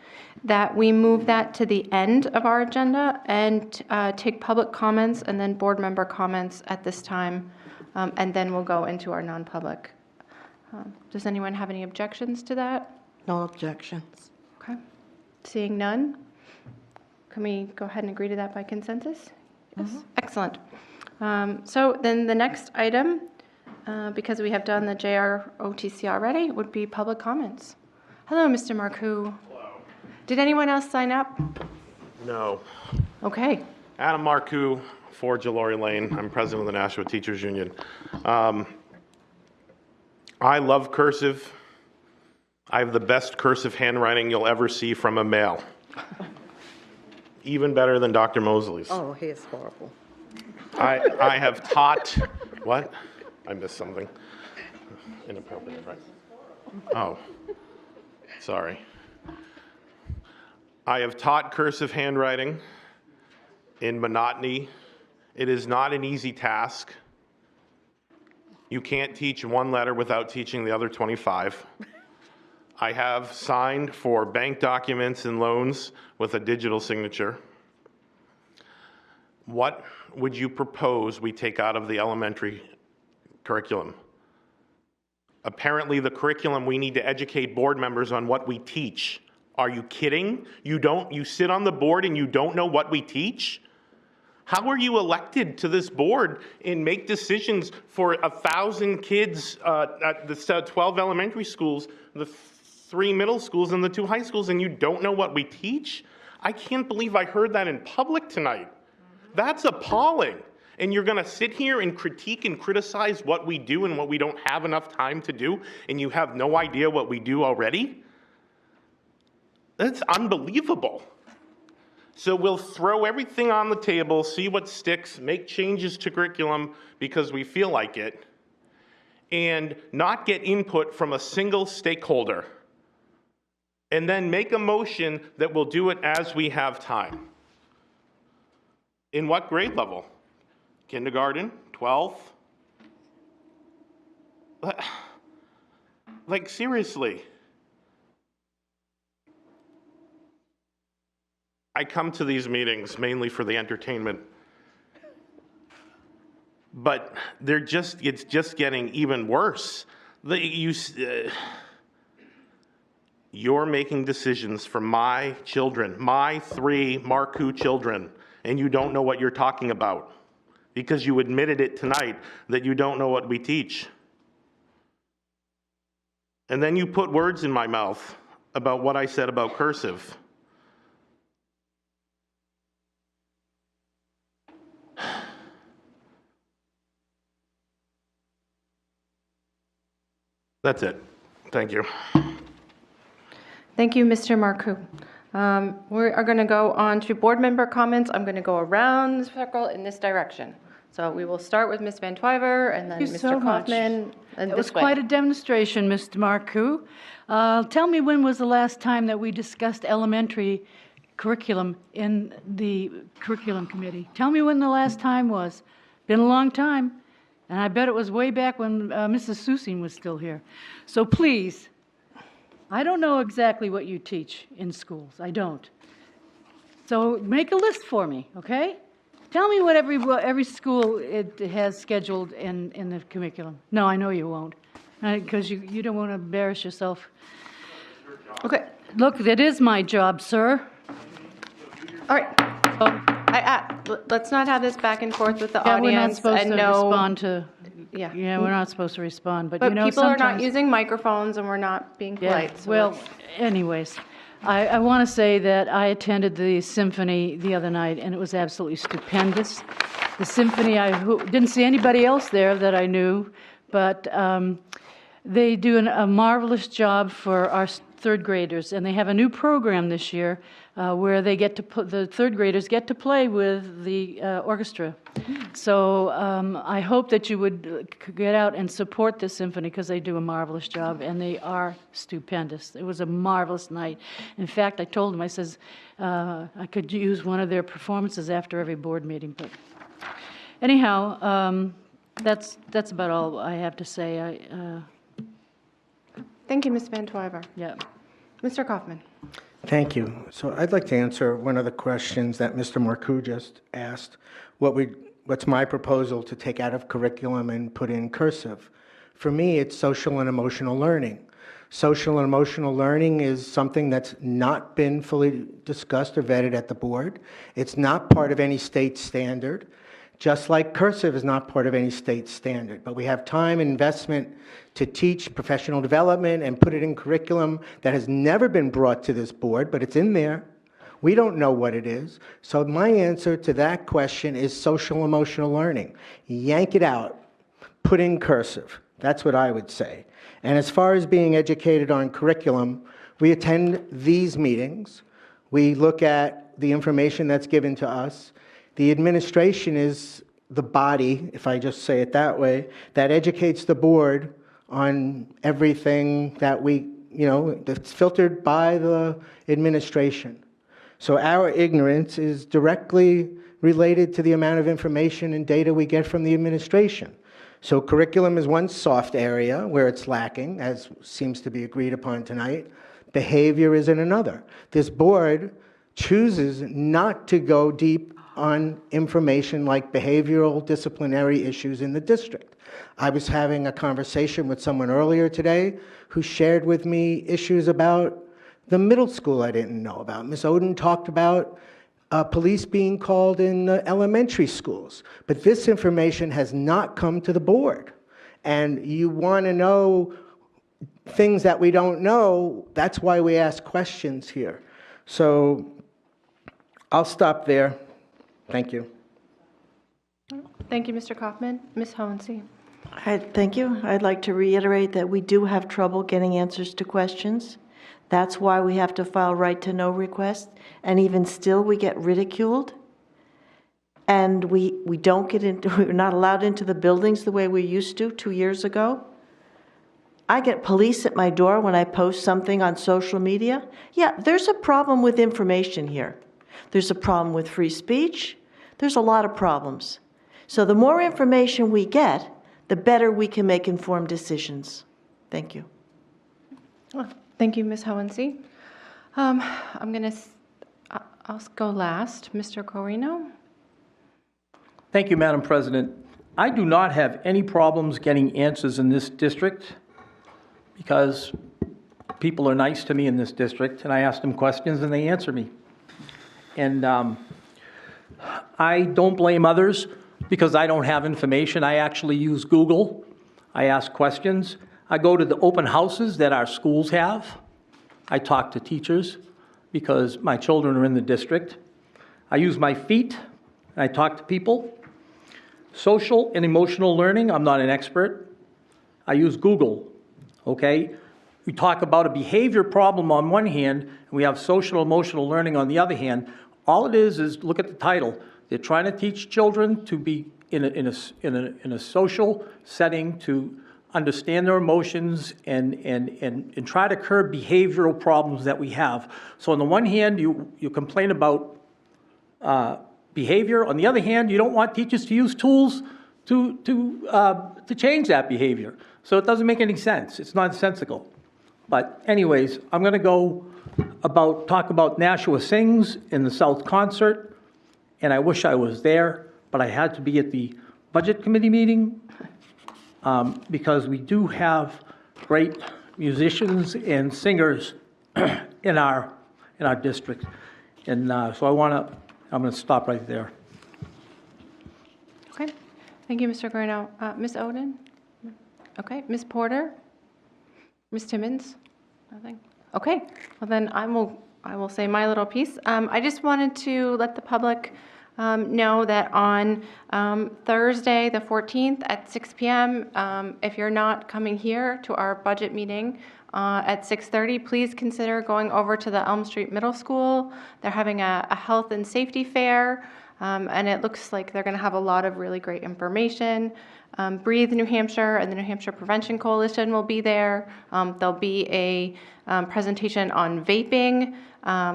that we move that to the end of our agenda and take public comments and then board member comments at this time, and then we'll go into our non-public. Does anyone have any objections to that? No objections. Okay. Seeing none, can we go ahead and agree to that by consensus? Yes. Excellent. So then the next item, because we have done the JROTC already, would be public comments. Hello, Mr. Marcoux. Hello. Did anyone else sign up? No. Okay. Adam Marcoux, 4 Jalori Lane. I'm president of the Nashua Teachers Union. I love cursive. I have the best cursive handwriting you'll ever see from a male. Even better than Dr. Mosley's. Oh, he's horrible. I have taught, what? I missed something. Inappropriate, right? Oh, sorry. I have taught cursive handwriting in monotony. It is not an easy task. You can't teach one letter without teaching the other 25. I have signed for bank documents and loans with a digital signature. What would you propose we take out of the elementary curriculum? Apparently, the curriculum, we need to educate board members on what we teach. Are you kidding? You sit on the board and you don't know what we teach? How are you elected to this board and make decisions for 1,000 kids at the 12 elementary schools, the 3 middle schools, and the 2 high schools, and you don't know what we teach? I can't believe I heard that in public tonight. That's appalling. And you're going to sit here and critique and criticize what we do and what we don't have enough time to do, and you have no idea what we do already? That's unbelievable. So we'll throw everything on the table, see what sticks, make changes to curriculum because we feel like it, and not get input from a single stakeholder. And then make a motion that will do it as we have time. In what grade level? Kindergarten? 12th? Like, seriously. I come to these meetings mainly for the entertainment, but it's just getting even worse. You're making decisions for my children, my 3 Marcoux children, and you don't know what you're talking about because you admitted it tonight that you don't know what we teach. And then you put words in my mouth about what I said about cursive. That's it. Thank you. Thank you, Mr. Marcoux. We are going to go on to board member comments. I'm going to go around the circle in this direction. So we will start with Ms. Van Twyver and then Thank you Mr. so much. Kaufman. And It was this way. quite a demonstration, Mr. Marcoux. Tell me, when was the last time that we discussed elementary curriculum in the curriculum committee? Tell me when the last time was. Been a long time. And I bet it was way back when Mrs. Susine was still here. So please, I don't know exactly what you teach in schools. I don't. So make a list for me, okay? Tell me what every school it has scheduled in the curriculum. No, I know you won't, because you don't want to embarrass yourself. Okay, look, that is my job, sir. All right. Let's not have this back and forth with the Yeah, we're not audience. supposed and to no, respond to. Yeah. We're not supposed to respond, but But you know, people are not sometimes. using microphones and we're not being polite. So Well, let's- anyways, I want to say that I attended the symphony the other night, and it was absolutely stupendous. The symphony, didn't see anybody else there that I knew, but they do a marvelous job for our third graders, and they have a new program this year where they get to the third graders get to play with the orchestra. So I hope that you would get out and support the symphony because they do a marvelous job and they are stupendous. It was a marvelous night. In fact, I told them, I says, I could use one of their performances after every board meeting. But anyhow, that's about all I have to say. Thank you, Ms. Van Twyver. Yeah. Mr. Kaufman. Thank you. So I'd like to answer one of the questions that Mr. Marcoux just asked. What's my proposal to take out of curriculum and put in cursive? For me, it's social and emotional learning. Social and emotional learning is something that's not been fully discussed or vetted at the board. It's not part of any state standard, just like cursive is not part of any state standard. But we have time and investment to teach professional development and put it in curriculum that has never been brought to this board, but it's in there. We don't know what it is. So my answer to that question is social emotional learning. Yank it out, put in cursive. That's what I would say. And as far as being educated on curriculum, we attend these meetings. We look at the information that's given to us. The administration is the body, if I just say it that way, that educates the board on everything that that's filtered by the administration. So our ignorance is directly related to the amount of information and data we get from the administration. So curriculum is one soft area where it's lacking, as seems to be agreed upon tonight. Behavior is in another. This board chooses not to go deep on information like behavioral disciplinary issues in the district. I was having a conversation with someone earlier today who shared with me issues about the middle school I didn't know about. Ms. Oden talked about police being called in elementary schools. But this information has not come to the board. And you want to know things that we don't know, that's why we ask questions here. So I'll stop there. Thank you. Thank you, Mr. Kaufman. Ms. Hohensee. Thank you. I'd like to reiterate that we do have trouble getting answers to questions. That's why we have to file right to know requests, and even still, we get ridiculed. And we don't get into, we're not allowed into the buildings the way we used to 2 years ago. I get police at my door when I post something on social media. Yeah, there's a problem with information here. There's a problem with free speech. There's a lot of problems. So the more information we get, the better we can make informed decisions. Thank you. Well, thank you, Ms. Hohensee. I'll go last. Mr. Corino? Thank you, Madam President. I do not have any problems getting answers in this district because people are nice to me in this district, and I ask them questions and they answer me. And I don't blame others because I don't have information. I actually use Google. I ask questions. I go to the open houses that our schools have. I talk to teachers because my children are in the district. I use my feet, and I talk to people. Social and emotional learning, I'm not an expert. I use Google, okay? We talk about a behavior problem on one hand, and we have social emotional learning on the other hand. All it is look at the title. They're trying to teach children to be in a social setting to understand their emotions and try to curb behavioral problems that we have. So on the one hand, you complain about behavior. On the other hand, you don't want teachers to use tools to change that behavior. So it doesn't make any sense. It's nonsensical. But anyways, I'm going to talk about Nashua Sings in the South Concert, and I wish I was there, but I had to be at the Budget Committee meeting because we do have great musicians and singers in our district, and so I'm going to stop right there. Okay. Thank you, Mr. Corino. Ms. Oden? Okay. Ms. Porter? Ms. Timmons? Nothing? Okay. Well, then I will say my little piece. I just wanted to let the public know that on Thursday, the 14th at 6 p.m., if you're not coming here to our budget meeting at 6:30, please consider going over to the Elm Street Middle School. They're having a health and safety fair, and it looks like they're going to have a lot of really great information. Breathe New Hampshire and the New Hampshire Prevention Coalition will be there. There'll be a presentation on vaping.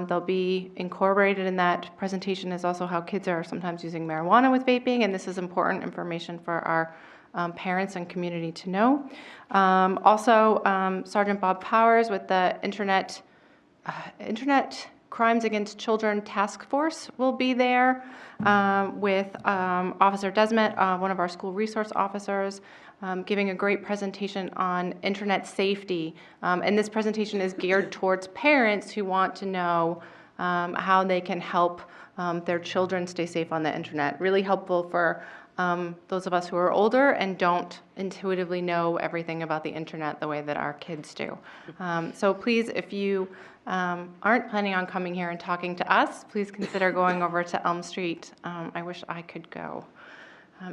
They'll be incorporated in that presentation is also how kids are sometimes using marijuana with vaping, and this is important information for our parents and community to know. Also, Sergeant Bob Powers with the Internet Crimes Against Children Task Force will be there with Officer Desmet, one of our school resource officers, giving a great presentation on internet safety. And this presentation is geared towards parents who want to know how they can help their children stay safe on the internet. Really helpful for those of us who are older and don't intuitively know everything about the internet the way that our kids do. So please, if you aren't planning on coming here and talking to us, please consider going over to Elm Street. I wish I could go.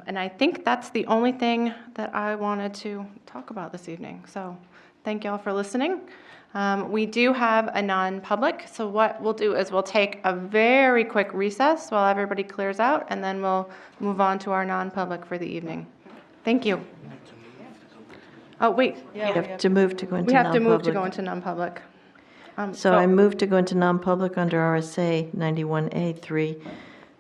And I think that's the only thing that I wanted to talk about this evening. So thank you all for listening. We do have a non-public, so what we'll do is we'll take a very quick recess while everybody clears out, and then we'll move on to our non-public for the evening. Thank you. Oh, wait. You have to move to go into we have non-public. to move to go into non-public. So I move to go into non-public under RSA 91A3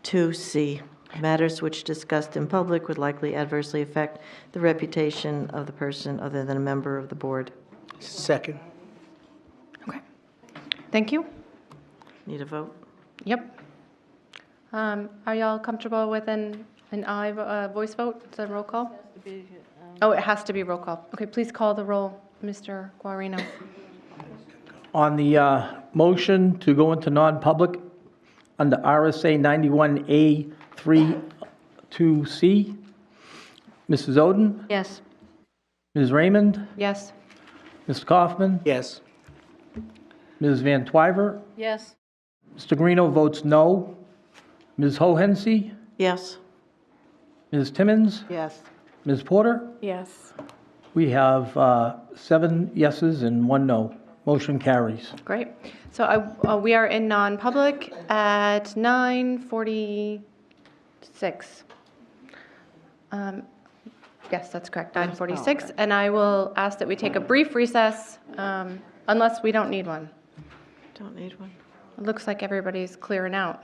2C. Matters which discussed in public would likely adversely affect the reputation of the person other than a member of the board. Second. Okay. Thank you. Need a vote? Yep. Are y'all comfortable with an aye voice vote? Is that a roll call? Oh, it has to be roll call. Okay, please call the roll, Mr. Guarino. On the motion to go into non-public under RSA 91A32C, Mrs. Oden? Yes. Ms. Raymond? Yes. Mr. Kaufman? Yes. Ms. Van Twyver? Yes. Mr. Guarino votes no. Ms. Hohensee? Yes. Ms. Timmons? Yes. Ms. Porter? Yes. We have 7 yeses and 1 no. Motion carries. Great. So we are in non-public at 9:46. Yes, that's correct, 9:46. And I will ask that we take a brief recess, unless we don't need one. Don't need one. It looks like everybody's clearing out.